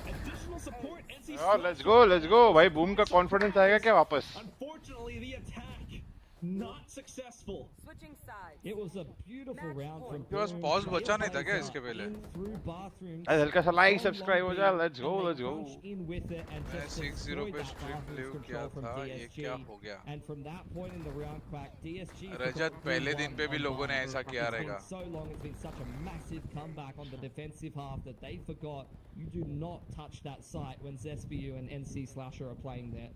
Additional support. NC Oh, let's go. भाई boom का confidence आएगा क्या वापस? Unfortunately, the attack not successful. Switching sides. It was a beautiful round from के पास Boom. pause बचा नहीं था क्या Players इसके पहले? in through bathrooms. अरे हल्का सा like, So subscribe हो long जा, been, let's go, and they let's go. crunch in with it and मैंने just 6-0 destroy पे that स्ट्रीम bathrooms लिव किया control from था, ये DSG. क्या हो गया? And from that point in the round crack, DSG Rajat forgot पहले 3-1 दिन पे भी on लोगों ने Bhavin. ऐसा किया It's been रहेगा. so long, it's been such a massive comeback on the defensive half that they forgot you do not touch that site when ZSBU and NC Slasher are playing there.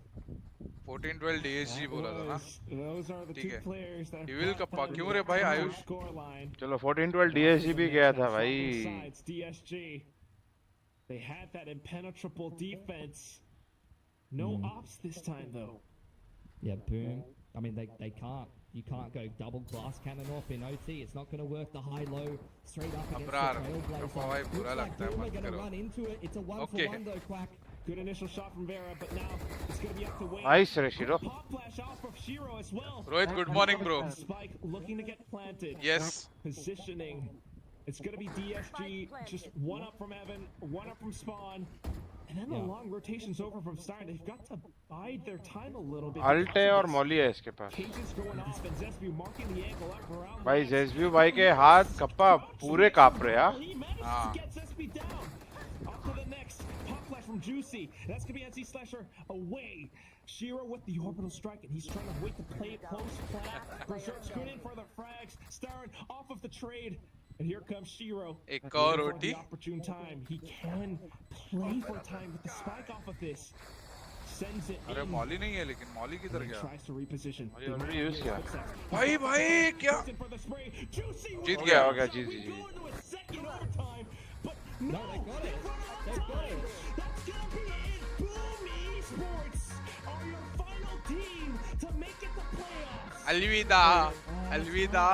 14-12 DSG बोला था ना? Those are the ठीक two है. players that He will brought kappa them क्यों रे भाई to the Ayush? scoreline. चलो 14-12 DSG भी गया था भाई. Besides DSG, they had that impenetrable defense. No ops this time though. Yeah, Boom. I mean, they can't. You can't go double glass cannon off in OT. It's not going to work. The high-low straight up against Abrar, the Trailblazer. Kappa भाई बुरा Looks like लगता है, Boom are मत going to करो. run into it. It's a Okay. 1-for-1 though, Quack. Good initial shot from Vera, but now it's going to be up to Wayne. Nice रे शिरो. Pop flash off of Shiro as well. Rohit good morning bro. Spike looking to get planted. Yes. Positioning. It's going to be DSG, just one up from Evan, one up from Spawn. And then the long rotation's over from Stein. They've got to bide their time a little bit. Ult है और Molly है इसके पास. Cages going off and Zesbu marking the angle up around. भाई जेसबी भाई के हाथ kappa पूरे कांप रहे हैं. He managed to get Zesbu down. Up to the next. Pop flash from Juicy. That's going to be NC Slasher away. Shiro with the orbital strike, and he's trying to wait to play it close flat. Berserk's going in for the frags. Starring off of the trade. And here comes Shiro. एक और For OT. the opportune time. He can play for time with the spike off of this. Sends it अरे in. Molly नहीं है लेकिन Molly किधर गया? Tries to reposition. Molly already use किया. भाई भाई क्या? For the spray. Juicy जीत हो गया. गया जीत we Jeet. go into a second overtime, but no, they got it. they They got it. That's gonna be it. Boom Esports are your final team to make it the playoffs. अलविदा. अलविदा.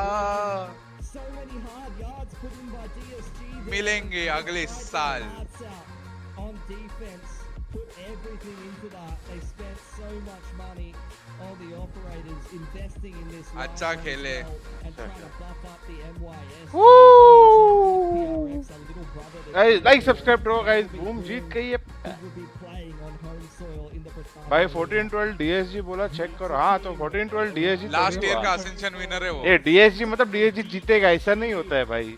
So many hard yards put in by DSG. there. मिलेंगे अगले Tried their साल. hearts out on defense, put everything into that. They spent so much money, all the operators investing in this. last अच्छा one as खेले. well, and trying to buff up the MYS. Woo! PRX, a little brother that Guys, like, subscribe करो guys. Boom जीत गई है. he will be playing on home soil in the Britannula. भाई 14-12 DSG बोला check करो. हाँ तो 14-12 DSG. Last year का ascension winner है वो. ये DSG मतलब DSG जीतेगा ऐसा नहीं होता है भाई.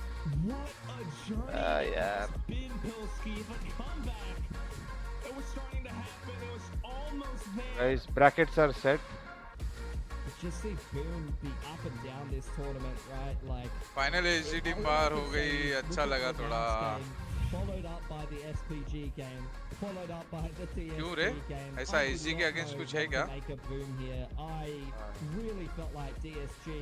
What a journey यार. it's been, Pilski. The comeback. It was starting to happen. It was almost there. Guys, brackets are set. Just see Boom be up and down this tournament, right? Like final AG team बाहर हो गई. अच्छा लगा थोड़ा. followed up by the SPG game, followed up by the TSG क्यों रे? game. ऐसा I would SG के not against know कुछ है how क्या? to make a Boom here. I really felt like DSG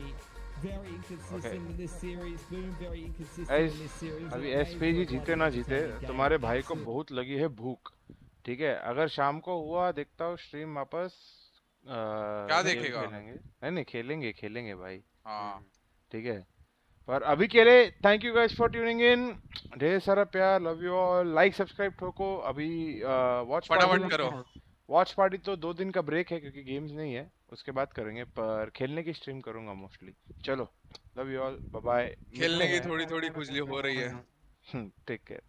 very inconsistent in this series. Boom very inconsistent Guys, in this series. अभी It made SPG for a जीते bloody ना जीते entertaining game. तुम्हारे भाई को Absolutely. बहुत लगी है भूख. ठीक है अगर शाम को हुआ देखता हूँ स्ट्रीम वापस. क्या गेम देखेगा? खेलेंगे. नहीं खेलेंगे खेलेंगे भाई. हाँ. ठीक है पर अभी के लिए thank you guys for tuning in. ढेर सारा प्यार. Love you all. Like subscribe ठोको. अभी वॉच फटाफट करो. वॉच पार्टी तो 2 दिन का ब्रेक है क्योंकि गेम्स नहीं है. उसके बाद करेंगे पर खेलने की स्ट्रीम करूंगा मोस्टली. चलो love you all. Bye bye. खेलने की थोड़ी थोड़ी खुजली हो रही है. Take care.